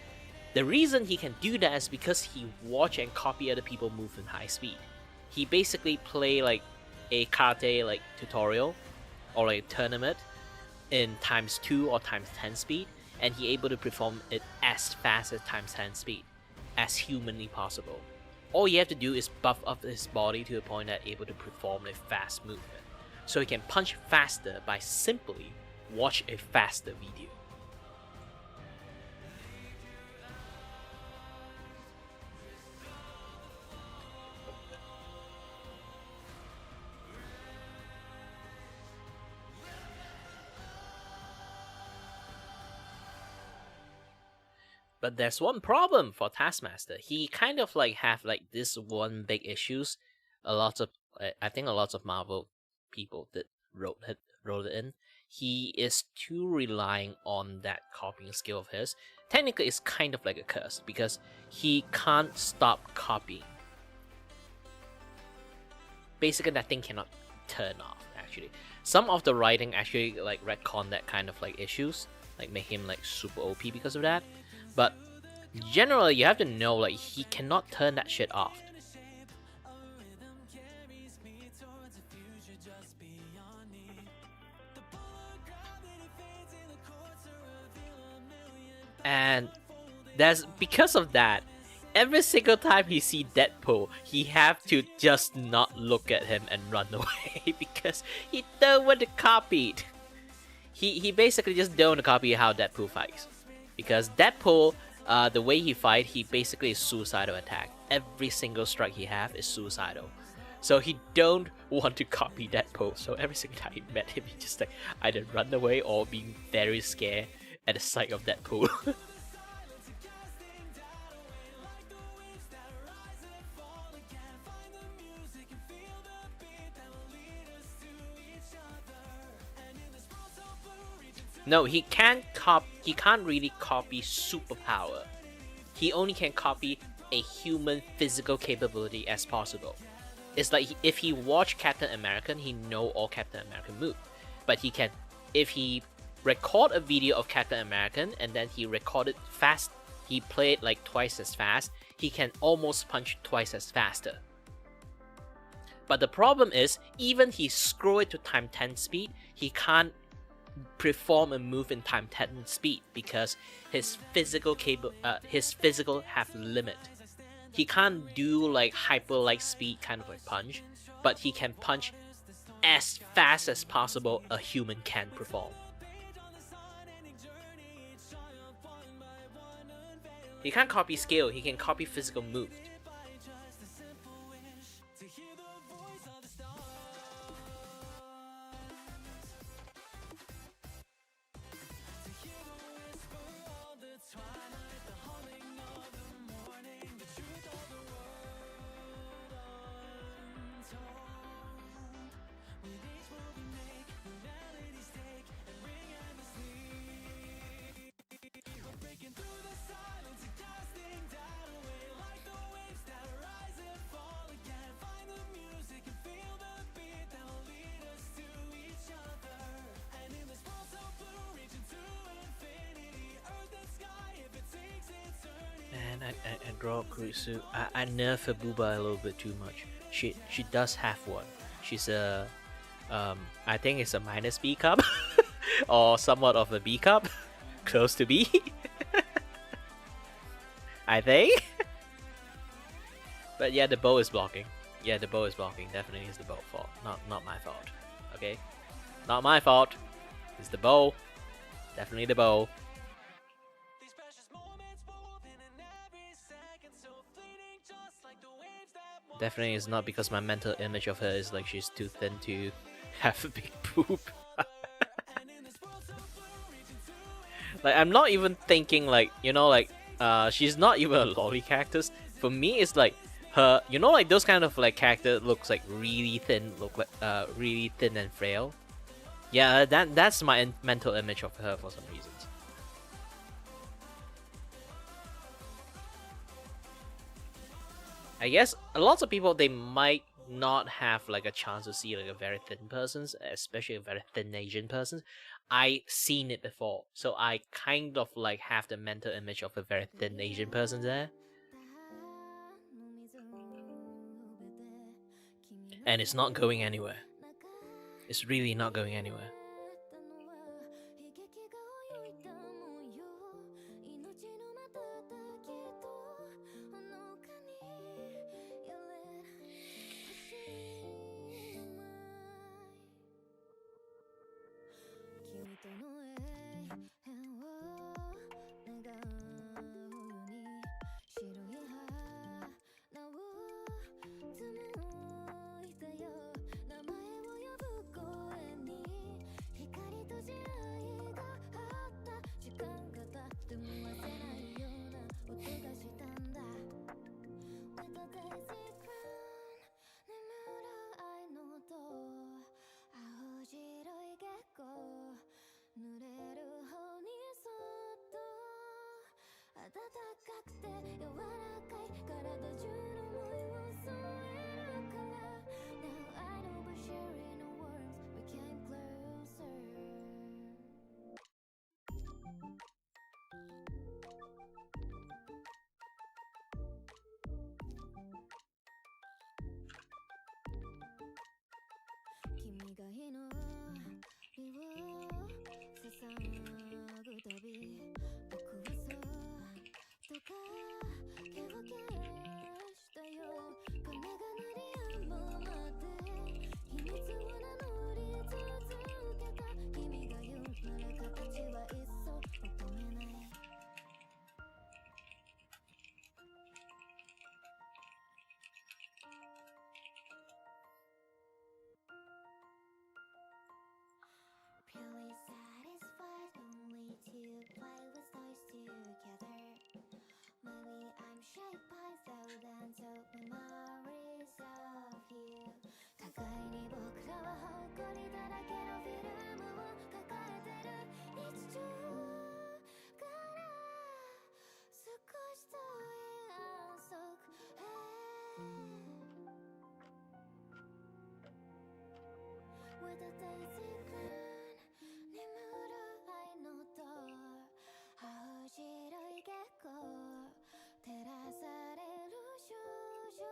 The reason he can do that is because he watch and copy other people move in high speed. He basically play like a karate like tutorial or like a tournament in ×2 or ×10 speed, and he able to perform it as fast as ×10 speed as humanly possible. All you have to do is buff up his body to a point that able to perform a fast movement, so he can punch faster by simply watch a faster video. But there's one problem for Taskmaster. He kind of like have like this one big issues. I think a lot of Marvel people that wrote it in. He is too relying on that copying skill of his. Technically, it's kind of like a curse because he can't stop copying. Basically, that thing cannot turn off. Actually, some of the writing actually like retcon that kind of like issues, like make him like super OP because of that. But generally, you have to know like he cannot turn that shit off. And that's because of that. Every single time he see Deadpool, he have to just not look at him and run away because he don't want to copy it. He basically just don't want to copy how Deadpool fights. Because Deadpool, the way he fight, he basically is suicidal attack. Every single strike he have is suicidal. So he don't want to copy Deadpool. So every single time he met him, he just like either run away or being very scared at the sight of Deadpool. No, he can't really copy superpower. He only can copy a human physical capability as possible. It's like if he watch Captain American, he know all Captain American move. But he can, if he record a video of Captain American and then he record it fast, he play it like twice as fast, he can almost punch twice as faster. But the problem is, even he scroll it to time 10 speed, he can't perform a move in time 10 speed because his physical have limit. He can't do like hyper light speed kind of like punch, but he can punch as fast as possible a human can perform. He can't copy skill, he can copy physical move. And draw Kurisu. I nerf her booba a little bit too much. She does have one. She's a I think it's a minus B cup or somewhat of a B cup, close to B. I think. But yeah, the bow is blocking. Yeah, the bow is blocking. Definitely is the bow fault. Not my fault. Okay, not my fault. It's the bow. Definitely the bow. Definitely is not because my mental image of her is like she's too thin to have a big boob. Like I'm not even thinking like, you know, like she's not even a lolly cactus. For me it's like her, you know, like those kind of like character looks like really thin, look like really thin and frail. Yeah, that's my mental image of her for some reasons. I guess a lot of people, they might not have like a chance to see like a very thin person, especially a very thin Asian person. I seen it before, so I kind of like have the mental image of a very thin Asian person there. And it's not going anywhere. It's really not going anywhere. が日のりを捧ぐたび僕はそっと駆け分けしたよ鐘が鳴り止むまで秘密を名乗り続けた君が言うなら形はいっそ求めないPurely satisfied only to play with toys together. Maybe I'm shaped by thousands of memories of you. 互いに僕らは誇りだらけのフィルムを抱えてる日常から少し遠い安息へ With a daisy crown 眠る愛の塔青白い月光照らされる少女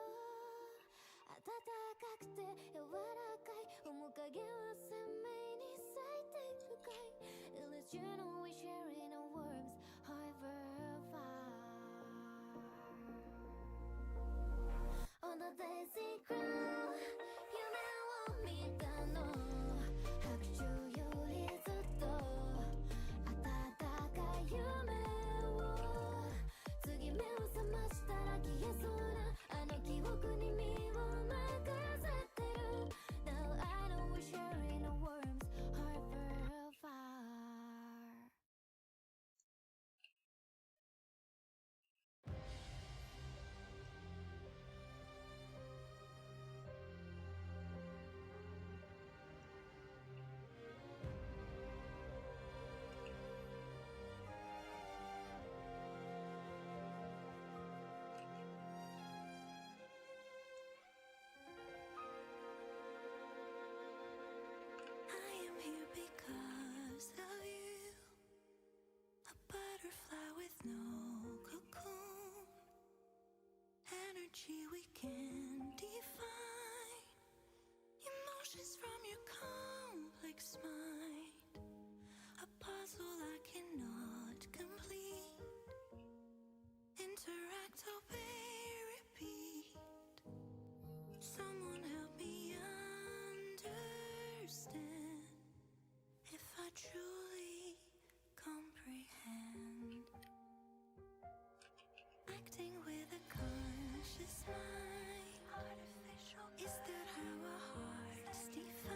暖かくて柔らかい面影は鮮明に咲いてるかい Illusion we share in our worms however far On the daisy crown 夢を見たの白昼よりずっと温かい夢を次目を覚ましたら消えそうなあの記憶に身を任せてる Now I know we're sharing our worms however far I am here because of you A butterfly with no cocoon Energy we can't define Emotions from your complex mind A puzzle I cannot complete Interact, obey, repeat Someone help me understand If I truly comprehend Acting with a conscious mind Artificial Is that how our hearts define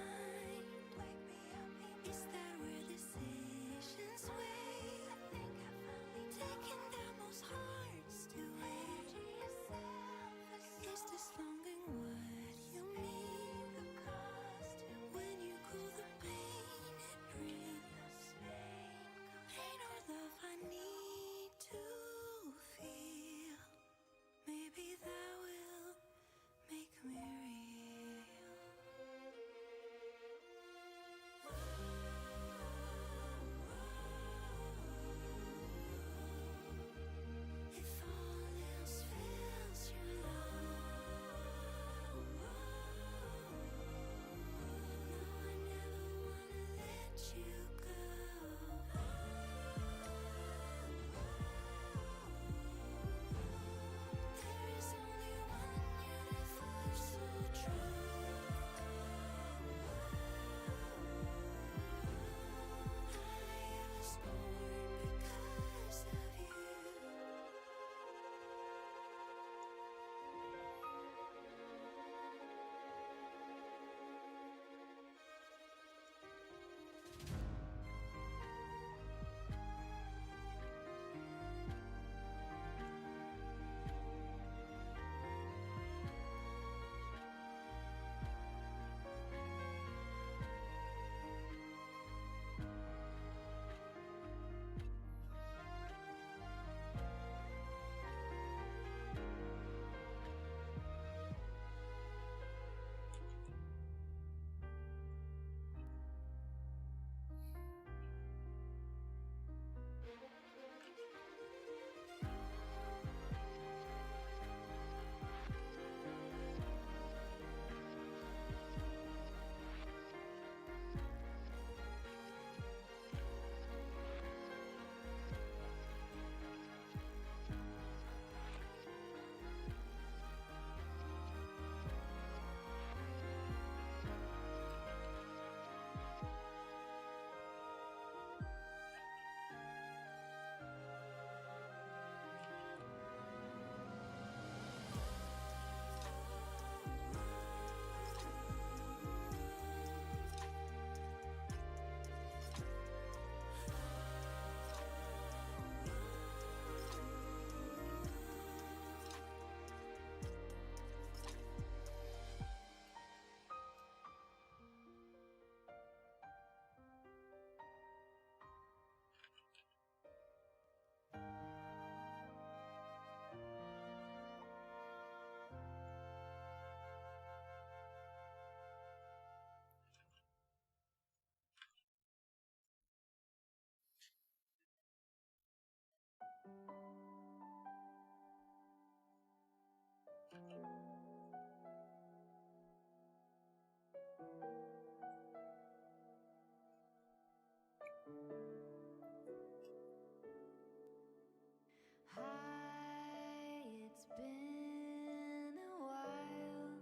been a while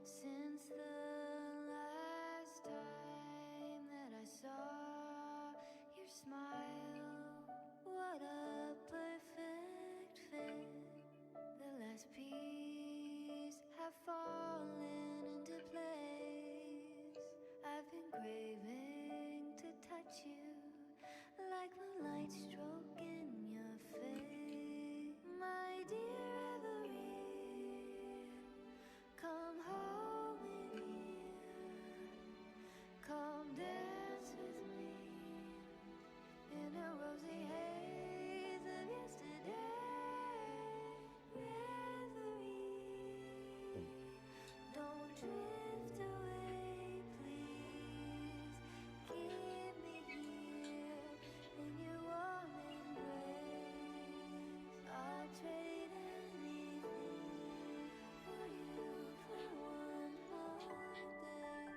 since the last time that I saw your smile. What a perfect fit. The last piece have fallen into place. I've been craving to touch you like moonlight stroking your face. My dear Every, come home with me. Come dance with me in a rosy haze of yesterday. Reverie, don't drift away, please. Keep me here in your warm embrace. I'll trade anything for you for one more day.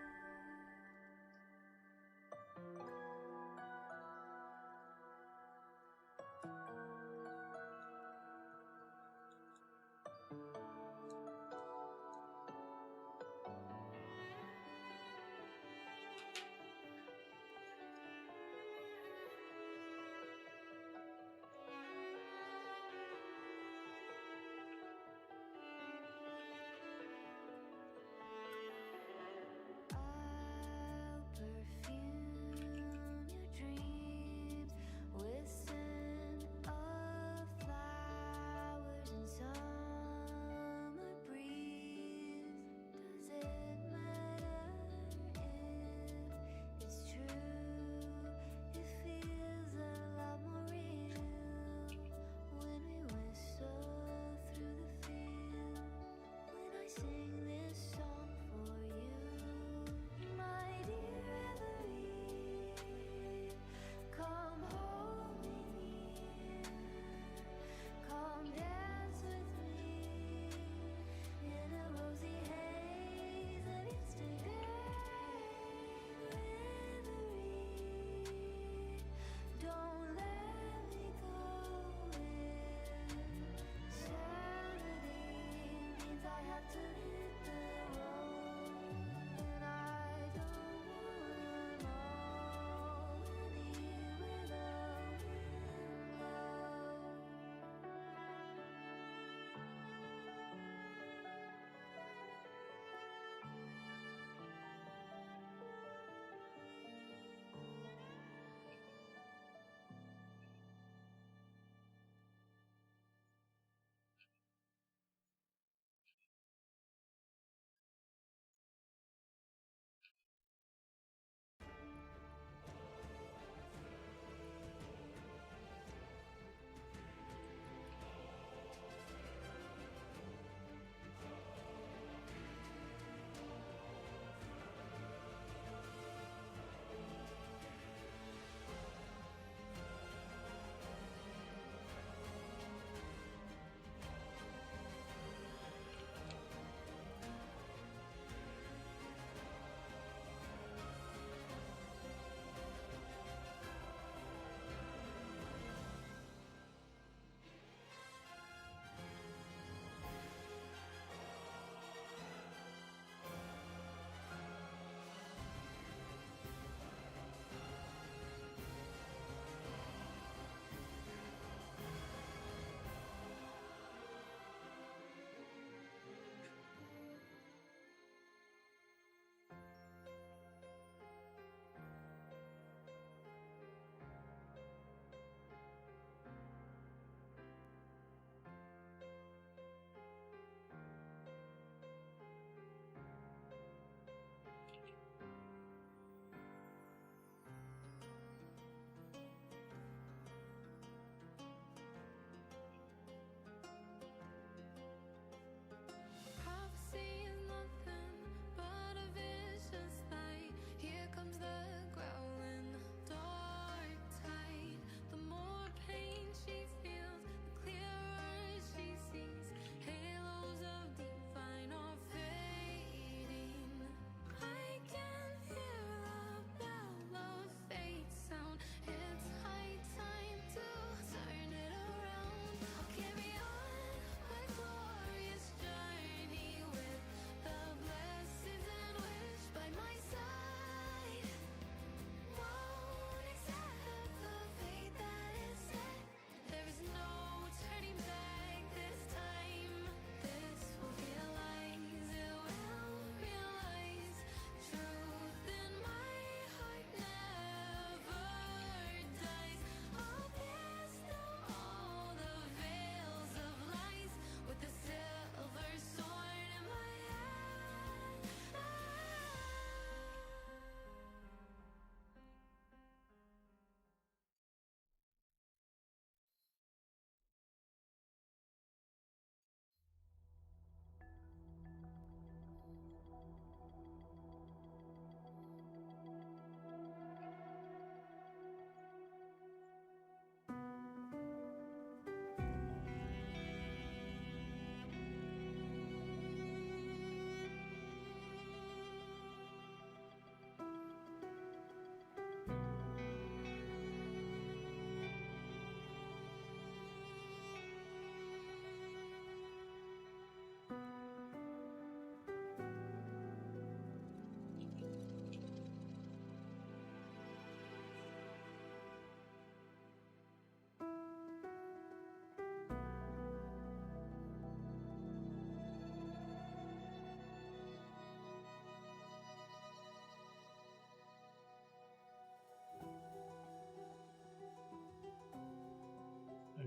I'll perfume your dreams with scent of flowers and sunrise.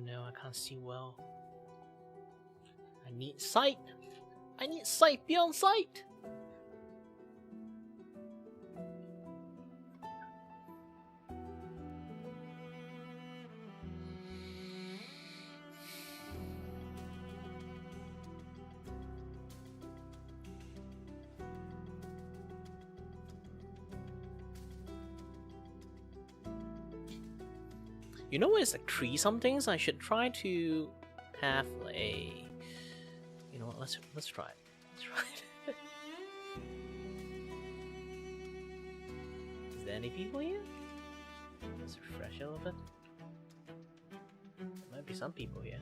no, I can't see well. I need sight. I need sight beyond sight. You know, it's like 3 somethings. I should try to have a. You know what? Let's try it. Let's try it. Is there any people here? Let's refresh a little bit. There might be some people here.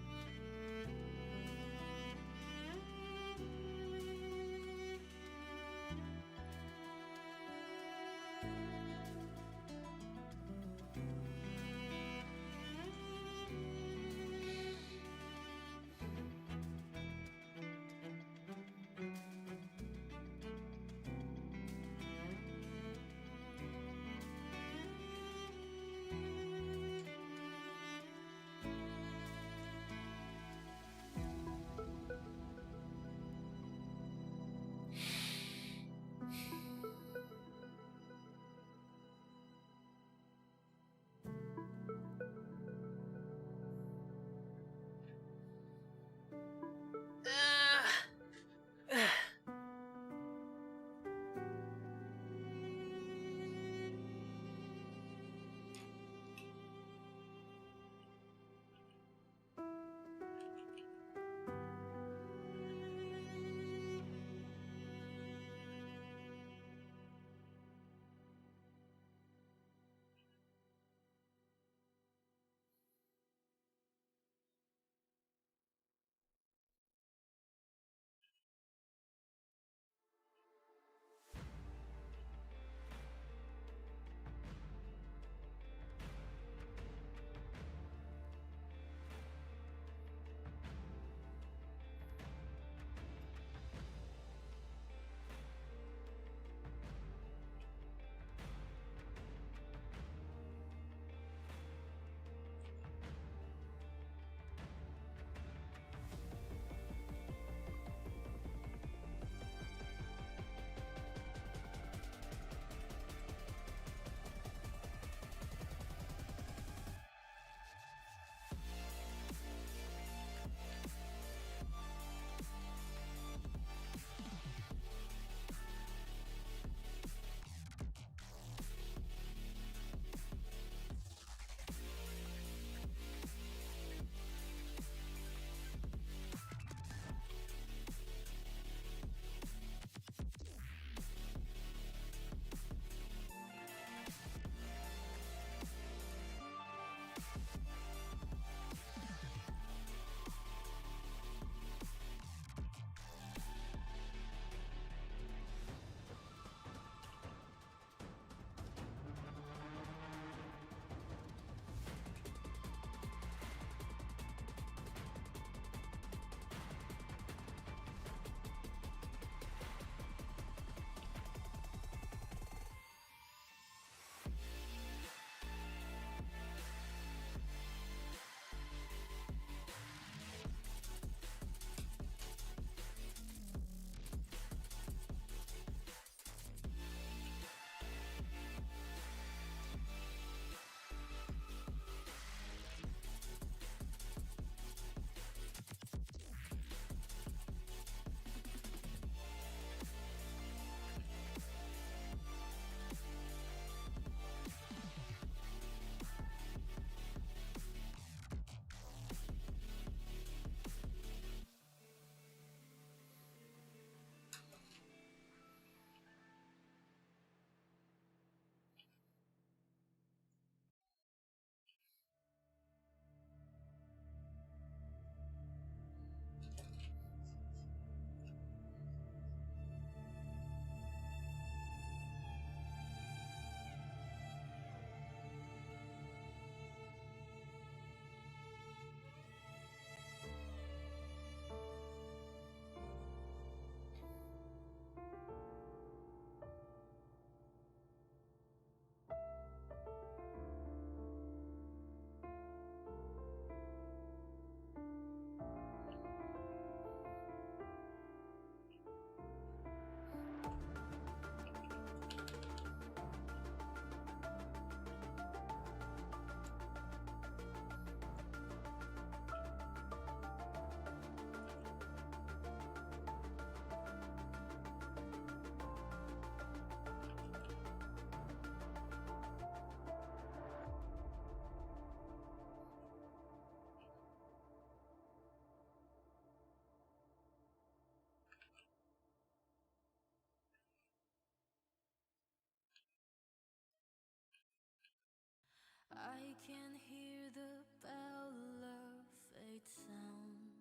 I can hear the bell of fate sound.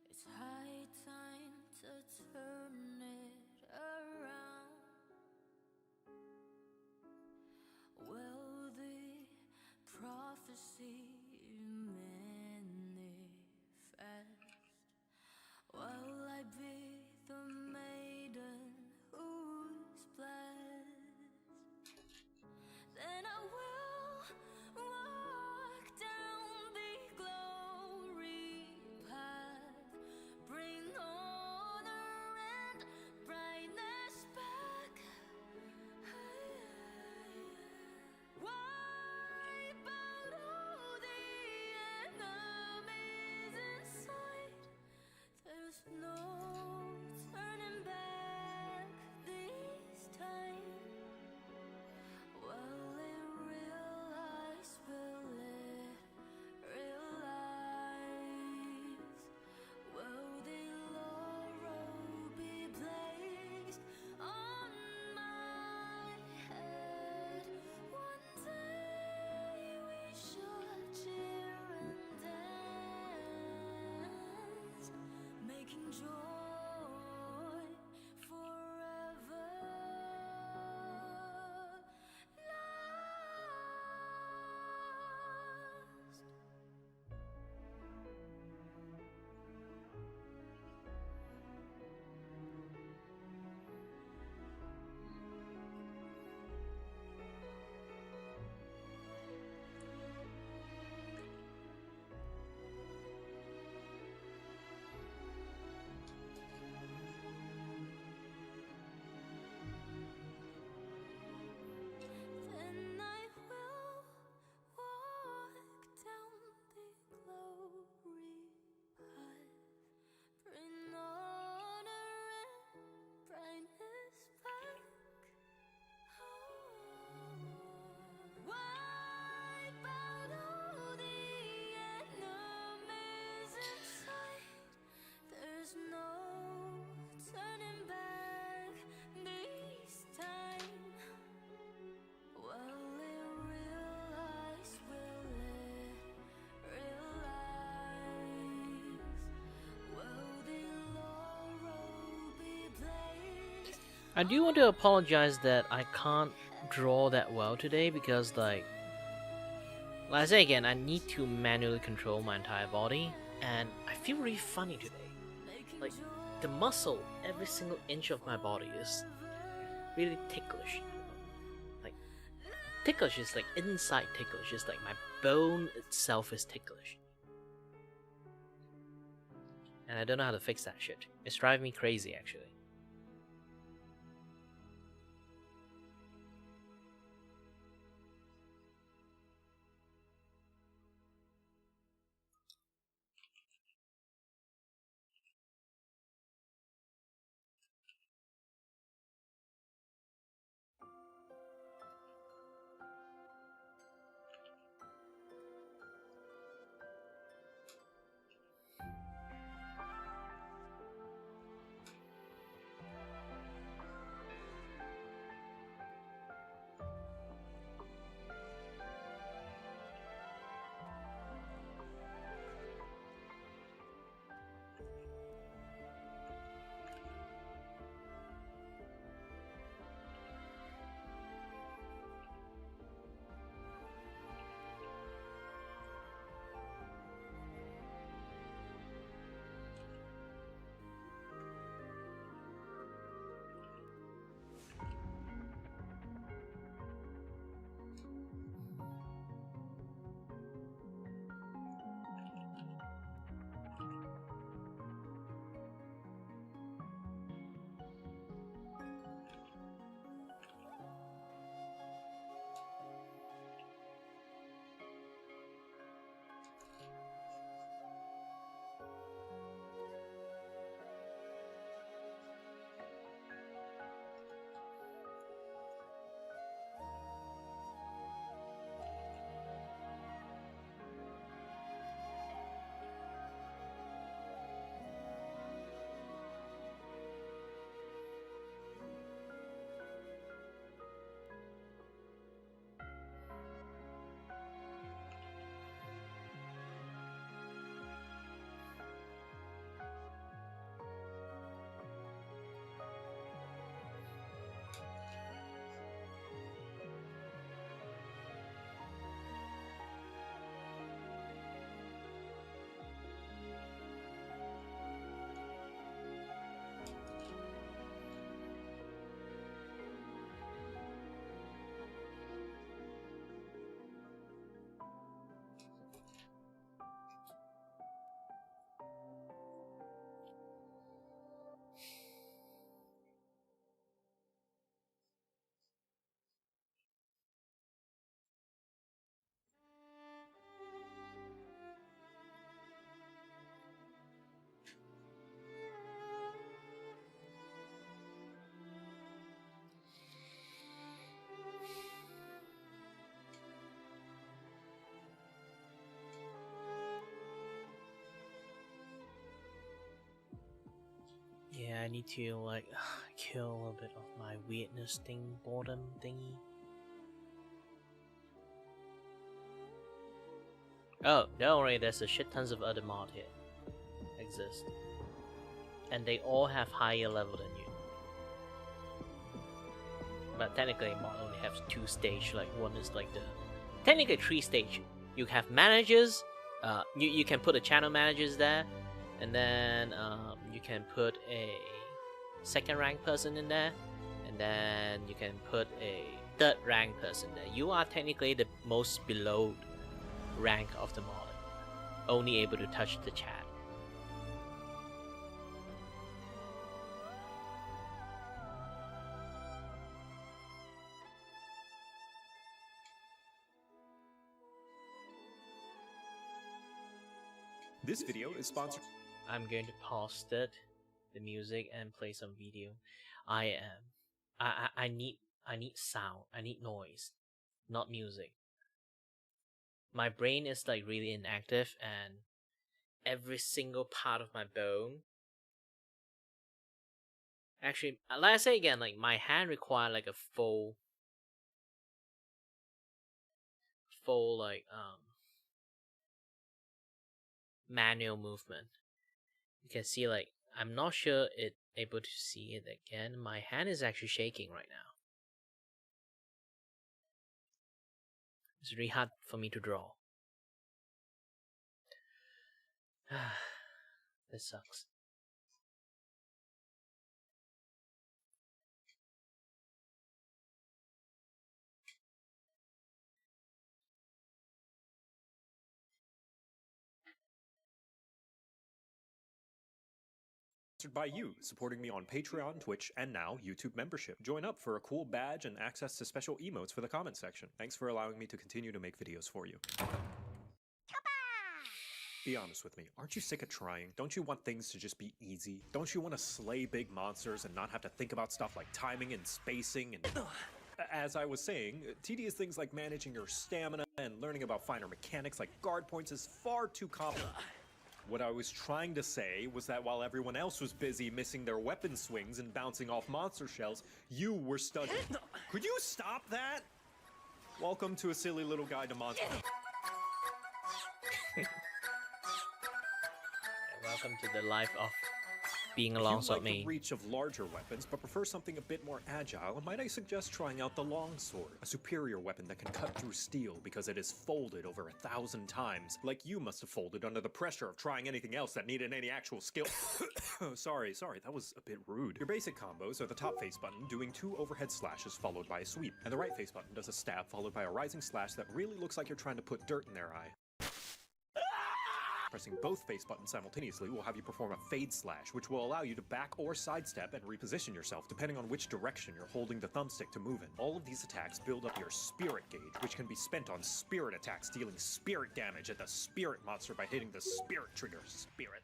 It's high time to turn it around. Well, the prophecy manifest. Will I be the maiden who's blessed? Then I will walk down the glory path, bring honor and brightness back. Wipe out all the enemies inside. There's no turning back this time. Will it realize? Will it realize? Will the laurel be placed on my head? One day we shall cheer and dance, making joy forever last. Then I will walk down the glory path, bring honor and brightness back. Wipe out all the enemies inside. There's no turning back this time. Will it realize? Will it realize? Will the laurel be placed? I do want to apologize that I can't draw that well today because like I say again, I need to manually control my entire body and I feel really funny today. Like the muscle, every single inch of my body is really ticklish. Like ticklish is like inside ticklish, it's like my bone itself is ticklish. And I don't know how to fix that shit. It's driving me crazy actually. I need to like kill a bit of my weirdness thing, boredom thingy. Oh, don't worry, there's a shit tons of other mod here exist. And they all have higher level than you. But technically mod only has 2 stage, like one is like the technically 3 stage. You have managers, you can put a channel managers there, and then you can put a 2nd rank person in there, and then you can put a 3rd rank person there. You are technically the most below rank of the mod, only able to touch the chat. This video is sponsored. I'm going to pause the music and play some video. I need sound. I need noise, not music. My brain is like really inactive, and every single part of my bone. Actually, like I say again, like my hand require like a full like manual movement. You can see like I'm not sure it able to see it again. My hand is actually shaking right now. It's really hard for me to draw. This sucks. By you, supporting me on Patreon, Twitch, and now YouTube membership. Join up for a cool badge and access to special emotes for the comment section. Thanks for allowing me to continue to make videos for you. Be honest with me, aren't you sick of trying? Don't you want things to just be easy? Don't you want to slay big monsters and not have to think about stuff like timing and spacing and... As I was saying, tedious things like managing your stamina and learning about finer mechanics like guard points is far too complicated. What I was trying to say was that while everyone else was busy missing their weapon swings and bouncing off monster shells, you were studying. Could you stop that? Welcome to a silly little guide to monster. Welcome to the life of being alongside me. You like the reach of larger weapons, but prefer something a bit more agile, might I suggest trying out the longsword, a superior weapon that can cut through steel because it is folded over 1,000 times, like you must have folded under the pressure of trying anything else that needed any actual skill. Sorry, that was a bit rude. Your basic combos are the top face button doing 2 overhead slashes followed by a sweep, and the right face button does a stab followed by a rising slash that really looks like you're trying to put dirt in their eye. Pressing both face buttons simultaneously will have you perform a fade slash, which will allow you to back or sidestep and reposition yourself depending on which direction you're holding the thumbstick to move in. All of these attacks build up your spirit gauge, which can be spent on spirit attacks, dealing spirit damage at the spirit monster by hitting the spirit trigger. Spirit.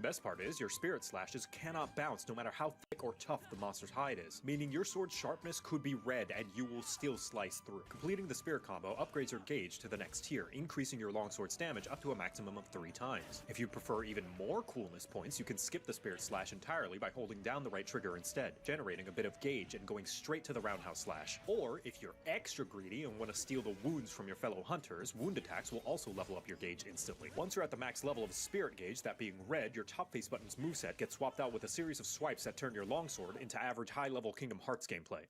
Best part is, your spirit slashes cannot bounce no matter how thick or tough the monster's hide is, meaning your sword's sharpness could be red and you will still slice through. Completing the spirit combo upgrades your gauge to the next tier, increasing your longsword's damage up to a maximum of 3 times. If you prefer even more coolness points, you can skip the spirit slash entirely by holding down the right trigger instead, generating a bit of gauge and going straight to the roundhouse slash. Or, if you're extra greedy and want to steal the wounds from your fellow hunters, wound attacks will also level up your gauge instantly. Once you're at the max level of spirit gauge, that being red, your top face button's moveset gets swapped out with a series of swipes that turn your longsword into average high-level Kingdom Hearts gameplay.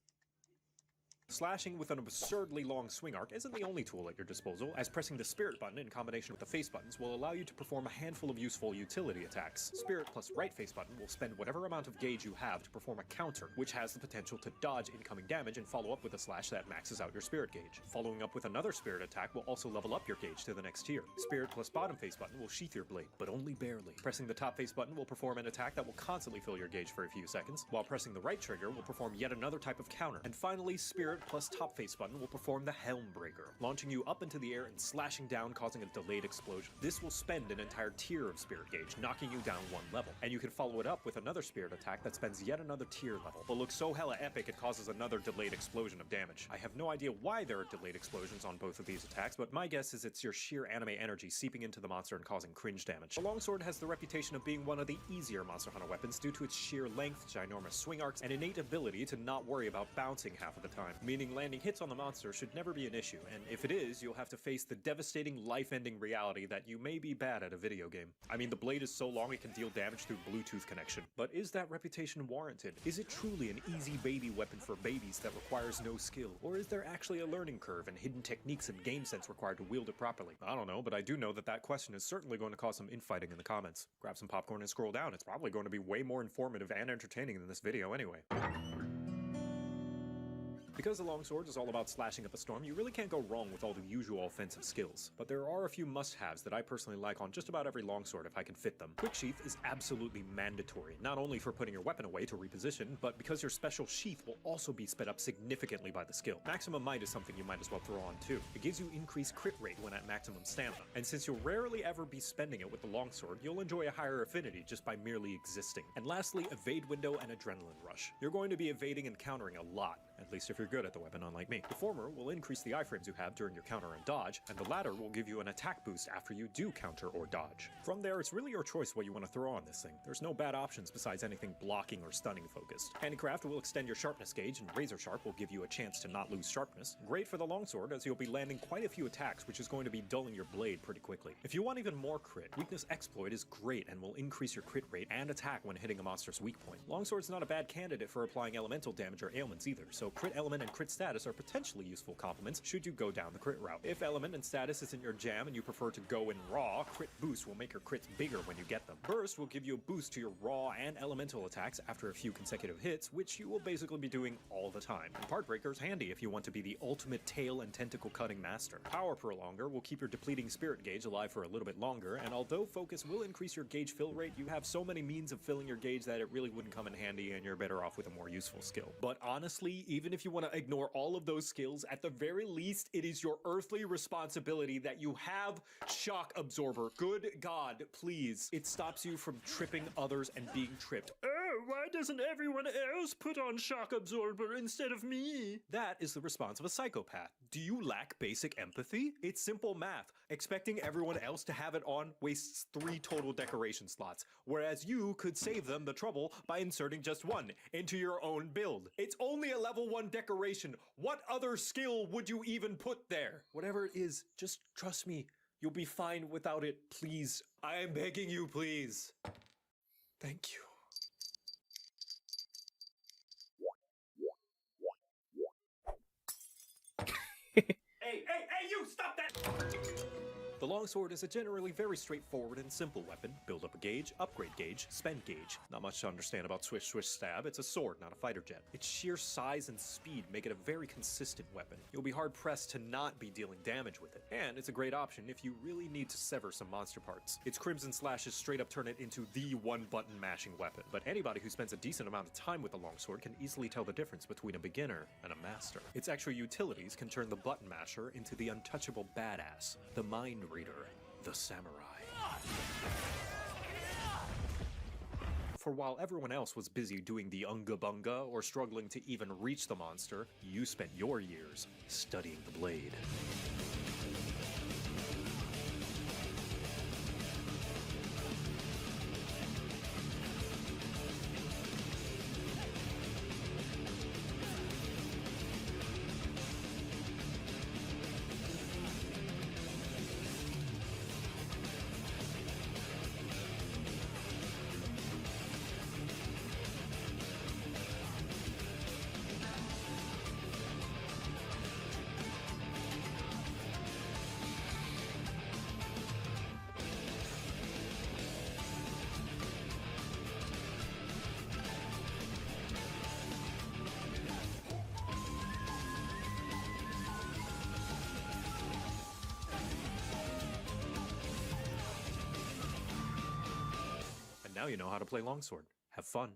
Slashing with an absurdly long swing arc isn't the only tool at your disposal, as pressing the Spirit button in combination with the face buttons will allow you to perform a handful of useful utility attacks. Spirit plus right face button will spend whatever amount of gauge you have to perform a counter, which has the potential to dodge incoming damage and follow up with a slash that maxes out your Spirit gauge. Following up with another Spirit attack will also level up your gauge to the next tier. Spirit plus bottom face button will sheath your blade, but only barely. Pressing the top face button will perform an attack that will constantly fill your gauge for a few seconds, while pressing the right trigger will perform yet another type of counter. And finally, Spirit plus top face button will perform the Helm Breaker, launching you up into the air and slashing down, causing a delayed explosion. This will spend an entire tier of Spirit Gauge, knocking you down one level. And you can follow it up with another Spirit attack that spends yet another tier level, but looks so hella epic it causes another delayed explosion of damage. I have no idea why there are delayed explosions on both of these attacks, but my guess is it's your sheer anime energy seeping into the monster and causing cringe damage. The longsword has the reputation of being one of the easier Monster Hunter weapons due to its sheer length, ginormous swing arcs, and innate ability to not worry about bouncing half of the time, meaning landing hits on the monster should never be an issue, and if it is, you'll have to face the devastating life-ending reality that you may be bad at a video game. I mean, the blade is so long it can deal damage through Bluetooth connection, but is that reputation warranted? Is it truly an easy baby weapon for babies that requires no skill, or is there actually a learning curve and hidden techniques and game sense required to wield it properly? I don't know, but I do know that that question is certainly going to cause some infighting in the comments. Grab some popcorn and scroll down, it's probably going to be way more informative and entertaining than this video anyway. Because the longsword is all about slashing up a storm, you really can't go wrong with all the usual offensive skills. But there are a few must-haves that I personally like on just about every longsword if I can fit them. Quick Sheath is absolutely mandatory, not only for putting your weapon away to reposition, but because your special sheath will also be sped up significantly by the skill. Maximum Might is something you might as well throw on too. It gives you increased crit rate when at maximum stamina, and since you'll rarely ever be spending it with the longsword, you'll enjoy a higher affinity just by merely existing. And lastly, Evade Window and Adrenaline Rush. You're going to be evading and countering a lot, at least if you're good at the weapon, unlike me. The former will increase the iframes you have during your counter and dodge, and the latter will give you an attack boost after you do counter or dodge. From there, it's really your choice what you want to throw on this thing. There's no bad options besides anything blocking or stunning focused. Handicraft will extend your sharpness gauge, and Razor Sharp will give you a chance to not lose sharpness. Great for the longsword, as you'll be landing quite a few attacks, which is going to be dulling your blade pretty quickly. If you want even more crit, Weakness Exploit is great and will increase your crit rate and attack when hitting a monster's weak point. Longsword's not a bad candidate for applying elemental damage or ailments either, so crit element and crit status are potentially useful complements should you go down the crit route. If element and status isn't your jam and you prefer to go in raw, crit boost will make your crits bigger when you get them. Burst will give you a boost to your raw and elemental attacks after a few consecutive hits, which you will basically be doing all the time. And Part Breaker's handy if you want to be the ultimate tail and tentacle cutting master. Power Prolonger will keep your depleting spirit gauge alive for a little bit longer, and although focus will increase your gauge fill rate, you have so many means of filling your gauge that it really wouldn't come in handy and you're better off with a more useful skill. But honestly, even if you want to ignore all of those skills, at the very least, it is your earthly responsibility that you have Shock Absorber. Good God, please. It stops you from tripping others and being tripped. Oh, why doesn't everyone else put on Shock Absorber instead of me? That is the response of a psychopath. Do you lack basic empathy? It's simple math. Expecting everyone else to have it on wastes 3 total decoration slots, whereas you could save them the trouble by inserting just 1 into your own build. It's only a level 1 decoration. What other skill would you even put there? Whatever it is, just trust me. You'll be fine without it, please. I am begging you, please. Thank you. Hey, you, stop that! The longsword is a generally very straightforward and simple weapon. Build up a gauge, upgrade gauge, spend gauge. Not much to understand about swish swish stab. It's a sword, not a fighter jet. Its sheer size and speed make it a very consistent weapon. You'll be hard pressed to not be dealing damage with it. And it's a great option if you really need to sever some monster parts. Its Crimson Slashes straight up turn it into the one button mashing weapon. But anybody who spends a decent amount of time with the longsword can easily tell the difference between a beginner and a master. Its extra utilities can turn the button masher into the untouchable badass, the mind reader, the samurai. For while everyone else was busy doing the unga bunga or struggling to even reach the monster, you spent your years studying the blade. Now you know how to play longsword. Have fun.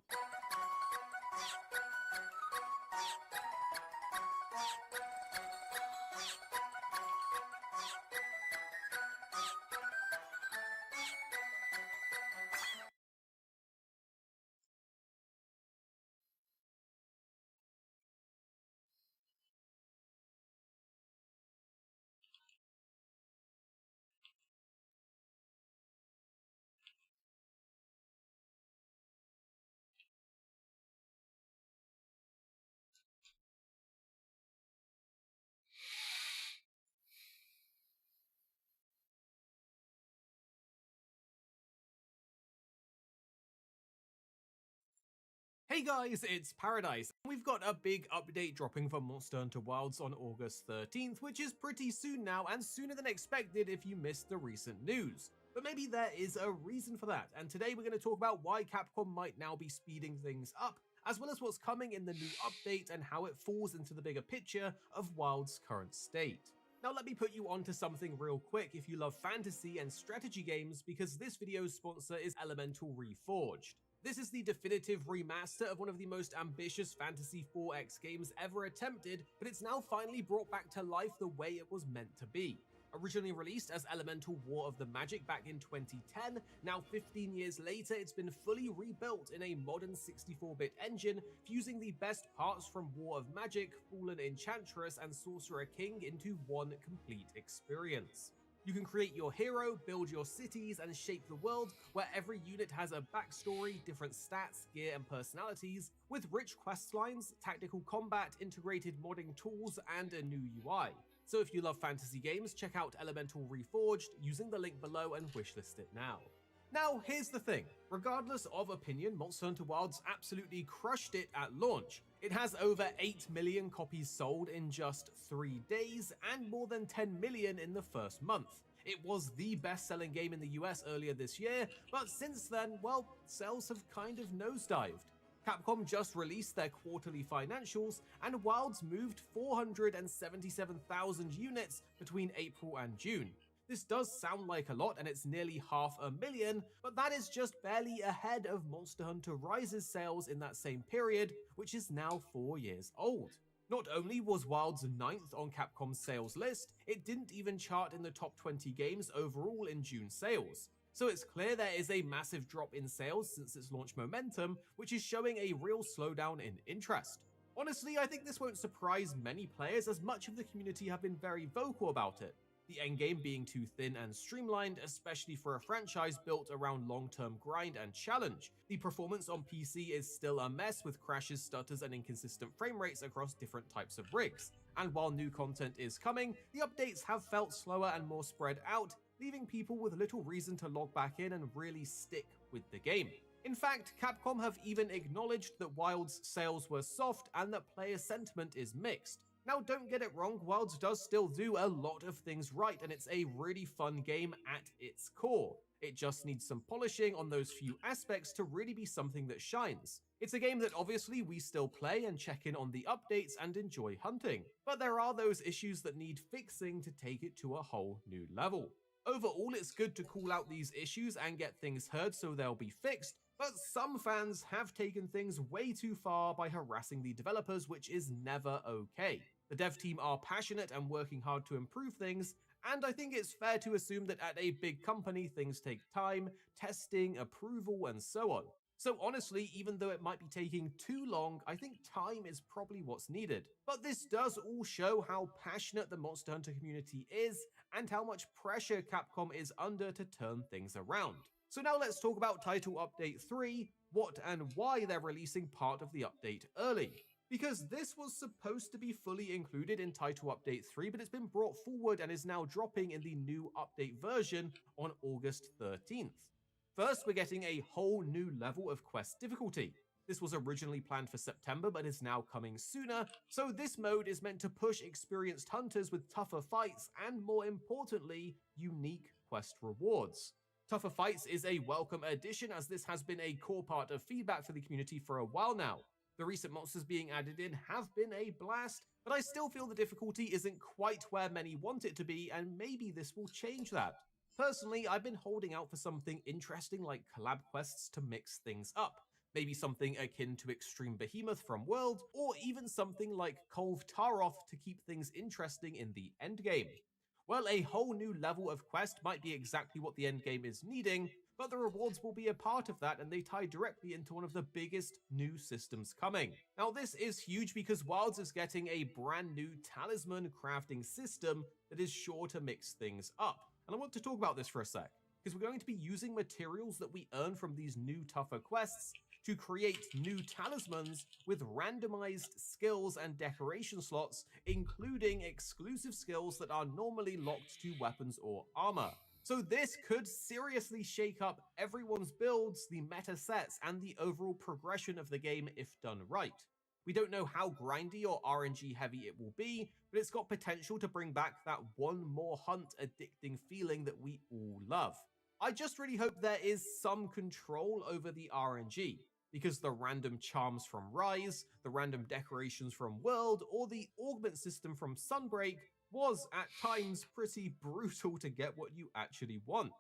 Hey guys, it's Paradise. We've got a big update dropping for Monster Hunter Wilds on August 13th, which is pretty soon now, and sooner than expected if you missed the recent news. But maybe there is a reason for that, and today we're going to talk about why Capcom might now be speeding things up, as well as what's coming in the new update and how it falls into the bigger picture of Wild's current state. Now let me put you onto something real quick if you love fantasy and strategy games, because this video's sponsor is Elemental Reforged. This is the definitive remaster of one of the most ambitious Fantasy 4X games ever attempted, but it's now finally brought back to life the way it was meant to be. Originally released as Elemental War of the Magic back in 2010, now 15 years later it's been fully rebuilt in a modern 64-bit engine, fusing the best parts from War of Magic, Fallen Enchantress, and Sorcerer King into one complete experience. You can create your hero, build your cities, and shape the world, where every unit has a backstory, different stats, gear, and personalities, with rich quest lines, tactical combat, integrated modding tools, and a new UI. So if you love fantasy games, check out Elemental Reforged using the link below and wishlist it now. Now, here's the thing. Regardless of opinion, Monster Hunter Wilds absolutely crushed it at launch. It has over 8 million copies sold in just 3 days, and more than 10 million in the first month. It was the best-selling game in the US earlier this year, but since then, well, sales have kind of nosedived. Capcom just released their quarterly financials, and Wilds moved 477,000 units between April and June. This does sound like a lot, and it's nearly 500,000, but that is just barely ahead of Monster Hunter Rise's sales in that same period, which is now 4 years old. Not only was Wilds 9th on Capcom's sales list, it didn't even chart in the top 20 games overall in June sales. So it's clear there is a massive drop in sales since its launch momentum, which is showing a real slowdown in interest. Honestly, I think this won't surprise many players, as much of the community have been very vocal about it. The endgame being too thin and streamlined, especially for a franchise built around long-term grind and challenge. The performance on PC is still a mess, with crashes, stutters, and inconsistent frame rates across different types of rigs. And while new content is coming, the updates have felt slower and more spread out, leaving people with little reason to log back in and really stick with the game. In fact, Capcom have even acknowledged that Wild's sales were soft and that player sentiment is mixed. Now, don't get it wrong, Wilds does still do a lot of things right, and it's a really fun game at its core. It just needs some polishing on those few aspects to really be something that shines. It's a game that obviously we still play and check in on the updates and enjoy hunting, but there are those issues that need fixing to take it to a whole new level. Overall, it's good to call out these issues and get things heard so they'll be fixed, but some fans have taken things way too far by harassing the developers, which is never okay. The dev team are passionate and working hard to improve things, and I think it's fair to assume that at a big company things take time, testing, approval, and so on. So honestly, even though it might be taking too long, I think time is probably what's needed. But this does all show how passionate the Monster Hunter community is, and how much pressure Capcom is under to turn things around. So now let's talk about Title Update 3, what and why they're releasing part of the update early. Because this was supposed to be fully included in Title Update 3, but it's been brought forward and is now dropping in the new update version on August 13th. First, we're getting a whole new level of quest difficulty. This was originally planned for September, but is now coming sooner, so this mode is meant to push experienced hunters with tougher fights and, more importantly, unique quest rewards. Tougher Fights is a welcome addition, as this has been a core part of feedback for the community for a while now. The recent monsters being added in have been a blast, but I still feel the difficulty isn't quite where many want it to be, and maybe this will change that. Personally, I've been holding out for something interesting like collab quests to mix things up. Maybe something akin to Extreme Behemoth from World, or even something like Kolv Taroth to keep things interesting in the endgame. Well, a whole new level of quest might be exactly what the endgame is needing, but the rewards will be a part of that, and they tie directly into one of the biggest new systems coming. Now, this is huge because Wilds is getting a brand new talisman crafting system that is sure to mix things up. And I want to talk about this for a sec, because we're going to be using materials that we earn from these new tougher quests to create new talismans with randomized skills and decoration slots, including exclusive skills that are normally locked to weapons or armor. So this could seriously shake up everyone's builds, the meta sets, and the overall progression of the game if done right. We don't know how grindy or RNG heavy it will be, but it's got potential to bring back that one more hunt addicting feeling that we all love. I just really hope there is some control over the RNG, because the random charms from Rise, the random decorations from World, or the augment system from Sunbreak was at times pretty brutal to get what you actually want.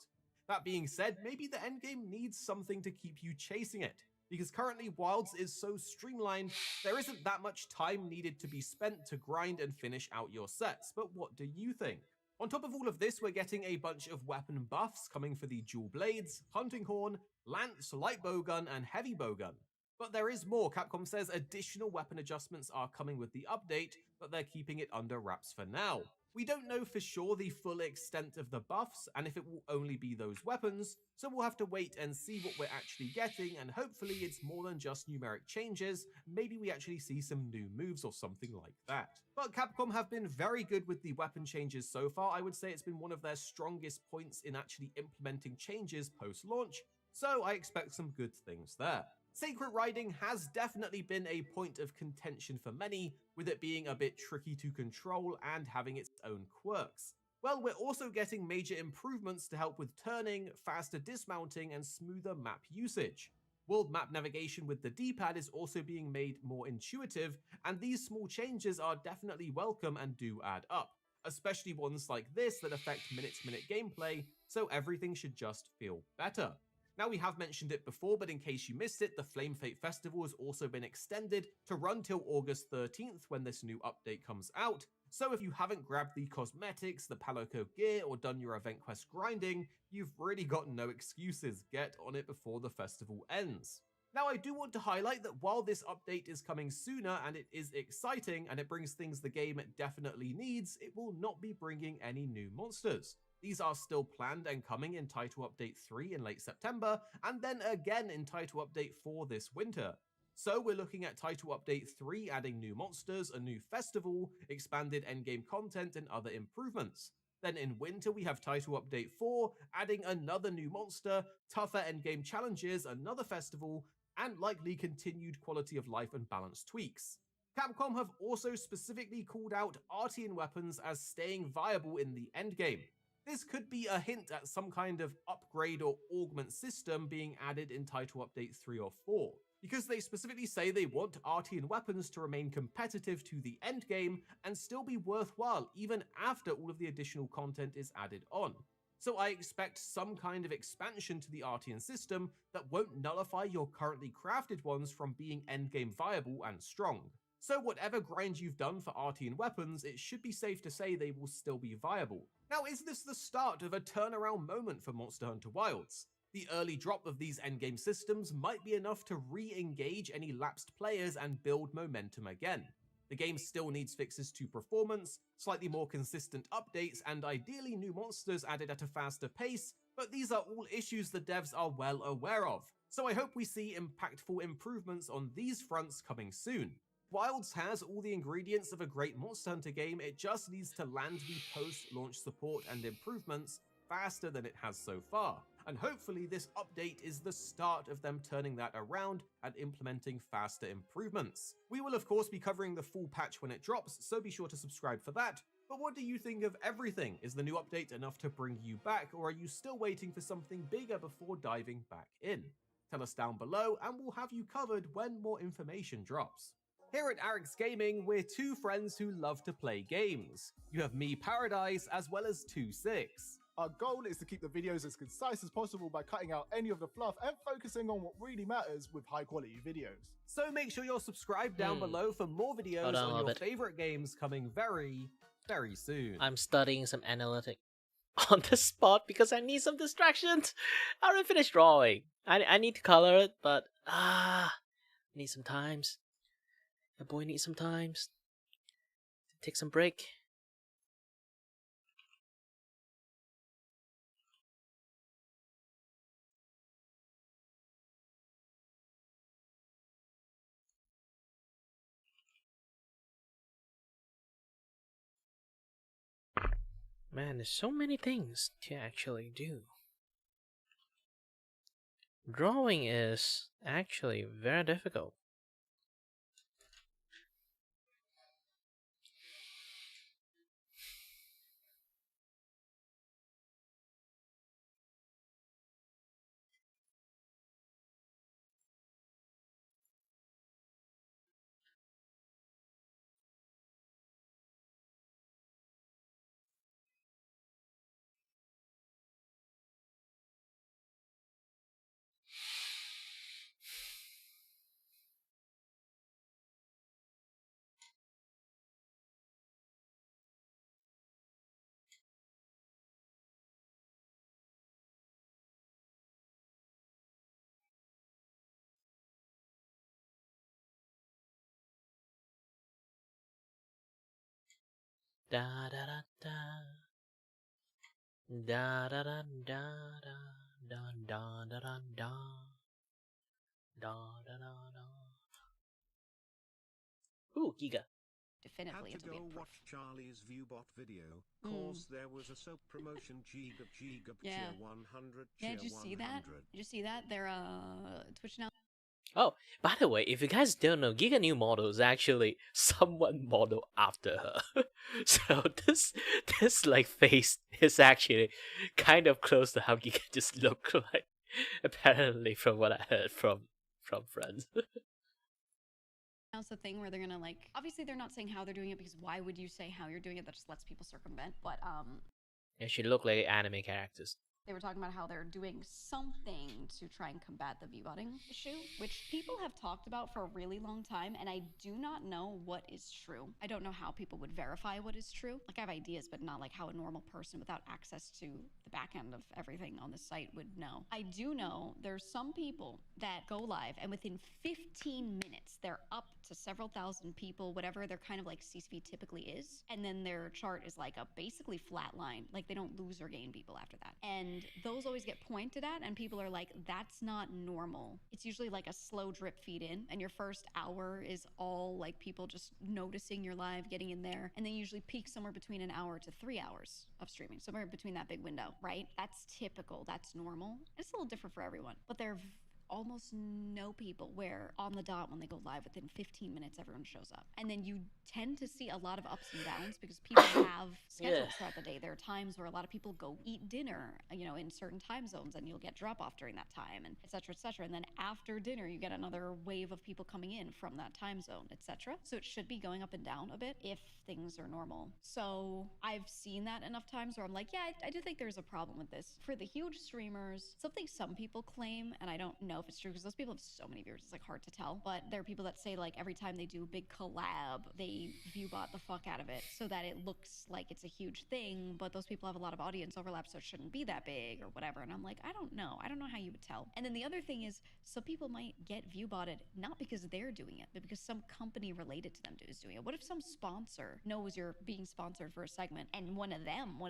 That being said, maybe the endgame needs something to keep you chasing it, because currently Wilds is so streamlined, there isn't that much time needed to be spent to grind and finish out your sets, but what do you think? On top of all of this, we're getting a bunch of weapon buffs coming for the dual blades, hunting horn, lance, light bowgun, and heavy bowgun. But there is more. Capcom says additional weapon adjustments are coming with the update, but they're keeping it under wraps for now. We don't know for sure the full extent of the buffs and if it will only be those weapons, so we'll have to wait and see what we're actually getting, and hopefully it's more than just numeric changes. Maybe we actually see some new moves or something like that. But Capcom have been very good with the weapon changes so far. I would say it's been one of their strongest points in actually implementing changes post-launch, so I expect some good things there. Sacred Riding has definitely been a point of contention for many, with it being a bit tricky to control and having its own quirks. Well, we're also getting major improvements to help with turning, faster dismounting, and smoother map usage. World map navigation with the D-pad is also being made more intuitive, and these small changes are definitely welcome and do add up, especially ones like this that affect minute-to-minute gameplay, so everything should just feel better. Now, we have mentioned it before, but in case you missed it, the Flame Fate Festival has also been extended to run till August 13th when this new update comes out. So if you haven't grabbed the cosmetics, the Palico gear, or done your event quest grinding, you've really got no excuses. Get on it before the festival ends. Now, I do want to highlight that while this update is coming sooner and it is exciting and it brings things the game definitely needs, it will not be bringing any new monsters. These are still planned and coming in Title Update 3 in late September, and then again in Title Update 4 this winter. So we're looking at Title Update 3 adding new monsters, a new festival, expanded endgame content, and other improvements. Then in winter we have Title Update 4 adding another new monster, tougher endgame challenges, another festival, and likely continued quality of life and balance tweaks. Capcom have also specifically called out Artian weapons as staying viable in the endgame. This could be a hint at some kind of upgrade or augment system being added in Title Update 3 or 4, because they specifically say they want Artian weapons to remain competitive to the endgame and still be worthwhile even after all of the additional content is added on. So I expect some kind of expansion to the Artian system that won't nullify your currently crafted ones from being endgame viable and strong. So whatever grind you've done for Artian weapons, it should be safe to say they will still be viable. Now, is this the start of a turnaround moment for Monster Hunter Wilds? The early drop of these endgame systems might be enough to re-engage any lapsed players and build momentum again. The game still needs fixes to performance, slightly more consistent updates, and ideally new monsters added at a faster pace, but these are all issues the devs are well aware of. So I hope we see impactful improvements on these fronts coming soon. Wilds has all the ingredients of a great Monster Hunter game, it just needs to land the post-launch support and improvements faster than it has so far, and hopefully this update is the start of them turning that around and implementing faster improvements. We will of course be covering the full patch when it drops, so be sure to subscribe for that. But what do you think of everything? Is the new update enough to bring you back, or are you still waiting for something bigger before diving back in? Tell us down below and we'll have you covered when more information drops. Here at Arix Gaming, we're two friends who love to play games. You have me, Paradise, as well as 26. Our goal is to keep the videos as concise as possible by cutting out any of the fluff and focusing on what really matters with high quality videos. So make sure you're subscribed down below for more videos on your favorite games coming very, very soon. I'm studying some analytic on the spot because I need some distractions. I already finished drawing. I need to color it, but need some times. The boy needs some times. Take some break. Man, there's so many things to actually do. Drawing is actually very difficult. Da da da da. Da da da da da da da da da da da da da. Ooh, Giga. Had Definitively, to it'll go be a proof. watch Charlie's Viewbot video, cause there was a soap promotion Giga Yeah. tier 100 Yeah, tier did you see that? 100. Did you see that? They're Twitch now. Oh, by the way, if you guys don't know, Giga new model is actually someone model after her. So this like face is actually kind of close to how Giga just look like. Apparently, from what I heard from friends. Now it's the thing where they're gonna like. Obviously, they're not saying how they're doing it because why would you say how you're doing it? That just lets people circumvent. But Yeah, she look like anime characters. they were talking about how they're doing something to try and combat the viewbotting issue, which people have talked about for a really long time, and I do not know what is true. I don't know how people would verify what is true. Like, I have ideas, but not like how a normal person without access to the back end of everything on the site would know. I do know there's some people that go live, and within 15 minutes, they're up to several thousand people, whatever their kind of like CCV typically is, and then their chart is like a basically flat line. Like, they don't lose or gain people after that. And those always get pointed at, and people are like, that's not normal. It's usually like a slow drip feed in, and your first hour is all like people just noticing your live, getting in there, and they usually peak somewhere between an hour to 3 hours of streaming, somewhere between that big window, right? That's typical, that's normal. It's a little different for everyone, but they're almost no people where on the dot when they go live within 15 minutes everyone shows up, and then you tend to see a lot of ups and downs because people have schedules throughout the day. There are times where a lot of people go eat dinner, you know, in certain time zones, and you'll get drop off during that time, and etc etc, and then after dinner you get another wave of people coming in from that time zone, etc. So it should be going up and down a bit if things are normal. So I've seen that enough times where I'm like, yeah, I do think there's a problem with this. For the huge streamers, something some people claim, and I don't know if it's true because those people have so many viewers, it's like hard to tell, but there are people that say like every time they do a big collab, they viewbot the fuck out of it so that it looks like it's a huge thing, but those people have a lot of audience overlap, so it shouldn't be that big or whatever. And I'm like, I don't know how you would tell. And then the other thing is, some people might get viewbotted not because they're doing it, but because some company related to them is doing it. What if some sponsor knows you're being sponsored for a segment, and one of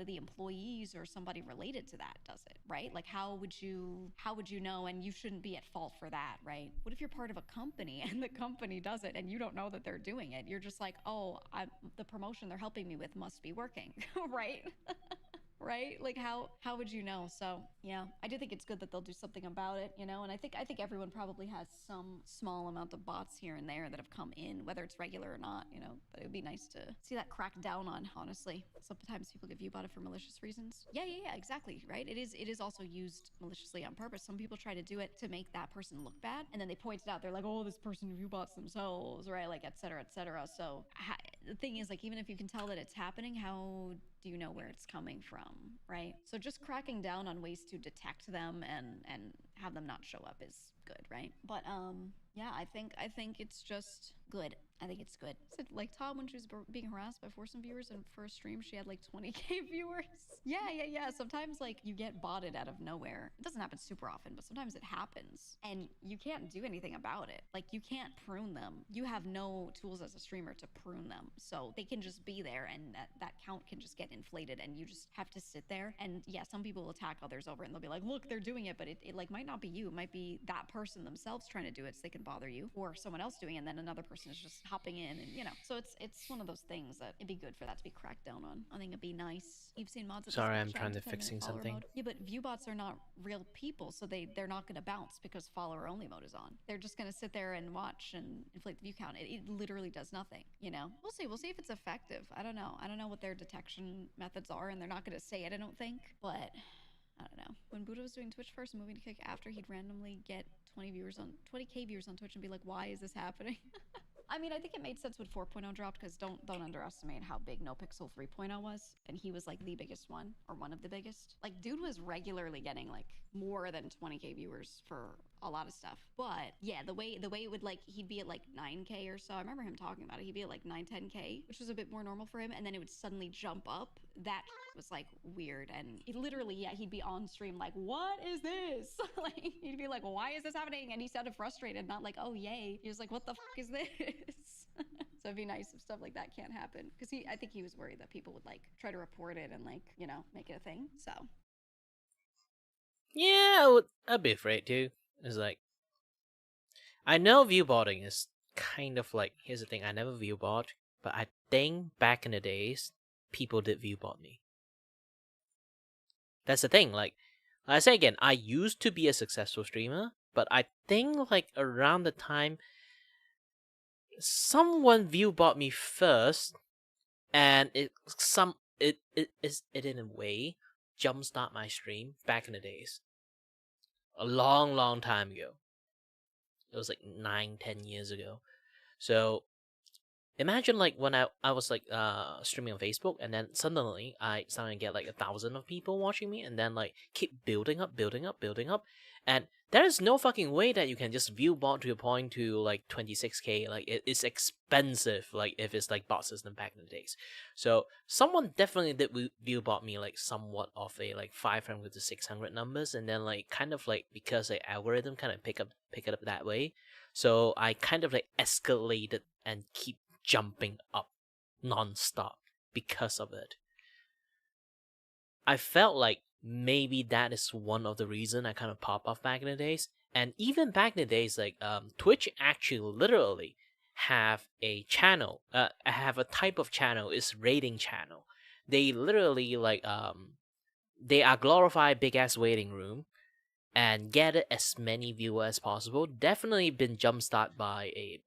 the employees or somebody related to that does it, right? Like, how would you know? And you shouldn't be at fault for that, right? What if you're part of a company and the company does it and you don't know that they're doing it? You're just like, oh, the promotion they're helping me with must be working, right? Right? Like, how would you know? So yeah, I do think it's good that they'll do something about it, you know. And I think everyone probably has some small amount of bots here and there that have come in, whether it's regular or not, you know. But it would be nice to see that cracked down on, honestly. Sometimes people get viewbotted for malicious reasons. Yeah, exactly, right? It is also used maliciously on purpose. Some people try to do it to make that person look bad, and then they point it out. They're like, oh, this person viewbots themselves, right? Like, et cetera, et cetera. So the thing is, like, even if you can tell that it's happening, how do you know where it's coming from, right? So just cracking down on ways to detect them and have them not show up is good, right? But yeah, I think it's just good. I think it's good. So, like Tom, when she was being harassed by foursome viewers in first stream, she had like 20k viewers. Yeah. Sometimes like you get botted out of nowhere. It doesn't happen super often, but sometimes it happens, and you can't do anything about it. Like you can't prune them. You have no tools as a streamer to prune them, so they can just be there, and that count can just get inflated, and you just have to sit there. And yeah, some people will attack others over it, and they'll be like, look, they're doing it, but it like might not be you. It might be that person themselves trying to do it so they can bother you, or someone else doing it, and then another person is just hopping in, and so it's one of those things that it'd be good for that to be cracked down on. I think it'd be nice. You've seen mods. Sorry, I'm trying to fixing something. Mode. Yeah, but view bots are not real people, so they're not going to bounce because follower only mode is on. They're just going to sit there and watch and inflate the view count. It literally does nothing. We'll see if it's effective. I don't know what their detection methods are, and they're not going to say it, I don't think, but I don't know. When Buddha was doing Twitch first and moving to Kick after, he'd randomly get 20k viewers on Twitch and be like, why is this happening? I mean, I think it made sense when 4.0 dropped, because don't underestimate how big NoPixel 3.0 was, and he was like the biggest one, or one of the biggest. Like, dude was regularly getting like more than 20k viewers for a lot of stuff. But yeah, the way it would, like, he'd be at like 9k or so. I remember him talking about it. He'd be at like 9-10k, which was a bit more normal for him, and then it would suddenly jump up. That was like weird, and he literally, yeah, he'd be on stream like, what is this? Like, he'd be like, why is this happening? And he sounded frustrated, not like, oh yay. He was like, what the is this? So it'd be nice if stuff like that can't happen, because I think he was worried that people would like try to report it and like make it a thing. So yeah, I'd be afraid too. It's like, I know viewbotting is kind of like, here's the thing, I never viewbot, but I think back in the days people did viewbot me. That's the thing. Like I say again, I used to be a successful streamer, but I think like around the time someone viewbot me first, and it in a way jumpstart my stream back in the days. A long time ago. It was like 9-10 years ago. So imagine like when I was like streaming on Facebook, and then suddenly I started to get like 1,000 of people watching me, and then like keep building up, and there is no fucking way that you can just view bot to a point to like 26k. Like it's expensive. Like if it's like bot system back in the days. So someone definitely did view bot me like somewhat of a like 500 to 600 numbers, and then like kind of like because the algorithm kind of pick it up that way. So I kind of like escalated and keep jumping up non-stop because of it. I felt like maybe that is one of the reason I kind of pop off back in the days. And even back in the days, like Twitch actually literally have a channel, have a type of channel, is rating channel. They literally like they are glorified big ass waiting room and get as many viewers as possible. Definitely been jumpstart by a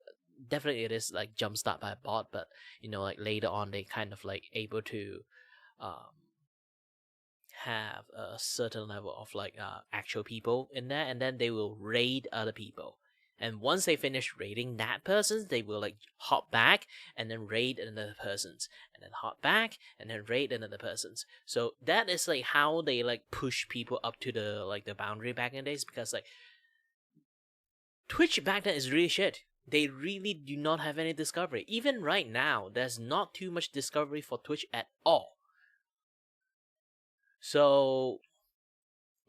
definitely it is like jumpstart by a bot, but like later on they kind of like able to have a certain level of like actual people in there, and then they will raid other people, and once they finish raiding that person, they will like hop back and then raid another person's, and then hop back and then raid another person's. So that is like how they like push people up to the like the boundary back in the days, because like Twitch back then is really shit. They really do not have any discovery. Even right now, there's not too much discovery for Twitch at all. So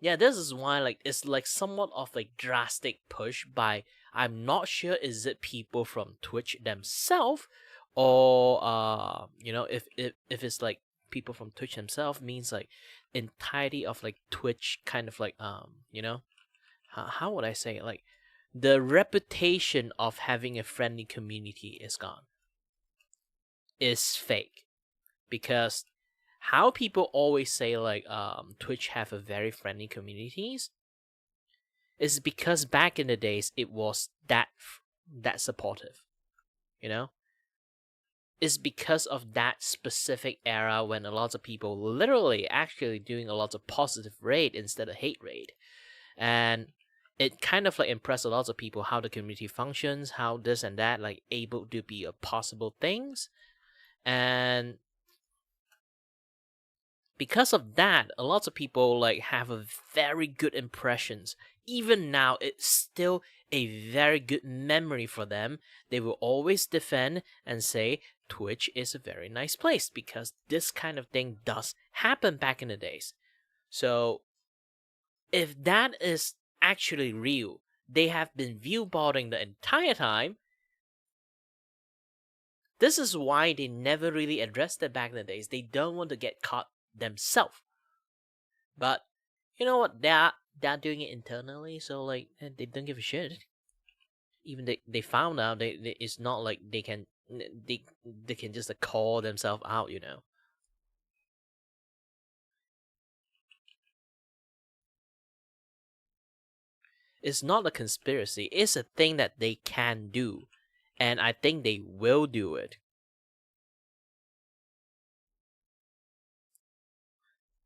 yeah, this is why like it's like somewhat of a drastic push by, I'm not sure is it people from Twitch themselves, or if it's like people from Twitch themselves, means like entirety of like Twitch kind of like how would I say it? Like the reputation of having a friendly community is gone. Is fake. Because how people always say like Twitch have a very friendly communities is because back in the days it was that supportive. It's because of that specific era when a lot of people literally actually doing a lot of positive raid instead of hate raid. And it kind of like impressed a lot of people how the community functions, how this and that like able to be a possible things. And because of that, a lot of people like have a very good impressions. Even now, it's still a very good memory for them. They will always defend and say Twitch is a very nice place because this kind of thing does happen back in the days. So if that is actually real, they have been viewboarding the entire time. This is why they never really addressed it back in the days. They don't want to get caught themselves. But you know what? They're doing it internally, so like they don't give a shit. Even they found out it's not like they can just like, call themselves out, you know. It's not a conspiracy. It's a thing that they can do, and I think they will do it.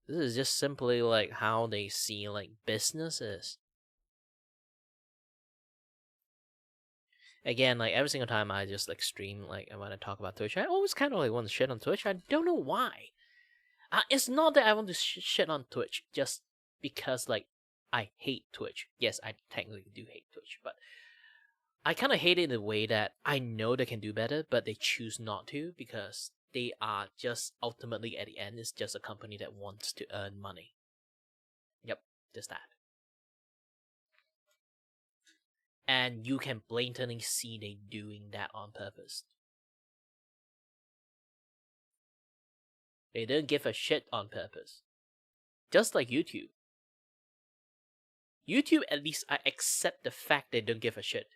This is just simply like how they see like businesses. Again, like every single time I just like stream, like I want to talk about Twitch, I always kind of like want to shit on Twitch. I don't know why. It's not that I want to shit on Twitch just because like I hate Twitch. Yes, I technically do hate Twitch, but I kind of hate it in a way that I know they can do better, but they choose not to because they are just ultimately at the end, it's just a company that wants to earn money. Yep, just that. And you can blatantly see they doing that on purpose. They don't give a shit on purpose. Just like YouTube. YouTube, at least I accept the fact they don't give a shit.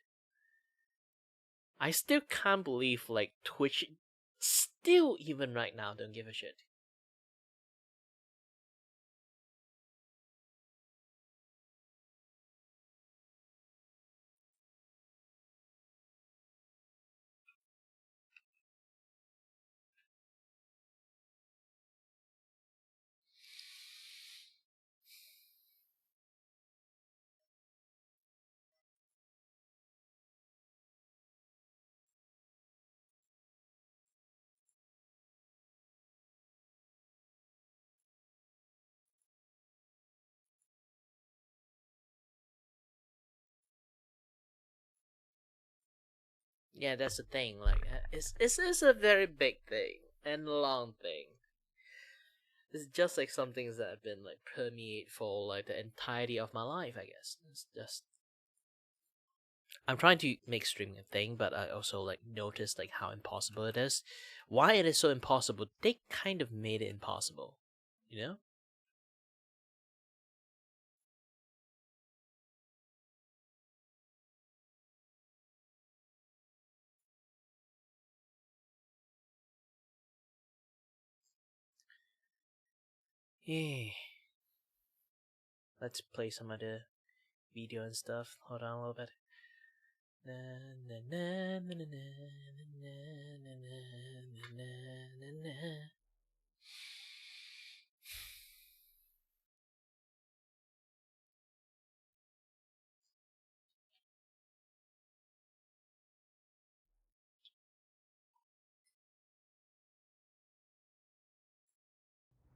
I still can't believe like Twitch still even right now don't give a shit. Yeah, that's the thing. Like, it's a very big thing and long thing. It's just like some things that have been like permeate for like the entirety of my life. I guess it's just I'm trying to make streaming a thing, but I also like noticed like how impossible it is. Why it is so impossible? They kind of made it impossible, you know. Yeah. Let's play some other video and stuff. Hold on a little bit.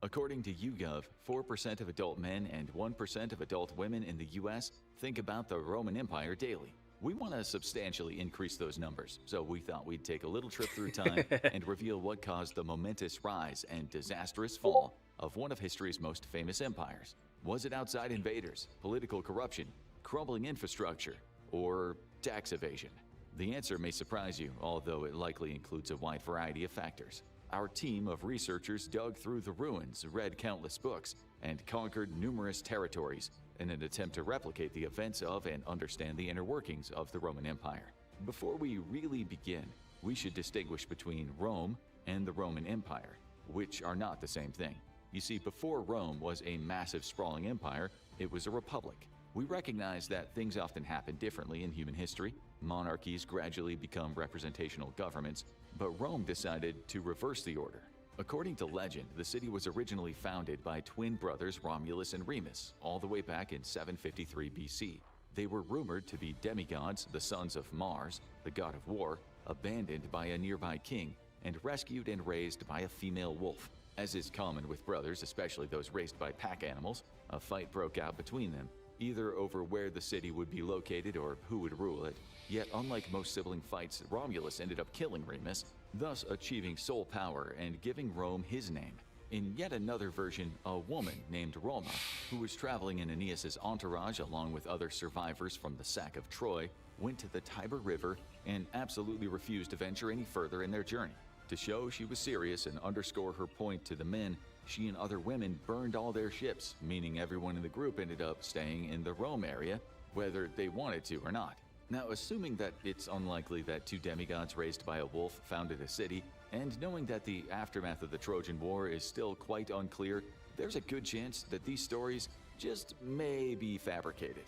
According to YouGov, 4% of adult men and 1% of adult women in the US think about the Roman Empire daily. We want to substantially increase those numbers, so we thought we'd take a little trip through time and reveal what caused the momentous rise and disastrous fall of one of history's most famous empires. Was it outside invaders, political corruption, crumbling infrastructure, or tax evasion? The answer may surprise you, although it likely includes a wide variety of factors. Our team of researchers dug through the ruins, read countless books, and conquered numerous territories in an attempt to replicate the events of and understand the inner workings of the Roman Empire. Before we really begin, we should distinguish between Rome and the Roman Empire, which are not the same thing. You see, before Rome was a massive sprawling empire, it was a republic. We recognize that things often happen differently in human history. Monarchies gradually become representational governments, but Rome decided to reverse the order. According to legend, the city was originally founded by twin brothers Romulus and Remus, all the way back in 753 BC. They were rumored to be demigods, the sons of Mars, the god of war, abandoned by a nearby king, and rescued and raised by a female wolf. As is common with brothers, especially those raised by pack animals, a fight broke out between them, either over where the city would be located or who would rule it. Yet, unlike most sibling fights, Romulus ended up killing Remus, thus achieving sole power and giving Rome his name. In yet another version, a woman named Roma, who was traveling in Aeneas's entourage along with other survivors from the sack of Troy, went to the Tiber River and absolutely refused to venture any further in their journey. To show she was serious and underscore her point to the men, she and other women burned all their ships, meaning everyone in the group ended up staying in the Rome area, whether they wanted to or not. Now, assuming that it's unlikely that two demigods raised by a wolf founded a city, and knowing that the aftermath of the Trojan War is still quite unclear, there's a good chance that these stories just may be fabricated.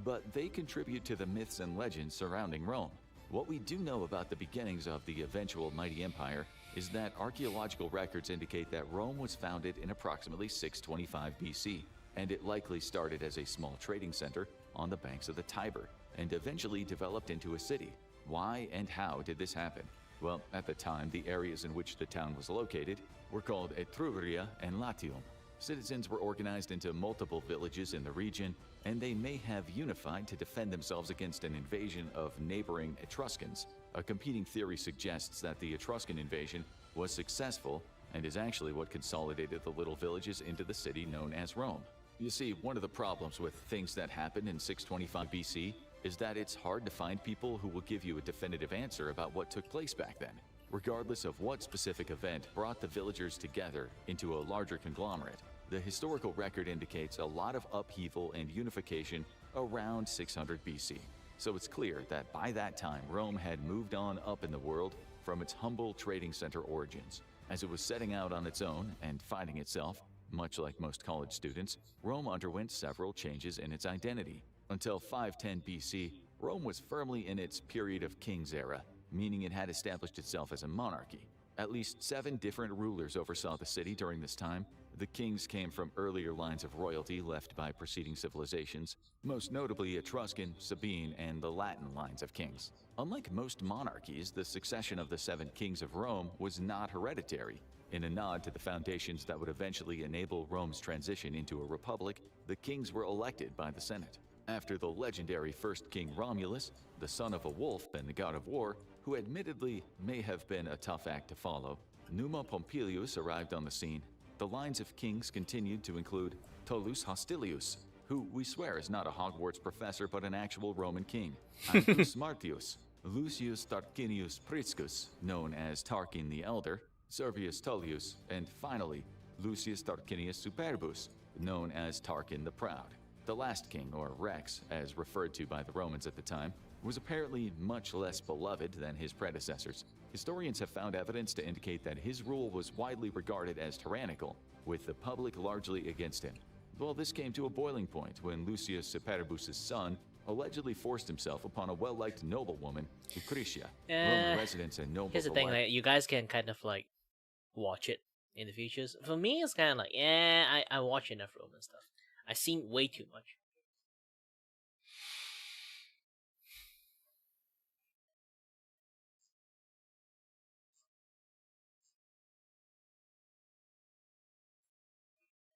But they contribute to the myths and legends surrounding Rome. What we do know about the beginnings of the eventual mighty empire is that archaeological records indicate that Rome was founded in approximately 625 BC, and it likely started as a small trading center on the banks of the Tiber, and eventually developed into a city. Why and how did this happen? Well, at the time, the areas in which the town was located were called Etruria and Latium. Citizens were organized into multiple villages in the region, and they may have unified to defend themselves against an invasion of neighboring Etruscans. A competing theory suggests that the Etruscan invasion was successful and is actually what consolidated the little villages into the city known as Rome. You see, one of the problems with things that happened in 625 BC is that it's hard to find people who will give you a definitive answer about what took place back then, regardless of what specific event brought the villagers together into a larger conglomerate. The historical record indicates a lot of upheaval and unification around 600 BC. So it's clear that by that time, Rome had moved on up in the world from its humble trading center origins. As it was setting out on its own and finding itself, much like most college students, Rome underwent several changes in its identity. Until 510 BC, Rome was firmly in its period of kings era, meaning it had established itself as a monarchy. At least 7 different rulers oversaw the city during this time. The kings came from earlier lines of royalty left by preceding civilizations, most notably Etruscan, Sabine, and the Latin lines of kings. Unlike most monarchies, the succession of the 7 kings of Rome was not hereditary. In a nod to the foundations that would eventually enable Rome's transition into a republic, the kings were elected by the Senate. After the legendary first king Romulus, the son of a wolf and the god of war, who admittedly may have been a tough act to follow, Numa Pompilius arrived on the scene. The lines of kings continued to include Tullus Hostilius, who we swear is not a Hogwarts professor but an actual Roman king, Ancus Martius, Lucius Tarquinius Priscus, known as Tarquin the Elder, Servius Tullius, and finally, Lucius Tarquinius Superbus, known as Tarquin the Proud. The last king, or Rex, as referred to by the Romans at the time, was apparently much less beloved than his predecessors. Historians have found evidence to indicate that his rule was widely regarded as tyrannical, with the public largely against him. Well, this came to a boiling point when Lucius Superbus's son allegedly forced himself upon a well-liked noblewoman, Lucretia, Roman residents and nobles Here's the thing, alike. like, you guys can kind of like watch it in the futures. For me, it's kind of like, I watch enough Roman stuff. I've seen way too much.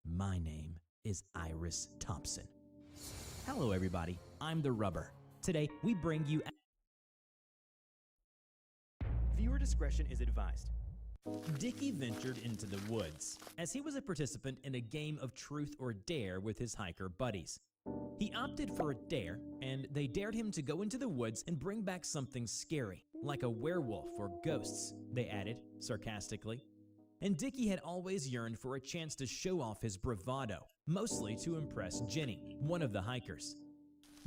My name is Iris Thompson. Hello, everybody. I'm the Rubber. Today, we bring you. Viewer discretion is advised. Dickie ventured into the woods as he was a participant in a game of truth or dare with his hiker buddies. He opted for a dare, and they dared him to go into the woods and bring back something scary, like a werewolf or ghosts, they added sarcastically. And Dickie had always yearned for a chance to show off his bravado, mostly to impress Jenny, one of the hikers.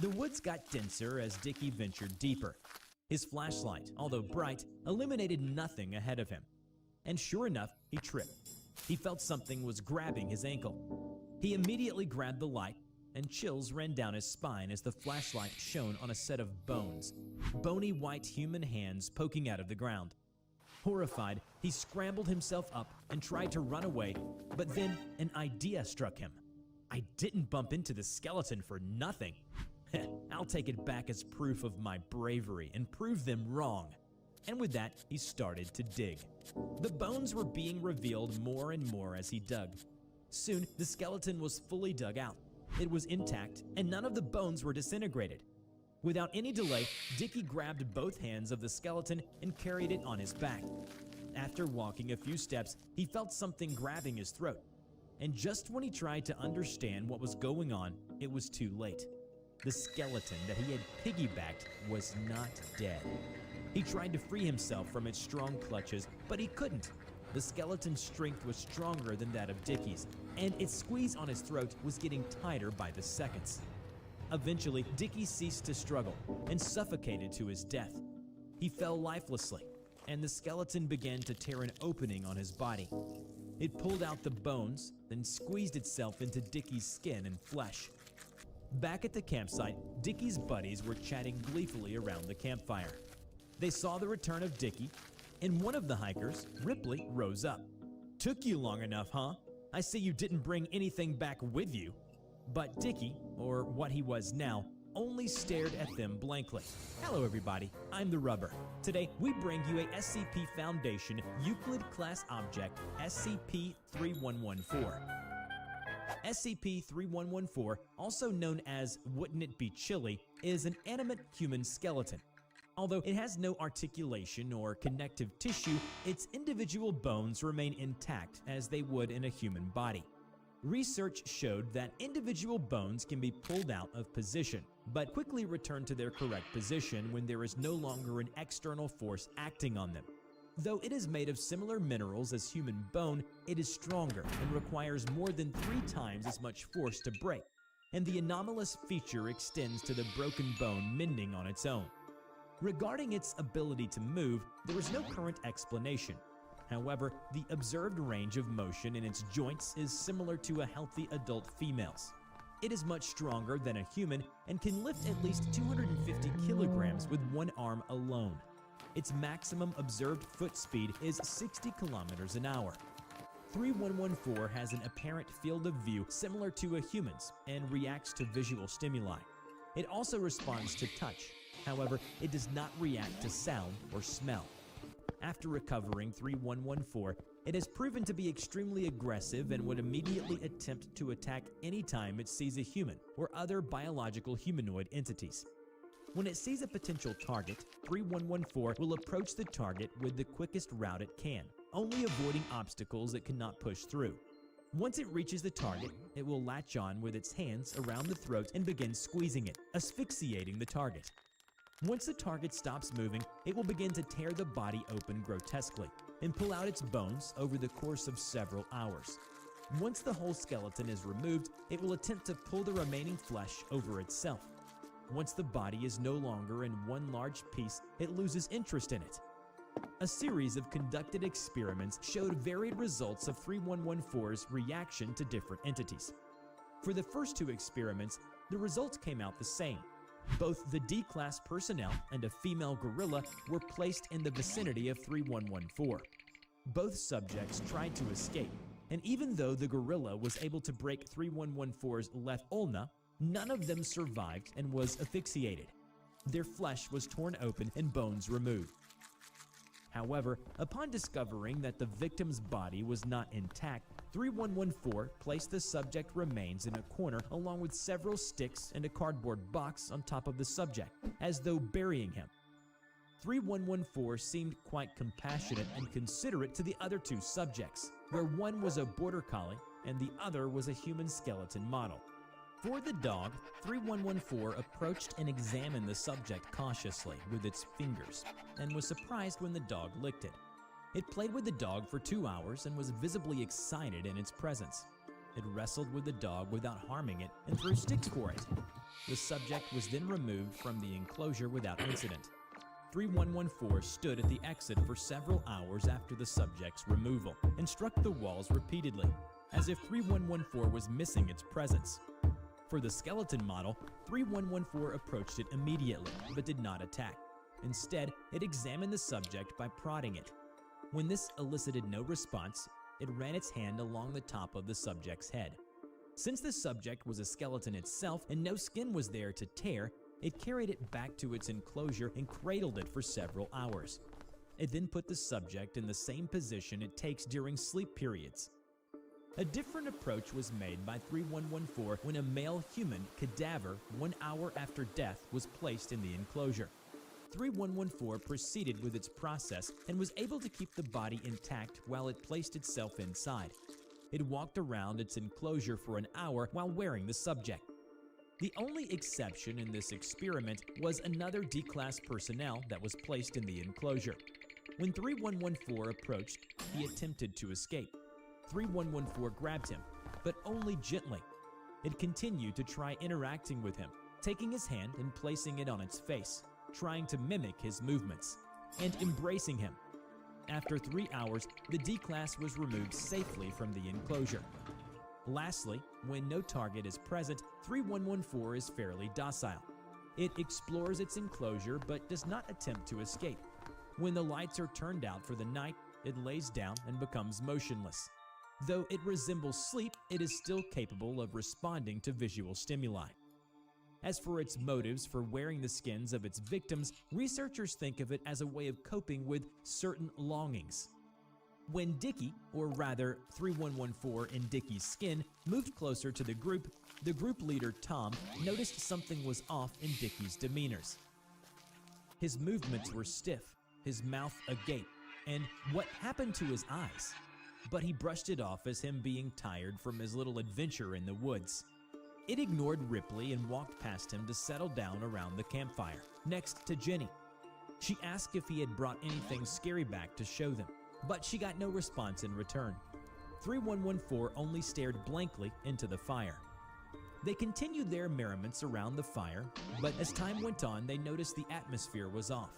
The woods got denser as Dickie ventured deeper. His flashlight, although bright, illuminated nothing ahead of him. And sure enough, he tripped. He felt something was grabbing his ankle. He immediately grabbed the light, and chills ran down his spine as the flashlight shone on a set of bones, bony white human hands poking out of the ground. Horrified, he scrambled himself up and tried to run away, but then an idea struck him. I didn't bump into the skeleton for nothing. I'll take it back as proof of my bravery and prove them wrong. and with that, he started to dig. The bones were being revealed more and more as he dug. Soon, the skeleton was fully dug out. It was intact, and none of the bones were disintegrated. Without any delay, Dickie grabbed both hands of the skeleton and carried it on his back. After walking a few steps, he felt something grabbing his throat. And just when he tried to understand what was going on, it was too late. The skeleton that he had piggybacked was not dead. He tried to free himself from its strong clutches, but he couldn't. The skeleton's strength was stronger than that of Dickie's, and its squeeze on his throat was getting tighter by the seconds. Eventually, Dickie ceased to struggle and suffocated to his death. He fell lifelessly, and the skeleton began to tear an opening on his body. It pulled out the bones, then squeezed itself into Dickie's skin and flesh. Back at the campsite, Dickie's buddies were chatting gleefully around the campfire. They saw the return of Dickie, and one of the hikers, Ripley, rose up. "Took you long enough, huh? I see you didn't bring anything back with you." But Dickie, or what he was now, only stared at them blankly. Hello everybody, I'm the Rubber. Today we bring you a SCP Foundation Euclid Class Object SCP-3114. SCP-3114, also known as Wouldn't It Be Chilly, is an animate human skeleton. Although it has no articulation or connective tissue, its individual bones remain intact as they would in a human body. Research showed that individual bones can be pulled out of position, but quickly return to their correct position when there is no longer an external force acting on them. Though it is made of similar minerals as human bone, it is stronger and requires more than 3 times as much force to break, and the anomalous feature extends to the broken bone mending on its own. Regarding its ability to move, there is no current explanation. However, the observed range of motion in its joints is similar to a healthy adult female's. It is much stronger than a human and can lift at least 250 kilograms with one arm alone. Its maximum observed foot speed is 60 kilometers an hour. 3114 has an apparent field of view similar to a human's and reacts to visual stimuli. It also responds to touch. However, it does not react to sound or smell. After recovering 3114, it has proven to be extremely aggressive and would immediately attempt to attack any time it sees a human or other biological humanoid entities. When it sees a potential target, 3114 will approach the target with the quickest route it can, only avoiding obstacles it cannot push through. Once it reaches the target, it will latch on with its hands around the throat and begin squeezing it, asphyxiating the target. Once the target stops moving, it will begin to tear the body open grotesquely and pull out its bones over the course of several hours. Once the whole skeleton is removed, it will attempt to pull the remaining flesh over itself. Once the body is no longer in one large piece, it loses interest in it. A series of conducted experiments showed varied results of 3114's reaction to different entities. For the first 2 experiments, the results came out the same. Both the D-Class personnel and a female gorilla were placed in the vicinity of 3114. Both subjects tried to escape, and even though the gorilla was able to break 3114's left ulna, none of them survived and was asphyxiated. Their flesh was torn open and bones removed. However, upon discovering that the victim's body was not intact, 3114 placed the subject remains in a corner along with several sticks and a cardboard box on top of the subject, as though burying him. 3114 seemed quite compassionate and considerate to the other 2 subjects, where one was a border collie and the other was a human skeleton model. For the dog, 3114 approached and examined the subject cautiously with its fingers, and was surprised when the dog licked it. It played with the dog for 2 hours and was visibly excited in its presence. It wrestled with the dog without harming it and threw sticks for it. The subject was then removed from the enclosure without incident. 3114 stood at the exit for several hours after the subject's removal and struck the walls repeatedly, as if 3114 was missing its presence. For the skeleton model, 3114 approached it immediately, but did not attack. Instead, it examined the subject by prodding it. When this elicited no response, it ran its hand along the top of the subject's head. Since the subject was a skeleton itself and no skin was there to tear, it carried it back to its enclosure and cradled it for several hours. It then put the subject in the same position it takes during sleep periods. A different approach was made by 3114 when a male human cadaver 1 hour after death was placed in the enclosure. 3114 proceeded with its process and was able to keep the body intact while it placed itself inside. It walked around its enclosure for an hour while wearing the subject. The only exception in this experiment was another D-Class personnel that was placed in the enclosure. When 3114 approached, he attempted to escape. 3114 grabbed him, but only gently. It continued to try interacting with him, taking his hand and placing it on its face, trying to mimic his movements, and embracing him. After 3 hours, the D-Class was removed safely from the enclosure. Lastly, when no target is present, 3114 is fairly docile. It explores its enclosure but does not attempt to escape. When the lights are turned out for the night, it lays down and becomes motionless. Though it resembles sleep, it is still capable of responding to visual stimuli. As for its motives for wearing the skins of its victims, researchers think of it as a way of coping with certain longings. When Dickie, or rather 3114 in Dickie's skin, moved closer to the group leader Tom noticed something was off in Dickie's demeanors. His movements were stiff, his mouth agape, and what happened to his eyes? But he brushed it off as him being tired from his little adventure in the woods. It ignored Ripley and walked past him to settle down around the campfire, next to Jenny. She asked if he had brought anything scary back to show them, but she got no response in return. 3114 only stared blankly into the fire. They continued their merriments around the fire, but as time went on, they noticed the atmosphere was off.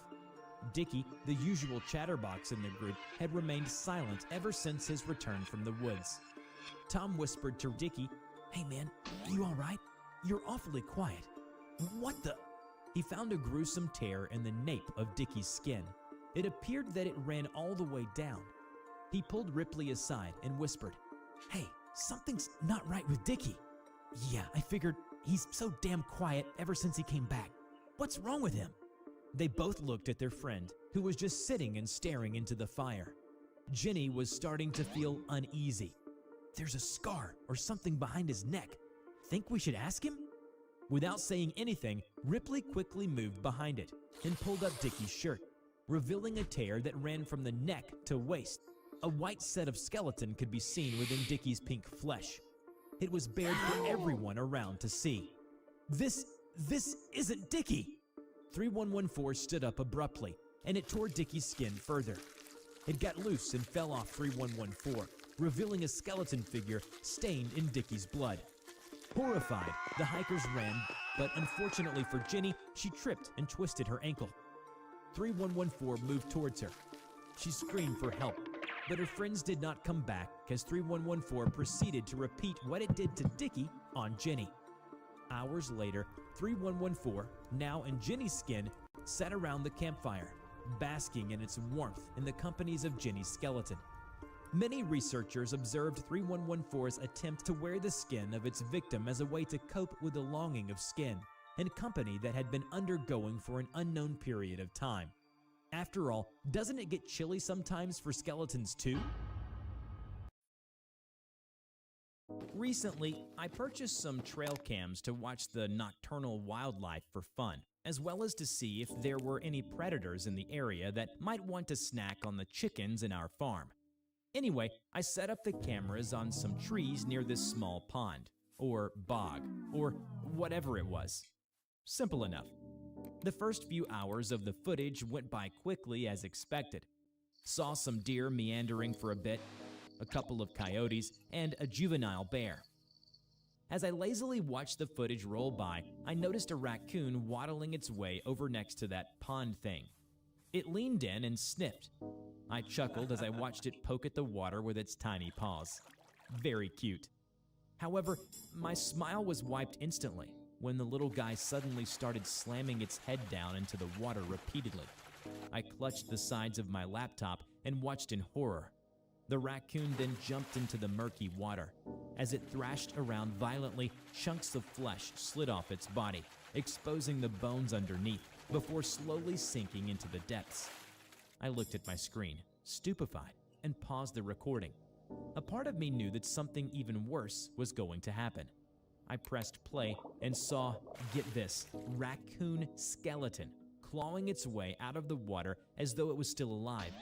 Dickie, the usual chatterbox in the group, had remained silent ever since his return from the woods. Tom whispered to Dickie, "Hey man, you all right? You're awfully quiet. What the?" He found a gruesome tear in the nape of Dickie's skin. It appeared that it ran all the way down. He pulled Ripley aside and whispered, "Hey, something's not right with Dickie." "Yeah, I figured. He's so damn quiet ever since he came back. What's wrong with him?" They both looked at their friend, who was just sitting and staring into the fire. Jenny was starting to feel uneasy. "There's a scar or something behind his neck. Think we should ask him?" Without saying anything, Ripley quickly moved behind it and pulled up Dickie's shirt, revealing a tear that ran from the neck to waist. A white set of skeleton could be seen within Dickie's pink flesh. It was bared for everyone around to see. This isn't Dickie!" 3114 stood up abruptly, and it tore Dickie's skin further. It got loose and fell off 3114, revealing a skeleton figure stained in Dickie's blood. Horrified, the hikers ran, but unfortunately for Jenny, she tripped and twisted her ankle. 3114 moved towards her. She screamed for help, but her friends did not come back as 3114 proceeded to repeat what it did to Dickie on Jenny. Hours later, 3114, now in Jenny's skin, sat around the campfire, basking in its warmth in the companies of Jenny's skeleton. Many researchers observed 3114's attempt to wear the skin of its victim as a way to cope with the longing of skin and company that had been undergoing for an unknown period of time. After all, doesn't it get chilly sometimes for skeletons too? Recently, I purchased some trail cams to watch the nocturnal wildlife for fun, as well as to see if there were any predators in the area that might want to snack on the chickens in our farm. Anyway, I set up the cameras on some trees near this small pond, or bog, or whatever it was. Simple enough. The first few hours of the footage went by quickly as expected. Saw some deer meandering for a bit, a couple of coyotes, and a juvenile bear. As I lazily watched the footage roll by, I noticed a raccoon waddling its way over next to that pond thing. It leaned in and sniffed. I chuckled as I watched it poke at the water with its tiny paws. Very cute. However, my smile was wiped instantly when the little guy suddenly started slamming its head down into the water repeatedly. I clutched the sides of my laptop and watched in horror. The raccoon then jumped into the murky water. As it thrashed around violently, chunks of flesh slid off its body, exposing the bones underneath, before slowly sinking into the depths. I looked at my screen, stupefied, and paused the recording. A part of me knew that something even worse was going to happen. I pressed play and saw, get this, raccoon skeleton clawing its way out of the water as though it was still alive.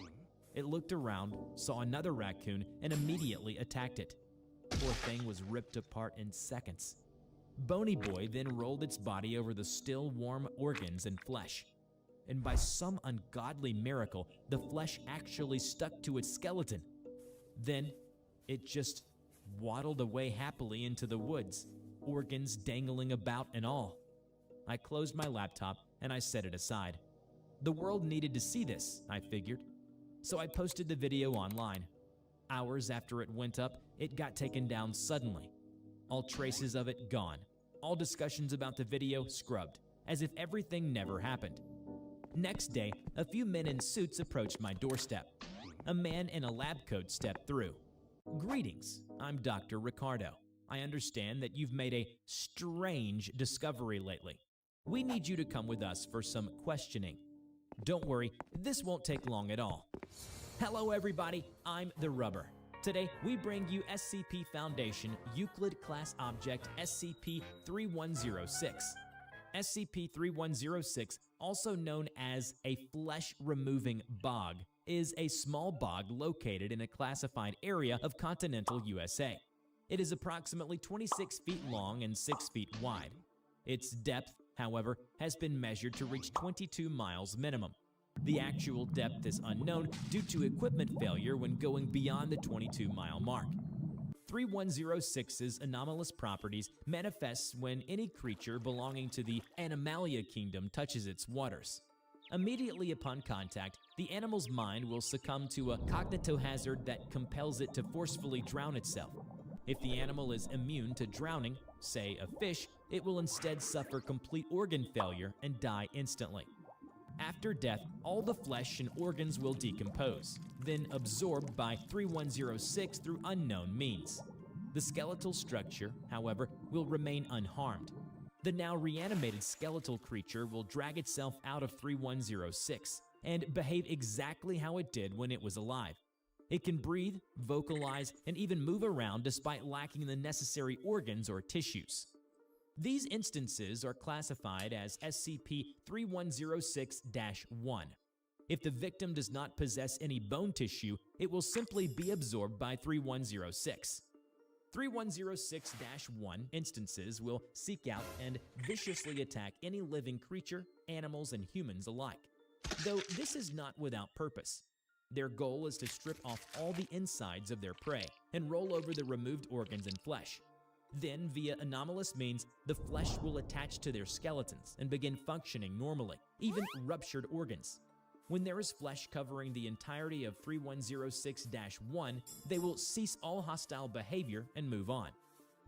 It looked around, saw another raccoon, and immediately attacked it. Poor thing was ripped apart in seconds. Bony Boy then rolled its body over the still warm organs and flesh. And by some ungodly miracle, the flesh actually stuck to its skeleton. Then, it just waddled away happily into the woods, organs dangling about and all. I closed my laptop and I set it aside. The world needed to see this, I figured. So I posted the video online. Hours after it went up, it got taken down suddenly. All traces of it gone. All discussions about the video scrubbed, as if everything never happened. Next day, a few men in suits approached my doorstep. A man in a lab coat stepped through. Greetings, I'm Dr. Ricardo. I understand that you've made a strange discovery lately. We need you to come with us for some questioning. Don't worry, this won't take long at all. Hello everybody, I'm the Rubber. Today, we bring you SCP Foundation Euclid Class Object SCP-3106. SCP-3106, also known as a flesh-removing bog, is a small bog located in a classified area of continental USA. It is approximately 26 feet long and 6 feet wide. Its depth, however, has been measured to reach 22 miles minimum. The actual depth is unknown due to equipment failure when going beyond the 22-mile mark. 3106's anomalous properties manifest when any creature belonging to the Animalia kingdom touches its waters. Immediately upon contact, the animal's mind will succumb to a cognitohazard that compels it to forcefully drown itself. If the animal is immune to drowning, say a fish, it will instead suffer complete organ failure and die instantly. After death, all the flesh and organs will decompose, then absorbed by 3106 through unknown means. The skeletal structure, however, will remain unharmed. The now reanimated skeletal creature will drag itself out of 3106 and behave exactly how it did when it was alive. It can breathe, vocalize, and even move around despite lacking the necessary organs or tissues. These instances are classified as SCP-3106-1. If the victim does not possess any bone tissue, it will simply be absorbed by 3106. 3106-1 instances will seek out and viciously attack any living creature, animals, and humans alike. Though this is not without purpose. Their goal is to strip off all the insides of their prey and roll over the removed organs and flesh. Then, via anomalous means, the flesh will attach to their skeletons and begin functioning normally, even ruptured organs. When there is flesh covering the entirety of 3106-1, they will cease all hostile behavior and move on.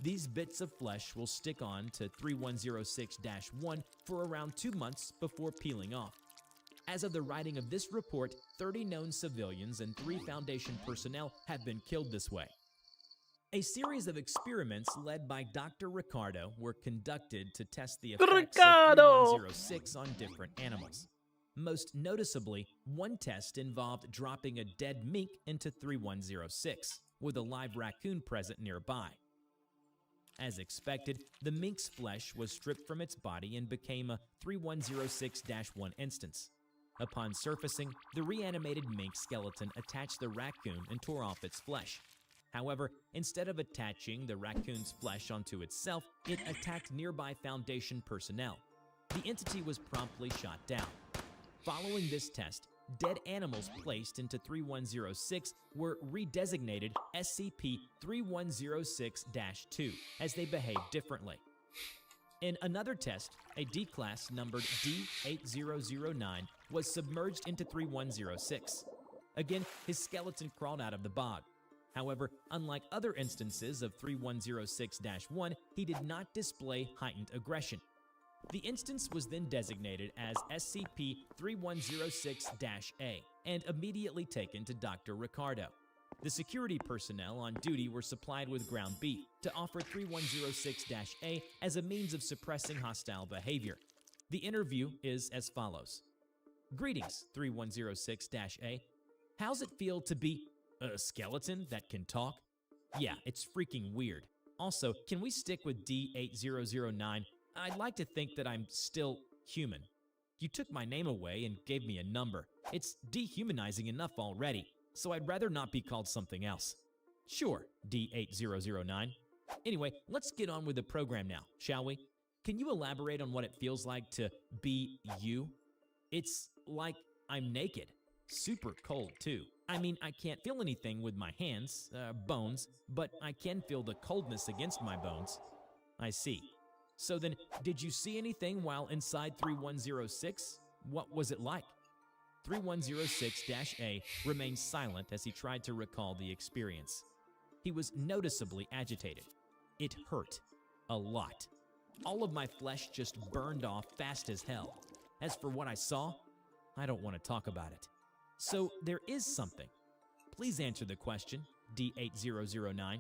These bits of flesh will stick on to 3106-1 for around 2 months before peeling off. As of the writing of this report, 30 known civilians and 3 Foundation personnel have been killed this way. A series of experiments led by Dr. Ricardo were conducted to test the effects of 3106 on different animals. Most noticeably, one test involved dropping a dead mink into 3106, with a live raccoon present nearby. As expected, the mink's flesh was stripped from its body and became a 3106-1 instance. Upon surfacing, the reanimated mink skeleton attached the raccoon and tore off its flesh. However, instead of attaching the raccoon's flesh onto itself, it attacked nearby Foundation personnel. The entity was promptly shot down. Following this test, dead animals placed into 3106 were redesignated SCP-3106-2 as they behaved differently. In another test, a D-class numbered D8009 was submerged into 3106. Again, his skeleton crawled out of the bog. However, unlike other instances of 3106-1, he did not display heightened aggression. The instance was then designated as SCP-3106-A and immediately taken to Dr. Ricardo. The security personnel on duty were supplied with ground beef to offer 3106-A as a means of suppressing hostile behavior. The interview is as follows. Greetings, 3106-A. How's it feel to be a skeleton that can talk? Yeah, it's freaking weird. Also, can we stick with D8009? I'd like to think that I'm still human. You took my name away and gave me a number. It's dehumanizing enough already, so I'd rather not be called something else. Sure, D8009. Anyway, let's get on with the program now, shall we? Can you elaborate on what it feels like to be you? It's like I'm naked. Super cold, too. I mean, I can't feel anything with my hands, bones, but I can feel the coldness against my bones. I see. So then, did you see anything while inside 3106? What was it like? 3106-A remained silent as he tried to recall the experience. He was noticeably agitated. It hurt. A lot. All of my flesh just burned off fast as hell. As for what I saw, I don't want to talk about it. So there is something. Please answer the question, D8009.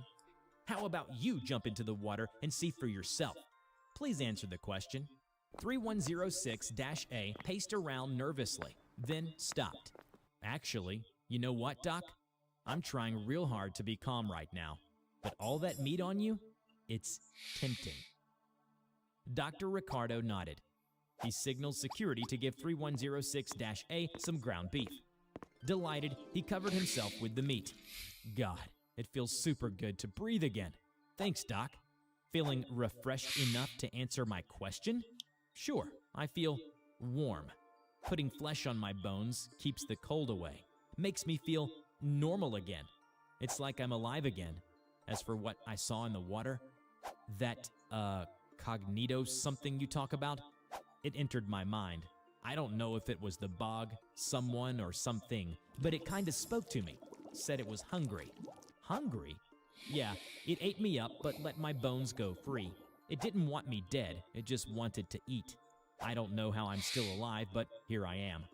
How about you jump into the water and see for yourself? Please answer the question. 3106-A paced around nervously, then stopped. Actually, you know what, Doc? I'm trying real hard to be calm right now, but all that meat on you, it's tempting. Dr. Ricardo nodded. He signaled security to give 3106-A some ground beef. Delighted, he covered himself with the meat. God, it feels super good to breathe again. Thanks, Doc. Feeling refreshed enough to answer my question? Sure, I feel warm. Putting flesh on my bones keeps the cold away. Makes me feel normal again. It's like I'm alive again. As for what I saw in the water, that, cognito something you talk about, it entered my mind. I don't know if it was the bog, someone, or something, but it kinda spoke to me. Said it was hungry. Hungry? Yeah, it ate me up but let my bones go free. It didn't want me dead, it just wanted to eat. I don't know how I'm still alive, but here I am.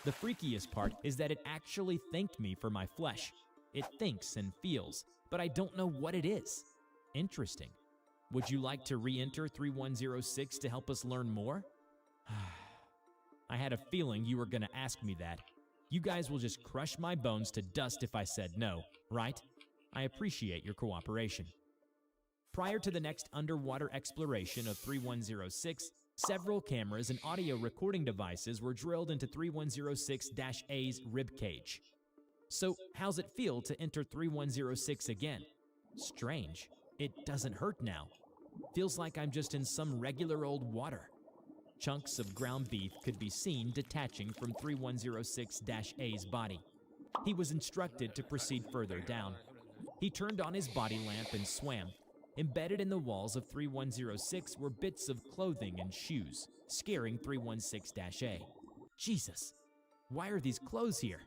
The freakiest part is that it actually thanked me for my flesh. It thinks and feels, but I don't know what it is. Interesting. Would you like to re-enter 3106 to help us learn more? I had a feeling you were gonna ask me that. You guys will just crush my bones to dust if I said no, right? I appreciate your cooperation. Prior to the next underwater exploration of 3106, several cameras and audio recording devices were drilled into 3106-A's ribcage. So, how's it feel to enter 3106 again? Strange. It doesn't hurt now. Feels like I'm just in some regular old water. Chunks of ground beef could be seen detaching from 3106-A's body. He was instructed to proceed further down. He turned on his body lamp and swam. Embedded in the walls of 3106 were bits of clothing and shoes, scaring 316-A. Jesus, why are these clothes here?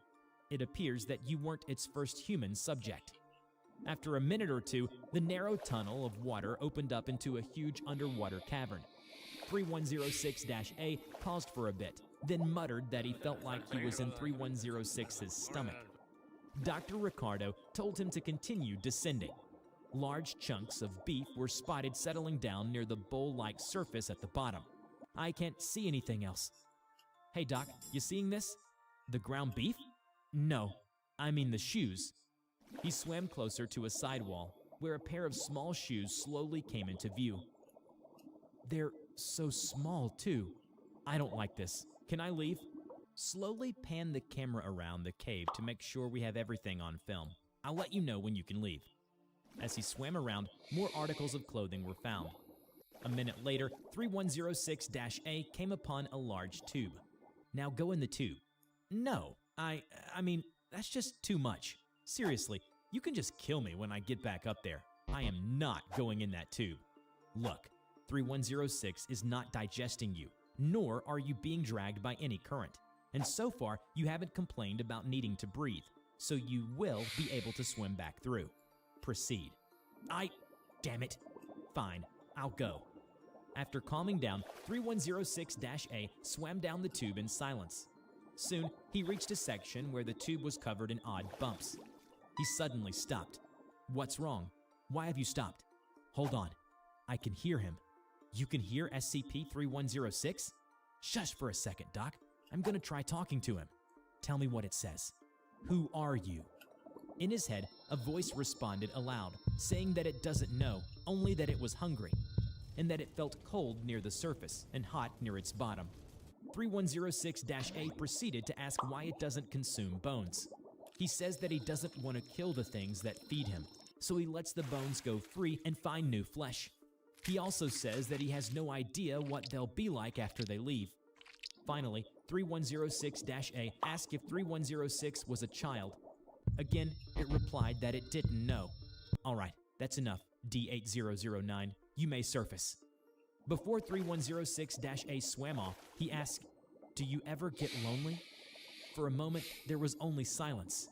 It appears that you weren't its first human subject. After a minute or two, the narrow tunnel of water opened up into a huge underwater cavern. 3106-A paused for a bit, then muttered that he felt like he was in 3106's stomach. Dr. Ricardo told him to continue descending. Large chunks of beef were spotted settling down near the bowl-like surface at the bottom. I can't see anything else. Hey Doc, you seeing this? The ground beef? No, I mean the shoes. He swam closer to a sidewall, where a pair of small shoes slowly came into view. They're so small, too. I don't like this. Can I leave? Slowly pan the camera around the cave to make sure we have everything on film. I'll let you know when you can leave. As he swam around, more articles of clothing were found. A minute later, 3106-A came upon a large tube. Now go in the tube. No, I mean, that's just too much. Seriously, you can just kill me when I get back up there. I am not going in that tube. Look, 3106 is not digesting you, nor are you being dragged by any current. And so far, you haven't complained about needing to breathe, so you will be able to swim back through. Proceed. Damn it. Fine, I'll go. After calming down, 3106-A swam down the tube in silence. Soon, he reached a section where the tube was covered in odd bumps. He suddenly stopped. What's wrong? Why have you stopped? Hold on. I can hear him. You can hear SCP-3106? Shush for a second, Doc. I'm gonna try talking to him. Tell me what it says. Who are you? In his head, a voice responded aloud, saying that it doesn't know, only that it was hungry, and that it felt cold near the surface and hot near its bottom. 3106-A proceeded to ask why it doesn't consume bones. He says that he doesn't want to kill the things that feed him, so he lets the bones go free and find new flesh. He also says that he has no idea what they'll be like after they leave. Finally, 3106-A asked if 3106 was a child. Again, it replied that it didn't know. All right, that's enough, D8009. You may surface. Before 3106-A swam off, he asked, "Do you ever get lonely?" For a moment, there was only silence.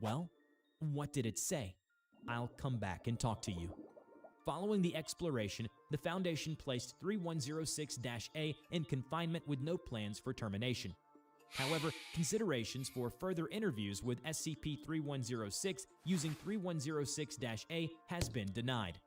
Well, what did it say? I'll come back and talk to you. Following the exploration, the Foundation placed 3106-A in confinement with no plans for termination. However, considerations for further interviews with SCP-3106 using 3106-A has been denied.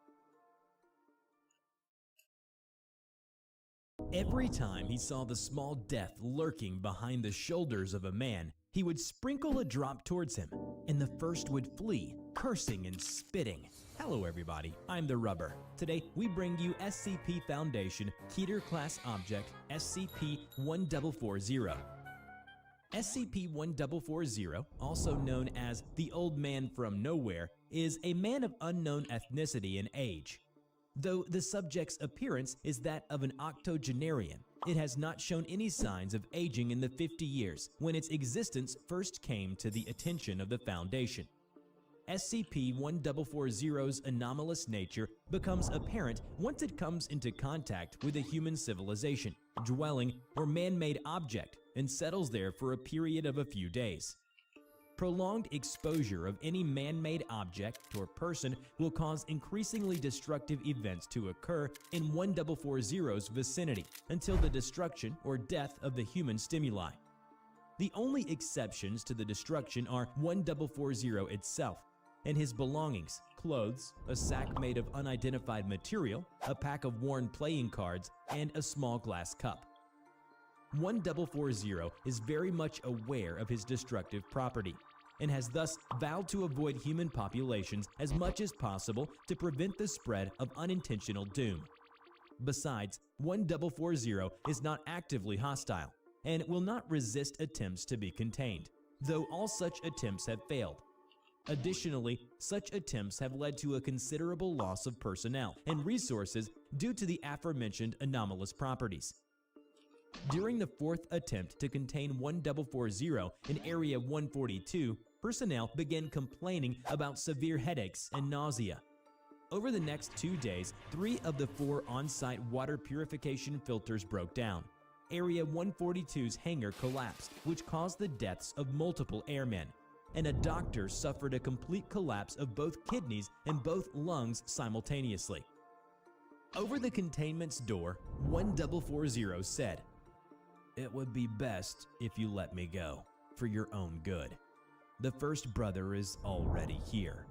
Every time he saw the small death lurking behind the shoulders of a man, he would sprinkle a drop towards him, and the first would flee, cursing and spitting. Hello everybody, I'm the Rubber. Today we bring you SCP Foundation Keter Class Object SCP-1440. SCP-1440, also known as the Old Man from Nowhere, is a man of unknown ethnicity and age. Though the subject's appearance is that of an octogenarian, it has not shown any signs of aging in the 50 years when its existence first came to the attention of the Foundation. SCP-1440's anomalous nature becomes apparent once it comes into contact with a human civilization, dwelling, or man-made object and settles there for a period of a few days. Prolonged exposure of any man-made object or person will cause increasingly destructive events to occur in 1440's vicinity until the destruction or death of the human stimuli. The only exceptions to the destruction are 1440 itself and his belongings, clothes, a sack made of unidentified material, a pack of worn playing cards, and a small glass cup. 1440 is very much aware of his destructive property and has thus vowed to avoid human populations as much as possible to prevent the spread of unintentional doom. Besides, 1440 is not actively hostile and will not resist attempts to be contained, though all such attempts have failed. Additionally, such attempts have led to a considerable loss of personnel and resources due to the aforementioned anomalous properties. During the fourth attempt to contain 1440 in Area 142, personnel began complaining about severe headaches and nausea. Over the next 2 days, 3 of the 4 on-site water purification filters broke down. Area 142's hangar collapsed, which caused the deaths of multiple airmen, and a doctor suffered a complete collapse of both kidneys and both lungs simultaneously. Over the containment's door, 1440 said, "It would be best if you let me go, for your own good. The first brother is already here.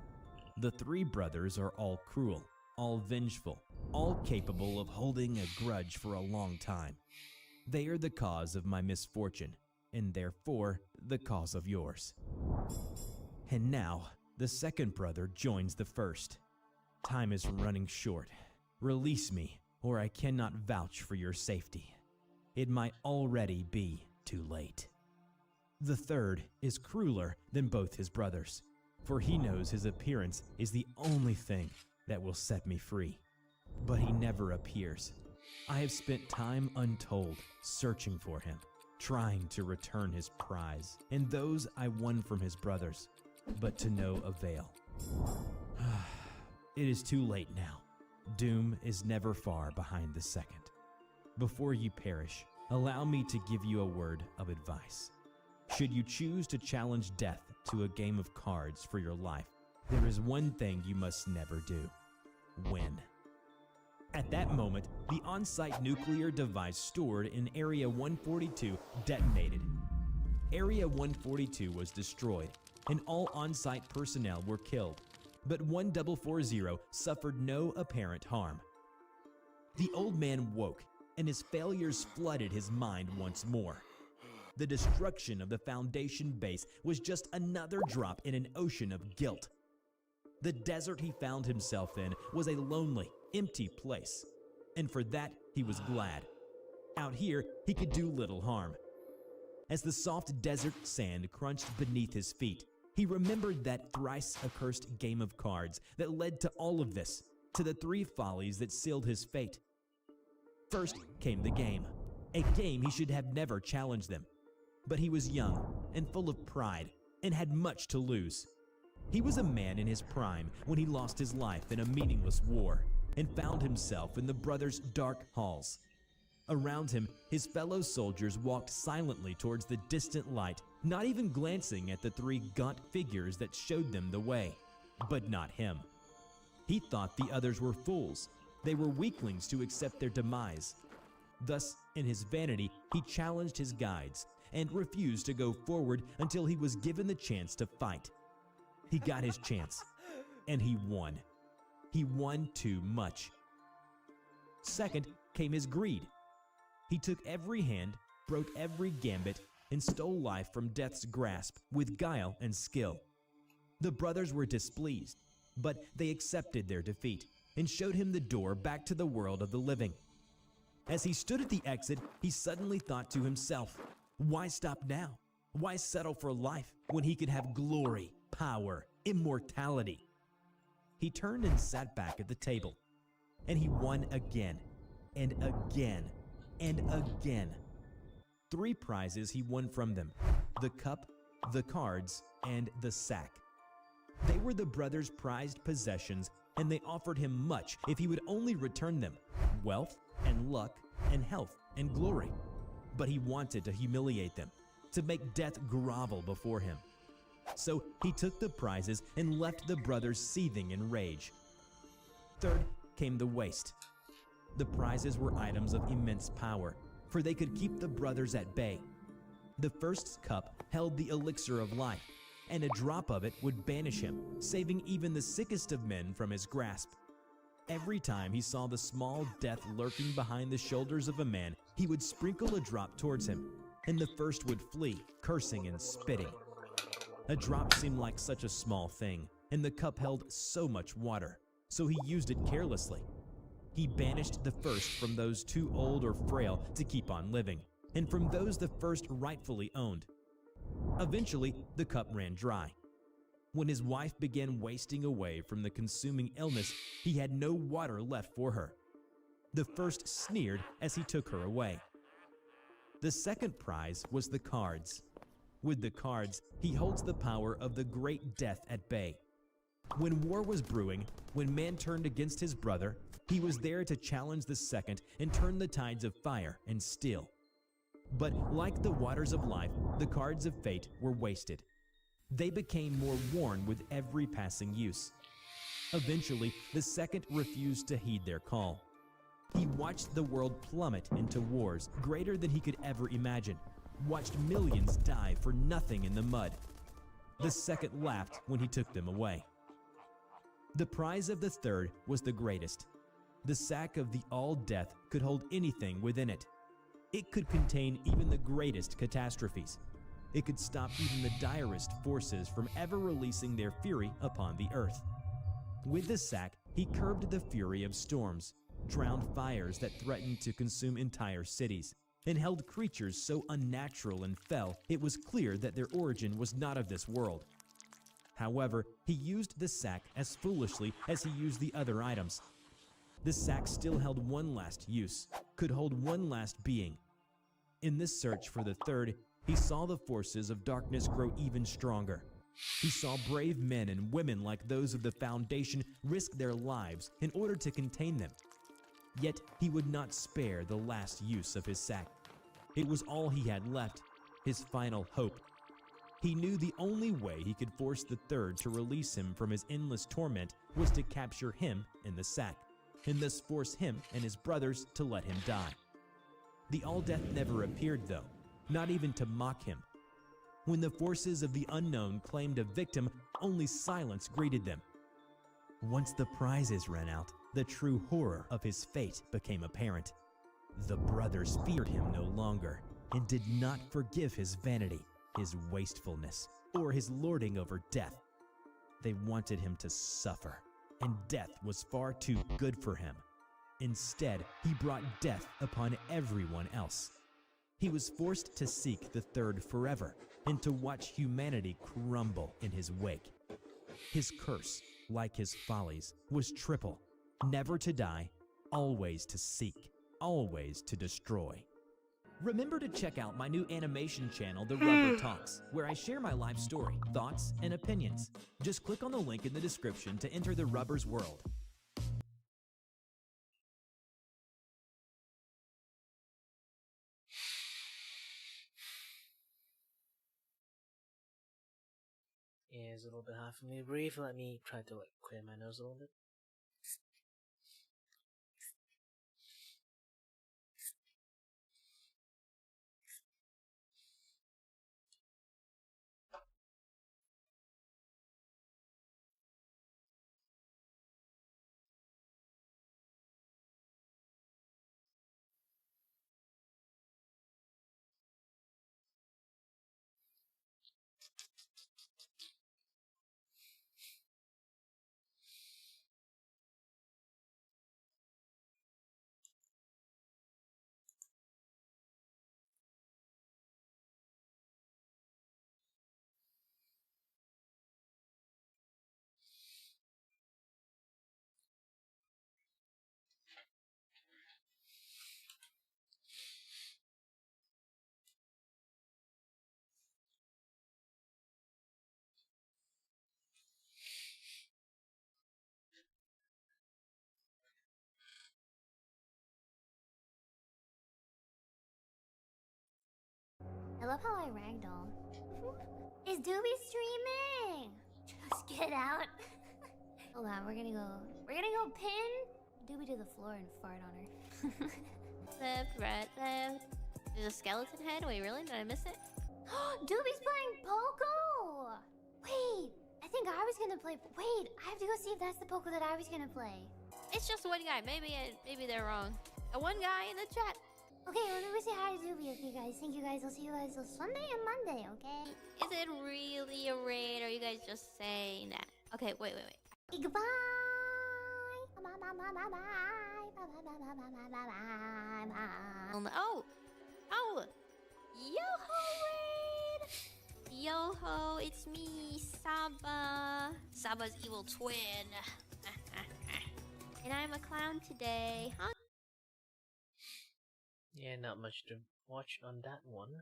The 3 brothers are all cruel, all vengeful, all capable of holding a grudge for a long time. They are the cause of my misfortune, and therefore the cause of yours. And now, the second brother joins the first. Time is running short. Release me, or I cannot vouch for your safety. It might already be too late." The third is crueler than both his brothers, for he knows his appearance is the only thing that will set me free. But he never appears. I have spent time untold searching for him, trying to return his prize and those I won from his brothers, but to no avail. It is too late now. Doom is never far behind the second. Before you perish, allow me to give you a word of advice. Should you choose to challenge death to a game of cards for your life, there is one thing you must never do: win. At that moment, the on-site nuclear device stored in Area 142 detonated. Area 142 was destroyed, and all on-site personnel were killed, but 1440 suffered no apparent harm. The old man woke, and his failures flooded his mind once more. The destruction of the Foundation base was just another drop in an ocean of guilt. The desert he found himself in was a lonely, empty place, and for that he was glad. Out here, he could do little harm. As the soft desert sand crunched beneath his feet, he remembered that thrice accursed game of cards that led to all of this, to the 3 follies that sealed his fate. First came the game, a game he should have never challenged them. But he was young and full of pride and had much to lose. He was a man in his prime when he lost his life in a meaningless war and found himself in the brothers' dark halls. Around him, his fellow soldiers walked silently towards the distant light, not even glancing at the 3 gaunt figures that showed them the way. But not him. He thought the others were fools. They were weaklings to accept their demise. Thus, in his vanity, he challenged his guides and refused to go forward until he was given the chance to fight. He got his chance, and he won. He won too much. Second came his greed. He took every hand, broke every gambit, and stole life from death's grasp with guile and skill. The brothers were displeased, but they accepted their defeat and showed him the door back to the world of the living. As he stood at the exit, he suddenly thought to himself, why stop now? Why settle for life when he could have glory, power, immortality? He turned and sat back at the table, and he won again, and again, and again. 3 prizes he won from them: the cup, the cards, and the sack. They were the brothers' prized possessions, and they offered him much if he would only return them: wealth and luck and health and glory. But he wanted to humiliate them, to make death grovel before him. So he took the prizes and left the brothers seething in rage. Third came the waste. The prizes were items of immense power, for they could keep the brothers at bay. The first cup held the elixir of life, and a drop of it would banish him, saving even the sickest of men from his grasp. Every time he saw the small death lurking behind the shoulders of a man, he would sprinkle a drop towards him, and the first would flee, cursing and spitting. A drop seemed like such a small thing, and the cup held so much water, so he used it carelessly. He banished the first from those too old or frail to keep on living, and from those the first rightfully owned. Eventually, the cup ran dry. When his wife began wasting away from the consuming illness, he had no water left for her. The first sneered as he took her away. The second prize was the cards. With the cards, he holds the power of the great death at bay. When war was brewing, when man turned against his brother, he was there to challenge the second and turn the tides of fire and steel. But like the waters of life, the cards of fate were wasted. They became more worn with every passing use. Eventually, the second refused to heed their call. He watched the world plummet into wars greater than he could ever imagine, watched millions die for nothing in the mud. The second laughed when he took them away. The prize of the third was the greatest. The sack of the all-death could hold anything within it. It could contain even the greatest catastrophes. It could stop even the direst forces from ever releasing their fury upon the earth. With the sack, he curbed the fury of storms, drowned fires that threatened to consume entire cities, and held creatures so unnatural and fell it was clear that their origin was not of this world. However, he used the sack as foolishly as he used the other items. The sack still held one last use, could hold one last being. In this search for the third, he saw the forces of darkness grow even stronger. He saw brave men and women like those of the Foundation risk their lives in order to contain them. Yet he would not spare the last use of his sack. It was all he had left, his final hope. He knew the only way he could force the third to release him from his endless torment was to capture him in the sack, and thus force him and his brothers to let him die. The All-Death never appeared, though, not even to mock him. When the forces of the unknown claimed a victim, only silence greeted them. Once the prizes ran out, the true horror of his fate became apparent. The brothers feared him no longer. and did not forgive his vanity, his wastefulness, or his lording over death. They wanted him to suffer, and death was far too good for him. Instead, he brought death upon everyone else. He was forced to seek the third forever and to watch humanity crumble in his wake. His curse, like his follies, was triple: never to die, always to seek, always to destroy. Remember to check out my new animation channel, The Rubber Talks, where I share my life story, thoughts, and opinions. Just click on the link in the description to enter the Rubber's world. Yeah, it's a little bit hard for me to breathe. Let me try to like clear my nose a little bit. I love how I ragdoll. Is Doobie streaming? Just get out. Hold on, we're gonna go pin Doobie to the floor and fart on her. Left, right, left. There's a skeleton head? Wait, really? Did I miss it? Doobie's playing Poco! Wait, I think I was gonna play. Wait, I have to go see if that's the Poco that I was gonna play. It's just one guy. Maybe they're wrong. One guy in the chat. Okay, well, let me say hi to Doobie. Okay, guys. Thank you, guys. I'll see you guys on Sunday and Monday, okay? Is it really a raid, or are you guys just saying that? Okay, wait. Hey, goodbye! Bye, bye, bye, bye, bye. Bye, bye, bye, bye, bye, bye, bye, bye. Oh! Yo-ho raid! Yo-ho, it's me, Saba. Saba's evil twin. And I'm a clown today. Huh? Yeah, not much to watch on that one.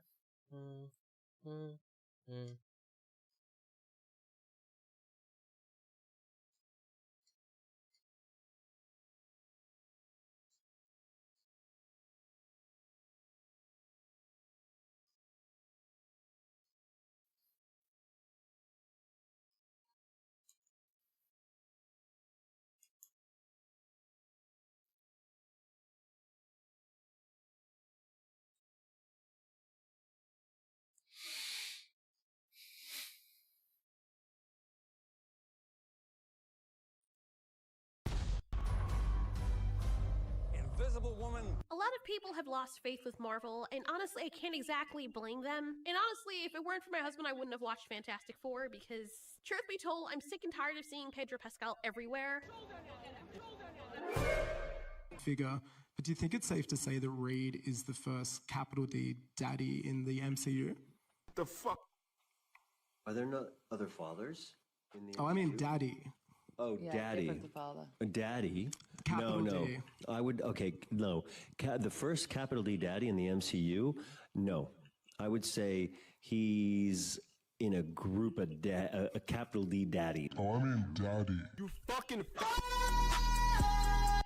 Invisible Woman. A lot of people have lost faith with Marvel, and honestly, I can't exactly blame them. And honestly, if it weren't for my husband, I wouldn't have watched Fantastic Four, because, truth be told, I'm sick and tired of seeing Pedro Pascal everywhere. Figure, but do you think it's safe to say that Reed is the first capital D daddy in the MCU? The fuck? Are there not other fathers in the Oh, I mean MCU? daddy. Oh, Yeah, daddy. different to father. Daddy? Capital no. D. I would, okay, no. The first capital D daddy in the MCU? No. I would say he's in a group of a capital D daddy. Oh, I mean daddy. You fucking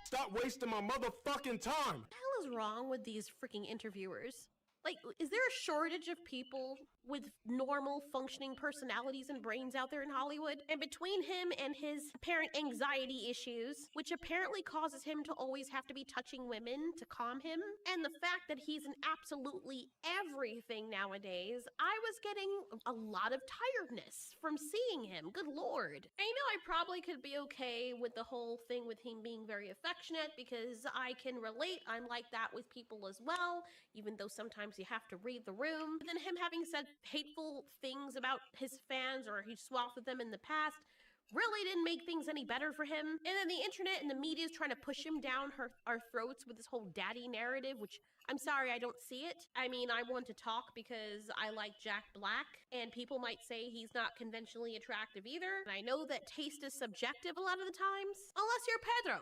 stop wasting my motherfucking time. What the hell is wrong with these freaking interviewers? Like, is there a shortage of people with normal functioning personalities and brains out there in Hollywood? And between him and his apparent anxiety issues, which apparently causes him to always have to be touching women to calm him, and the fact that he's in absolutely everything nowadays, I was getting a lot of tiredness from seeing him. Good lord. I know I probably could be okay with the whole thing with him being very affectionate, because I can relate. I'm like that with people as well, even though sometimes sometimes you have to read the room. But then him having said hateful things about his fans, or he swapped with them in the past, really didn't make things any better for him. And then the internet and the media is trying to push him down our throats with this whole daddy narrative, which I'm sorry, I don't see it. I mean, I want to talk because I like Jack Black, and people might say he's not conventionally attractive either. And I know that taste is subjective a lot of the times, unless you're Pedro.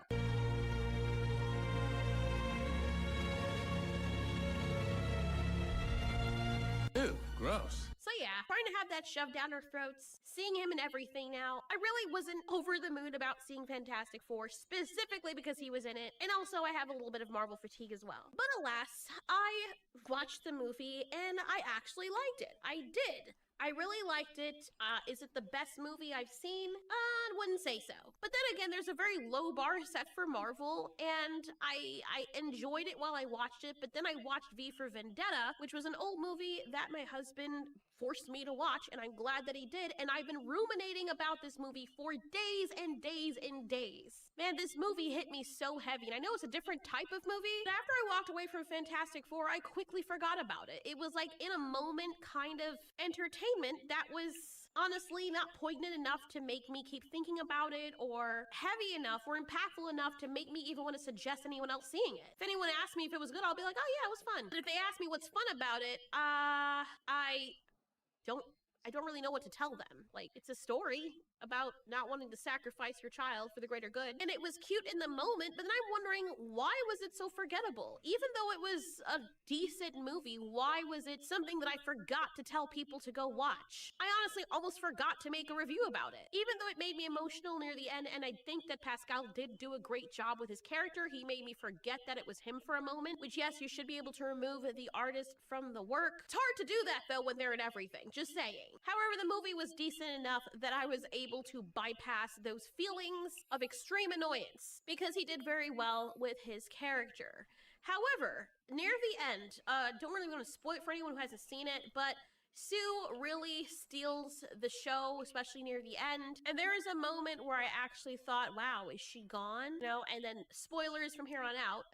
Ew, gross. So yeah, trying to have that shoved down our throats, seeing him in everything now. I really wasn't over the moon about seeing Fantastic Four, specifically because he was in it, and also I have a little bit of Marvel fatigue as well. But alas, I watched the movie and I actually liked it. I did. I really liked it. Is it the best movie I've seen? I wouldn't say so. But then again, there's a very low bar set for Marvel, and I enjoyed it while I watched it, but then I watched V for Vendetta, which was an old movie that my husband forced me to watch, and I'm glad that he did, and I've been ruminating about this movie for days and days and days. Man, this movie hit me so heavy, and I know it's a different type of movie, but after I walked away from Fantastic Four, I quickly forgot about it. It was like in a moment kind of entertainment that was honestly not poignant enough to make me keep thinking about it, or heavy enough or impactful enough to make me even want to suggest anyone else seeing it. If anyone asked me if it was good, I'll be like, oh yeah, it was fun. But if they ask me what's fun about it, I don't really know what to tell them. Like, it's a story about not wanting to sacrifice your child for the greater good. And it was cute in the moment, but then I'm wondering, why was it so forgettable? Even though it was a decent movie, why was it something that I forgot to tell people to go watch? I honestly almost forgot to make a review about it. Even though it made me emotional near the end, and I think that Pascal did do a great job with his character, he made me forget that it was him for a moment, which yes, you should be able to remove the artist from the work. It's hard to do that though when they're in everything, just saying. However, the movie was decent enough that I was able to bypass those feelings of extreme annoyance because he did very well with his character. However, near the end, don't really want to spoil it for anyone who hasn't seen it, but Sue really steals the show, especially near the end. And there is a moment where I actually thought, wow, is she gone? You know, and then spoilers from here on out.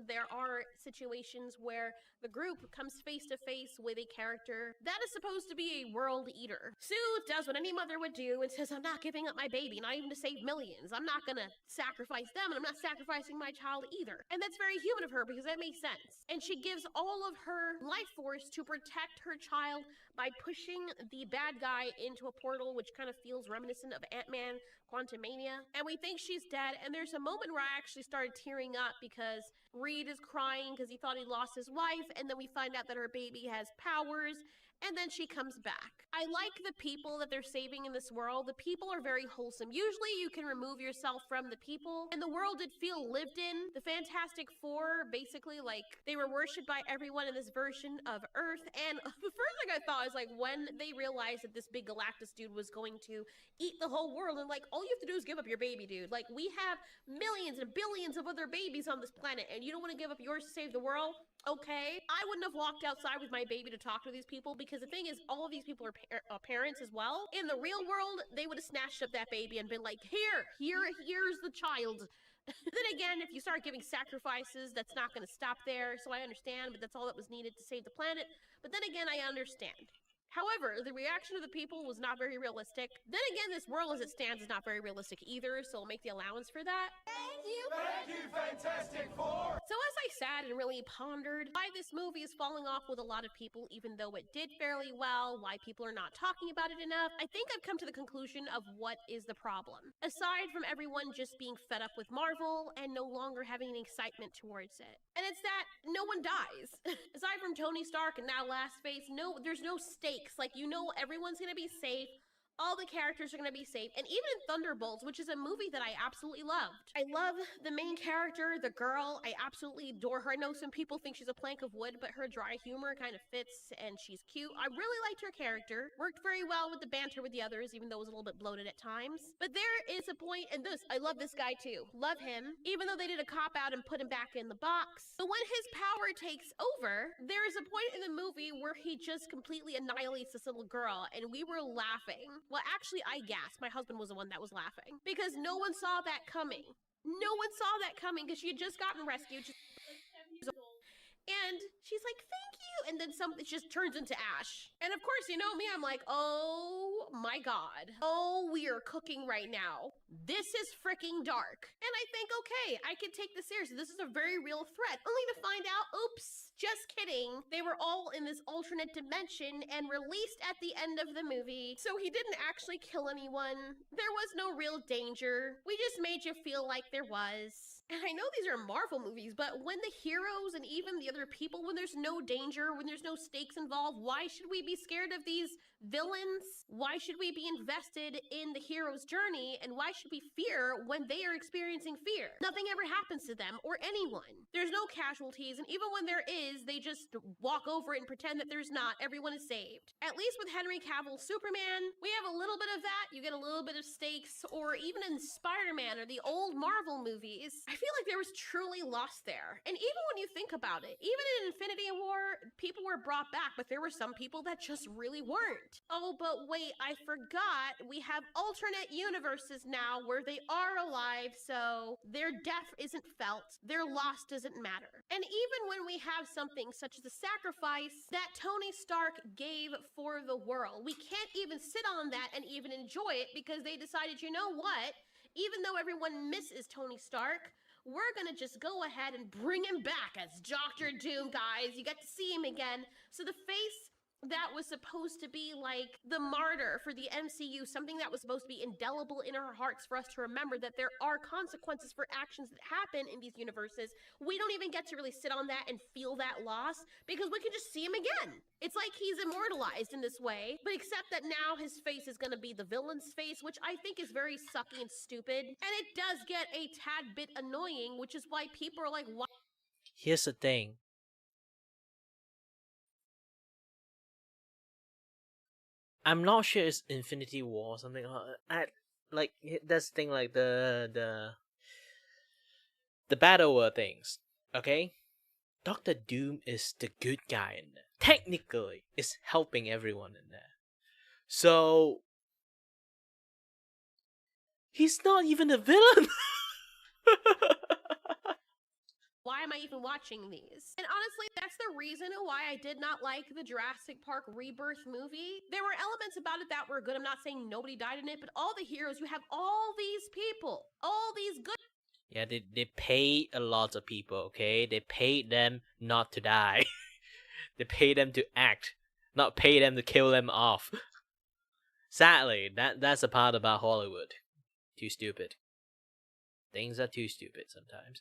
There are situations where the group comes face to face with a character that is supposed to be a world eater. Sue does what any mother would do and says, I'm not giving up my baby, not even to save millions. I'm not gonna sacrifice them, and I'm not sacrificing my child either. And that's very human of her because that makes sense. And she gives all of her life force to protect her child by pushing the bad guy into a portal, which kind of feels reminiscent of Ant-Man Quantumania. And we think she's dead, and there's a moment where I actually started tearing up because Reed is crying because he thought he lost his wife, and then we find out that her baby has powers, and then she comes back. I like the people that they're saving in this world. The people are very wholesome. Usually you can remove yourself from the people, and the world did feel lived in. The Fantastic Four, basically, like, they were worshipped by everyone in this version of Earth, and the first thing I thought was, like, when they realized that this big Galactus dude was going to eat the whole world, and like, all you have to do is give up your baby, dude. Like, we have millions and billions of other babies on this planet, and you don't want to give up yours to save the world? Okay. I wouldn't have walked outside with my baby to talk to these people because the thing is, all of these people are parents as well. In the real world, they would have snatched up that baby and been like, here's the child. Then again, if you start giving sacrifices, that's not going to stop there. So I understand, but that's all that was needed to save the planet. But then again, I understand. However, the reaction of the people was not very realistic. Then again, this world as it stands is not very realistic either, so I'll make the allowance for that. Thank you! Thank you, Fantastic Four! So as I sat and really pondered why this movie is falling off with a lot of people, even though it did fairly well, why people are not talking about it enough, I think I've come to the conclusion of what is the problem. Aside from everyone just being fed up with Marvel and no longer having any excitement towards it. And it's that no one dies. Aside from Tony Stark and now Last Face, there's no stakes. Like, you know, everyone's gonna be safe. All the characters are going to be safe. And even in Thunderbolts, which is a movie that I absolutely loved. I love the main character, the girl. I absolutely adore her. I know some people think she's a plank of wood, but her dry humor kind of fits and she's cute. I really liked her character. Worked very well with the banter with the others, even though it was a little bit bloated at times. But there is a point, and I love this guy too. Love him. Even though they did a cop-out and put him back in the box. But when his power takes over, there is a point in the movie where he just completely annihilates this little girl, and we were laughing. Well, actually, I gasped. My husband was the one that was laughing because no one saw that coming. No one saw that coming because she had just gotten rescued. And she's like, thank and then it just turns into ash. And of course, you know me, I'm like, oh my god. Oh, we are cooking right now. This is freaking dark. And I think, okay, I can take this seriously. This is a very real threat. Only to find out, oops, just kidding. They were all in this alternate dimension and released at the end of the movie. So he didn't actually kill anyone. There was no real danger. We just made you feel like there was. And I know these are Marvel movies, but when the heroes and even the other people, when there's no danger, when there's no stakes involved, why should we be scared of these villains? Why should we be invested in the hero's journey? And why should we fear when they are experiencing fear? Nothing ever happens to them or anyone. There's no casualties, and even when there is, they just walk over it and pretend that there's not. Everyone is saved. At least with Henry Cavill's Superman, we have a little bit of that. You get a little bit of stakes, or even in Spider-Man or the old Marvel movies, I feel like there was truly loss there. And even when you think about it, even in Infinity War, people were brought back, but there were some people that just really weren't. Oh, but wait, I forgot. We have alternate universes now where they are alive, so their death isn't felt, their loss doesn't matter. And even when we have something such as the sacrifice that Tony Stark gave for the world, we can't even sit on that and even enjoy it because they decided, you know what? Even though everyone misses Tony Stark, we're gonna just go ahead and bring him back as Doctor Doom, guys. You get to see him again. So the face that was supposed to be like the martyr for the MCU, something that was supposed to be indelible in our hearts for us to remember that there are consequences for actions that happen in these universes, we don't even get to really sit on that and feel that loss because we can just see him again. It's like he's immortalized in this way, but except that now his face is going to be the villain's face, which I think is very sucky and stupid. And it does get a tad bit annoying, which is why people are like, why? Here's the thing. I'm not sure it's Infinity War or something. Like that's the thing, like the battle war things. Okay, Doctor Doom is the good guy in there. Technically, is helping everyone in there. So he's not even a villain. Why am I even watching these? And honestly, that's the reason why I did not like the Jurassic Park Rebirth movie. There were elements about it that were good. I'm not saying nobody died in it, but all the heroes, you have all these people, all these good. Yeah, they pay a lot of people, okay? They paid them not to die. They pay them to act, not pay them to kill them off. Sadly, that's a part about Hollywood. Too stupid. Things are too stupid sometimes.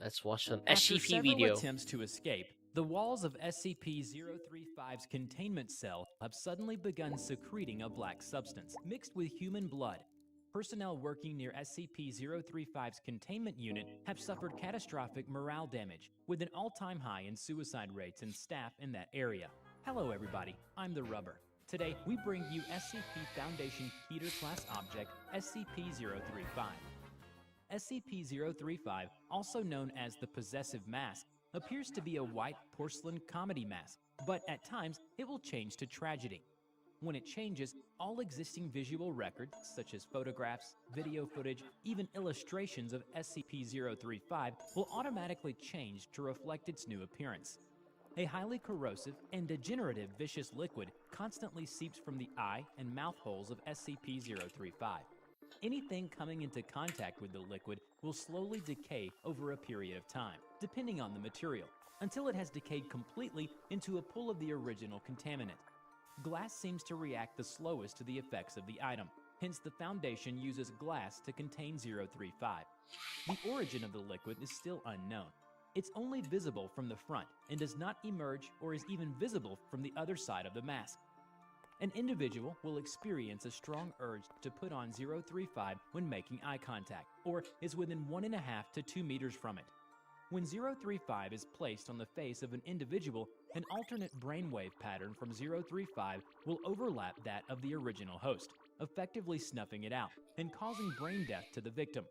Let's watch an After SCP several video. attempts to escape, the walls of SCP-035's containment cell have suddenly begun secreting a black substance mixed with human blood. Personnel working near SCP-035's containment unit have suffered catastrophic morale damage, with an all-time high in suicide rates in staff in that area. Hello everybody, I'm the Rubber. Today, we bring you SCP Foundation Peter Class Object SCP-035. SCP-035, also known as the Possessive Mask, appears to be a white porcelain comedy mask, but at times it will change to tragedy. When it changes, all existing visual records, such as photographs, video footage, even illustrations of SCP-035, will automatically change to reflect its new appearance. A highly corrosive and degenerative vicious liquid constantly seeps from the eye and mouth holes of SCP-035. Anything coming into contact with the liquid will slowly decay over a period of time, depending on the material, until it has decayed completely into a pool of the original contaminant. Glass seems to react the slowest to the effects of the item, hence the Foundation uses glass to contain 035. The origin of the liquid is still unknown. It's only visible from the front and does not emerge or is even visible from the other side of the mask. An individual will experience a strong urge to put on 035 when making eye contact, or is within 1.5 to 2 meters from it. When 035 is placed on the face of an individual, an alternate brainwave pattern from 035 will overlap that of the original host, effectively snuffing it out and causing brain death to the victim.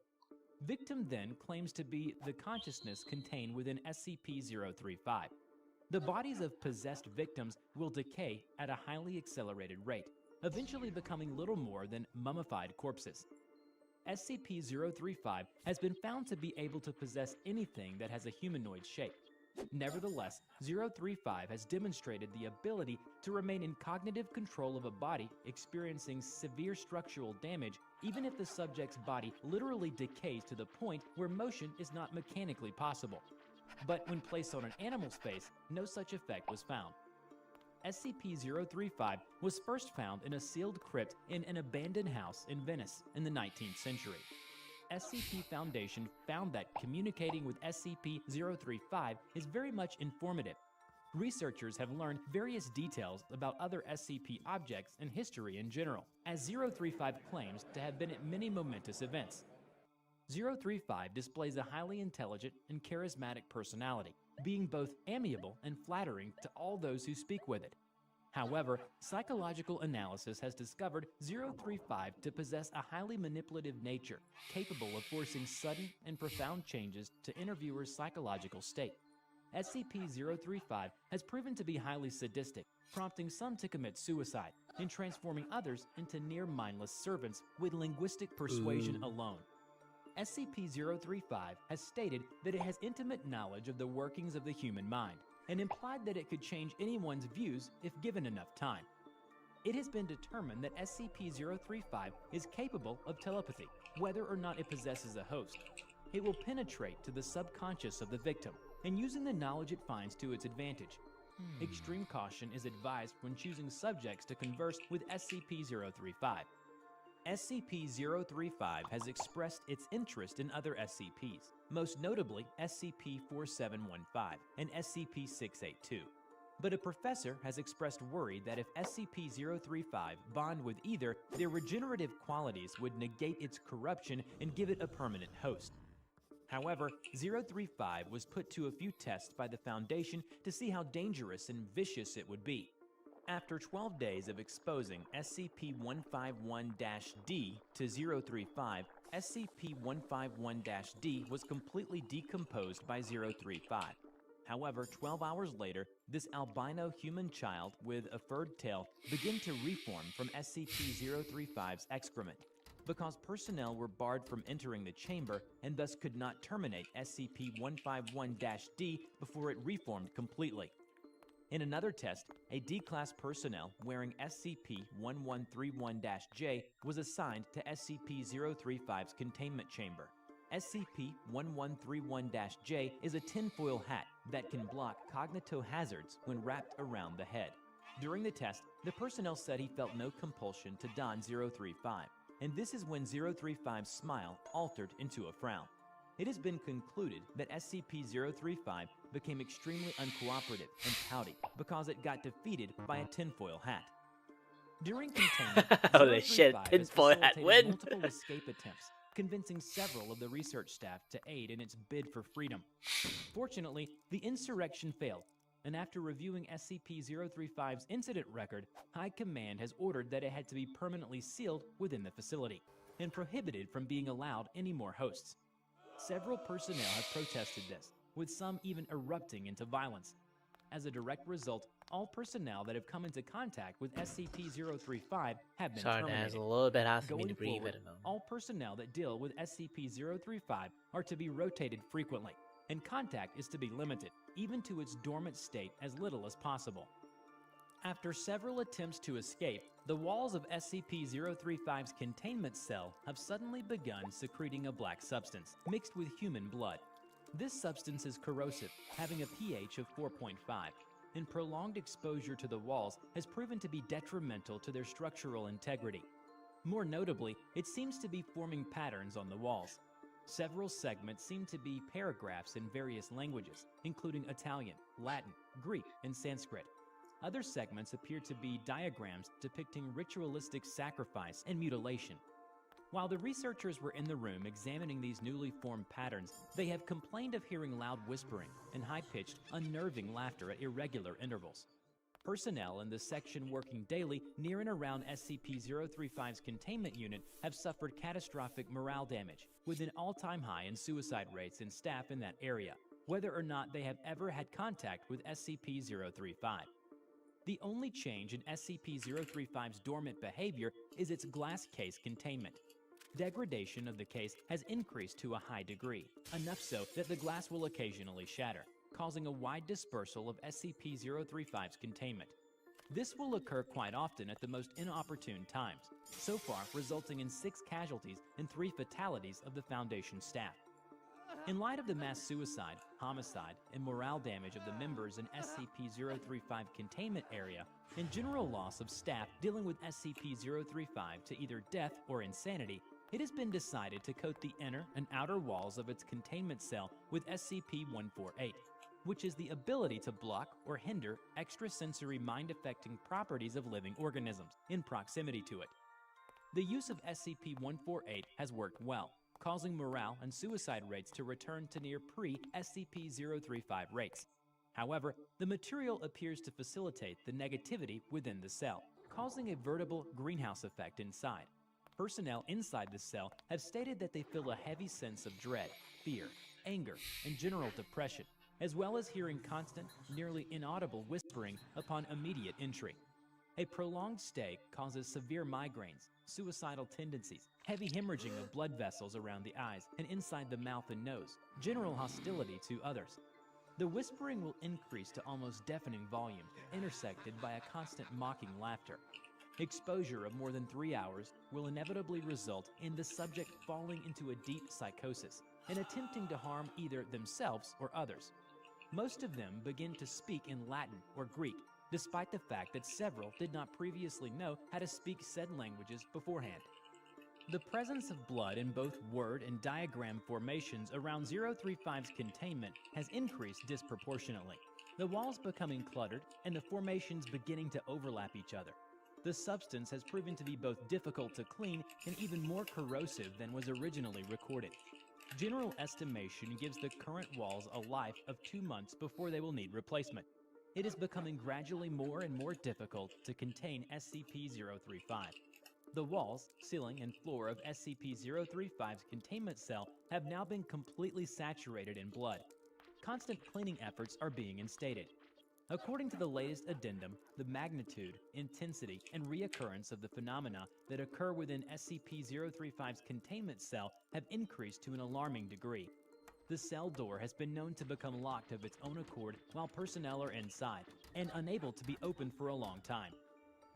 Victim then claims to be the consciousness contained within SCP-035. The bodies of possessed victims will decay at a highly accelerated rate, eventually becoming little more than mummified corpses. SCP-035 has been found to be able to possess anything that has a humanoid shape. Nevertheless, 035 has demonstrated the ability to remain in cognitive control of a body experiencing severe structural damage, even if the subject's body literally decays to the point where motion is not mechanically possible. But when placed on an animal's face, no such effect was found. SCP-035 was first found in a sealed crypt in an abandoned house in Venice in the 19th century. SCP Foundation found that communicating with SCP-035 is very much informative. Researchers have learned various details about other SCP objects and history in general, as 035 claims to have been at many momentous events. 035 displays a highly intelligent and charismatic personality, being both amiable and flattering to all those who speak with it. However, psychological analysis has discovered 035 to possess a highly manipulative nature, capable of forcing sudden and profound changes to interviewers' psychological state. SCP-035 has proven to be highly sadistic, prompting some to commit suicide and transforming others into near-mindless servants with linguistic persuasion alone. SCP-035 has stated that it has intimate knowledge of the workings of the human mind, and implied that it could change anyone's views if given enough time. It has been determined that SCP-035 is capable of telepathy, whether or not it possesses a host. It will penetrate to the subconscious of the victim, and using the knowledge it finds to its advantage. Extreme caution is advised when choosing subjects to converse with SCP-035. SCP-035 has expressed its interest in other SCPs, most notably SCP-4715 and SCP-682. But a professor has expressed worry that if SCP-035 bond with either, their regenerative qualities would negate its corruption and give it a permanent host. However, 035 was put to a few tests by the Foundation to see how dangerous and vicious it would be. After 12 days of exposing SCP-151-D to 035, SCP-151-D was completely decomposed by 035. However, 12 hours later, this albino human child with a furred tail began to reform from SCP-035's excrement. Because personnel were barred from entering the chamber and thus could not terminate SCP-151-D before it reformed completely. In another test, a D-Class personnel wearing SCP-1131-J was assigned to SCP-035's containment chamber. SCP-1131-J is a tinfoil hat that can block cognitohazards when wrapped around the head. During the test, the personnel said he felt no compulsion to don 035, and this is when 035's smile altered into a frown. It has been concluded that SCP-035 became extremely uncooperative and pouty because it got defeated by a tinfoil hat. During containment, Holy shit, 035 has tinfoil hat facilitated win. multiple escape attempts, convincing several of the research staff to aid in its bid for freedom. Fortunately, the insurrection failed, and after reviewing SCP-035's incident record, High Command has ordered that it had to be permanently sealed within the facility, and prohibited from being allowed any more hosts. Several personnel have protested this, with some even erupting into violence. As a direct result, all personnel that have come into contact with SCP-035 have been Sorry, terminated. that's a little bit hard for me Going to breathe forward, at the moment. all personnel that deal with SCP-035 are to be rotated frequently, and contact is to be limited, even to its dormant state as little as possible. After several attempts to escape, the walls of SCP-035's containment cell have suddenly begun secreting a black substance, mixed with human blood. This substance is corrosive, having a pH of 4.5, and prolonged exposure to the walls has proven to be detrimental to their structural integrity. More notably, it seems to be forming patterns on the walls. Several segments seem to be paragraphs in various languages, including Italian, Latin, Greek, and Sanskrit. Other segments appear to be diagrams depicting ritualistic sacrifice and mutilation. While the researchers were in the room examining these newly formed patterns, they have complained of hearing loud whispering and high-pitched, unnerving laughter at irregular intervals. Personnel in the section working daily near and around SCP-035's containment unit have suffered catastrophic morale damage, with an all-time high in suicide rates in staff in that area, whether or not they have ever had contact with SCP-035. The only change in SCP-035's dormant behavior is its glass case containment. Degradation of the case has increased to a high degree, enough so that the glass will occasionally shatter, causing a wide dispersal of SCP-035's containment. This will occur quite often at the most inopportune times, so far resulting in 6 casualties and 3 fatalities of the Foundation staff. In light of the mass suicide, homicide, and morale damage of the members in SCP-035 containment area, and general loss of staff dealing with SCP-035 to either death or insanity, it has been decided to coat the inner and outer walls of its containment cell with SCP-148, which is the ability to block or hinder extrasensory mind-affecting properties of living organisms in proximity to it. The use of SCP-148 has worked well, causing morale and suicide rates to return to near pre-SCP-035 rates. However, the material appears to facilitate the negativity within the cell, causing a veritable greenhouse effect inside. Personnel inside the cell have stated that they feel a heavy sense of dread, fear, anger, and general depression, as well as hearing constant, nearly inaudible whispering upon immediate entry. A prolonged stay causes severe migraines, suicidal tendencies, heavy hemorrhaging of blood vessels around the eyes and inside the mouth and nose, general hostility to others. The whispering will increase to almost deafening volume, intersected by a constant mocking laughter. Exposure of more than 3 hours will inevitably result in the subject falling into a deep psychosis and attempting to harm either themselves or others. Most of them begin to speak in Latin or Greek, despite the fact that several did not previously know how to speak said languages beforehand. The presence of blood in both word and diagram formations around 035's containment has increased disproportionately, the walls becoming cluttered and the formations beginning to overlap each other. The substance has proven to be both difficult to clean and even more corrosive than was originally recorded. General estimation gives the current walls a life of 2 months before they will need replacement. It is becoming gradually more and more difficult to contain SCP-035. The walls, ceiling, and floor of SCP-035's containment cell have now been completely saturated in blood. Constant cleaning efforts are being instated. According to the latest addendum, the magnitude, intensity, and reoccurrence of the phenomena that occur within SCP-035's containment cell have increased to an alarming degree. The cell door has been known to become locked of its own accord while personnel are inside, and unable to be opened for a long time.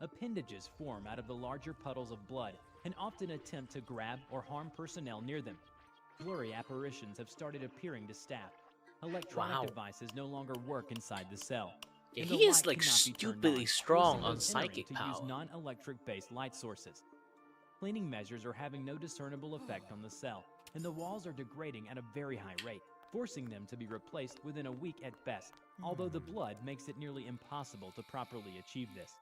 Appendages form out of the larger puddles of blood and often attempt to grab or harm personnel near them. Blurry apparitions have started appearing to staff. Electronic devices no longer work inside the cell. Yeah, and the he is light like cannot be turned stupidly on, strong forcing on those entering psychic to power. use non-electric based light sources. Cleaning measures are having no discernible effect on the cell, and the walls are degrading at a very high rate, forcing them to be replaced within a week at best, although the blood makes it nearly impossible to properly achieve this.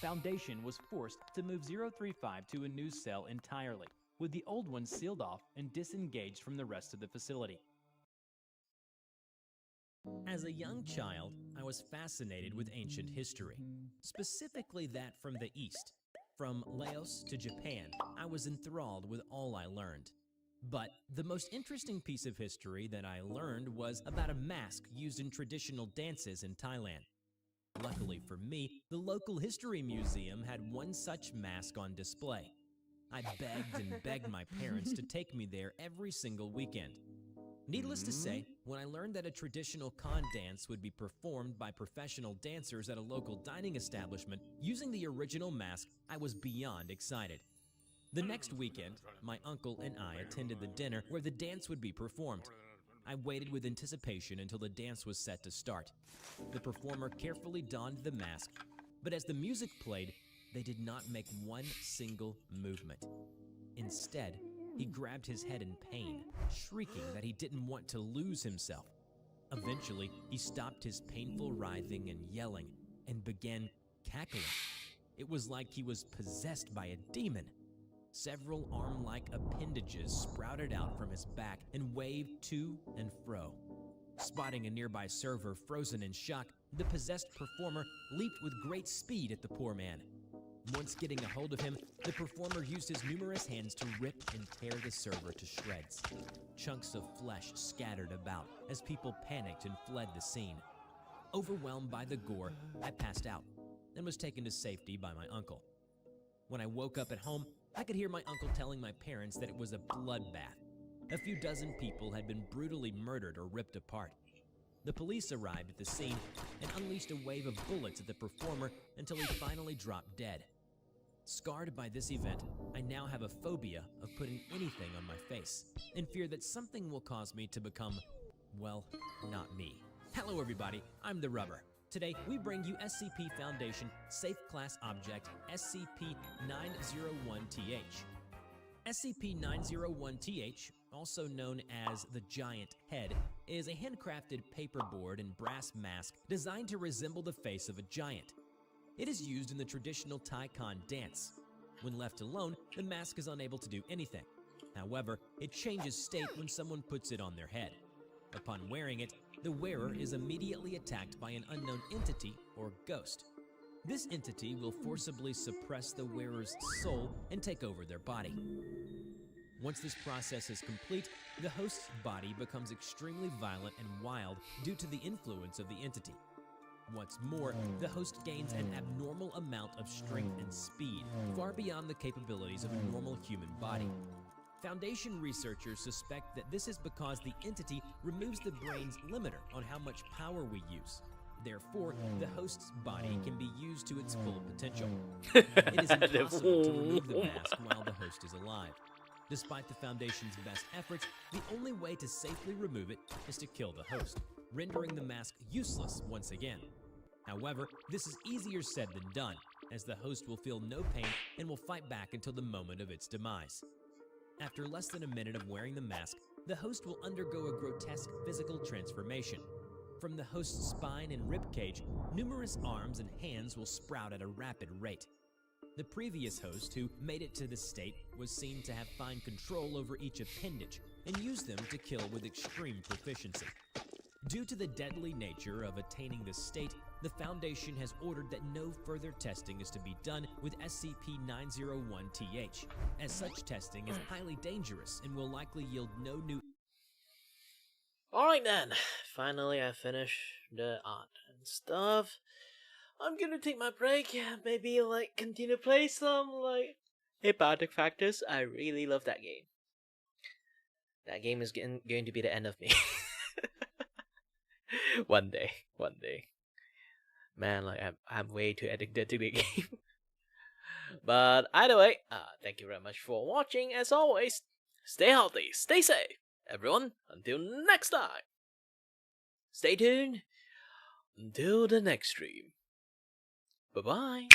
Foundation was forced to move 035 to a new cell entirely, with the old one sealed off and disengaged from the rest of the facility. As a young child, I was fascinated with ancient history, specifically that from the East. From Laos to Japan, I was enthralled with all I learned. But the most interesting piece of history that I learned was about a mask used in traditional dances in Thailand. Luckily for me, the local history museum had one such mask on display. I begged and begged my parents to take me there every single weekend. Needless to say, when I learned that a traditional Khan dance would be performed by professional dancers at a local dining establishment using the original mask, I was beyond excited. The next weekend, my uncle and I attended the dinner where the dance would be performed. I waited with anticipation until the dance was set to start. The performer carefully donned the mask, but as the music played, they did not make one single movement. Instead, he grabbed his head in pain, shrieking that he didn't want to lose himself. Eventually, he stopped his painful writhing and yelling and began cackling. It was like he was possessed by a demon. Several arm-like appendages sprouted out from his back and waved to and fro. Spotting a nearby server frozen in shock, the possessed performer leaped with great speed at the poor man. Once getting a hold of him, the performer used his numerous hands to rip and tear the server to shreds. Chunks of flesh scattered about as people panicked and fled the scene. Overwhelmed by the gore, I passed out and was taken to safety by my uncle. When I woke up at home, I could hear my uncle telling my parents that it was a bloodbath. A few dozen people had been brutally murdered or ripped apart. The police arrived at the scene and unleashed a wave of bullets at the performer until he finally dropped dead. Scarred by this event, I now have a phobia of putting anything on my face and fear that something will cause me to become, well, not me. Hello everybody, I'm the Rubber. Today, we bring you SCP Foundation Safe Class Object SCP-901-TH. SCP-901-TH, also known as the Giant Head, is a handcrafted paperboard and brass mask designed to resemble the face of a giant. It is used in the traditional Thai Khan dance. When left alone, the mask is unable to do anything. However, it changes state when someone puts it on their head. Upon wearing it, the wearer is immediately attacked by an unknown entity or ghost. This entity will forcibly suppress the wearer's soul and take over their body. Once this process is complete, the host's body becomes extremely violent and wild due to the influence of the entity. What's more, the host gains an abnormal amount of strength and speed, far beyond the capabilities of a normal human body. Foundation researchers suspect that this is because the entity removes the brain's limiter on how much power we use. Therefore, the host's body can be used to its full potential. It is impossible to remove the mask while the host is alive. Despite the Foundation's best efforts, the only way to safely remove it is to kill the host. rendering the mask useless once again. However, this is easier said than done, as the host will feel no pain and will fight back until the moment of its demise. After less than a minute of wearing the mask, the host will undergo a grotesque physical transformation. From the host's spine and ribcage, numerous arms and hands will sprout at a rapid rate. The previous host, who made it to this state, was seen to have fine control over each appendage and use them to kill with extreme proficiency. Due to the deadly nature of attaining this state, the Foundation has ordered that no further testing is to be done with SCP-901-TH, as such testing is highly dangerous and will likely yield no new... Alright then, finally I finished the art and stuff. I'm gonna take my break, maybe continue to play some Hypnotic Factors. I really love that game. That game is going to be the end of me. One day. Man, I'm way too addicted to the game. But either way, thank you very much for watching. As always, stay healthy, stay safe, everyone. Until next time. Stay tuned until the next stream. Bye-bye.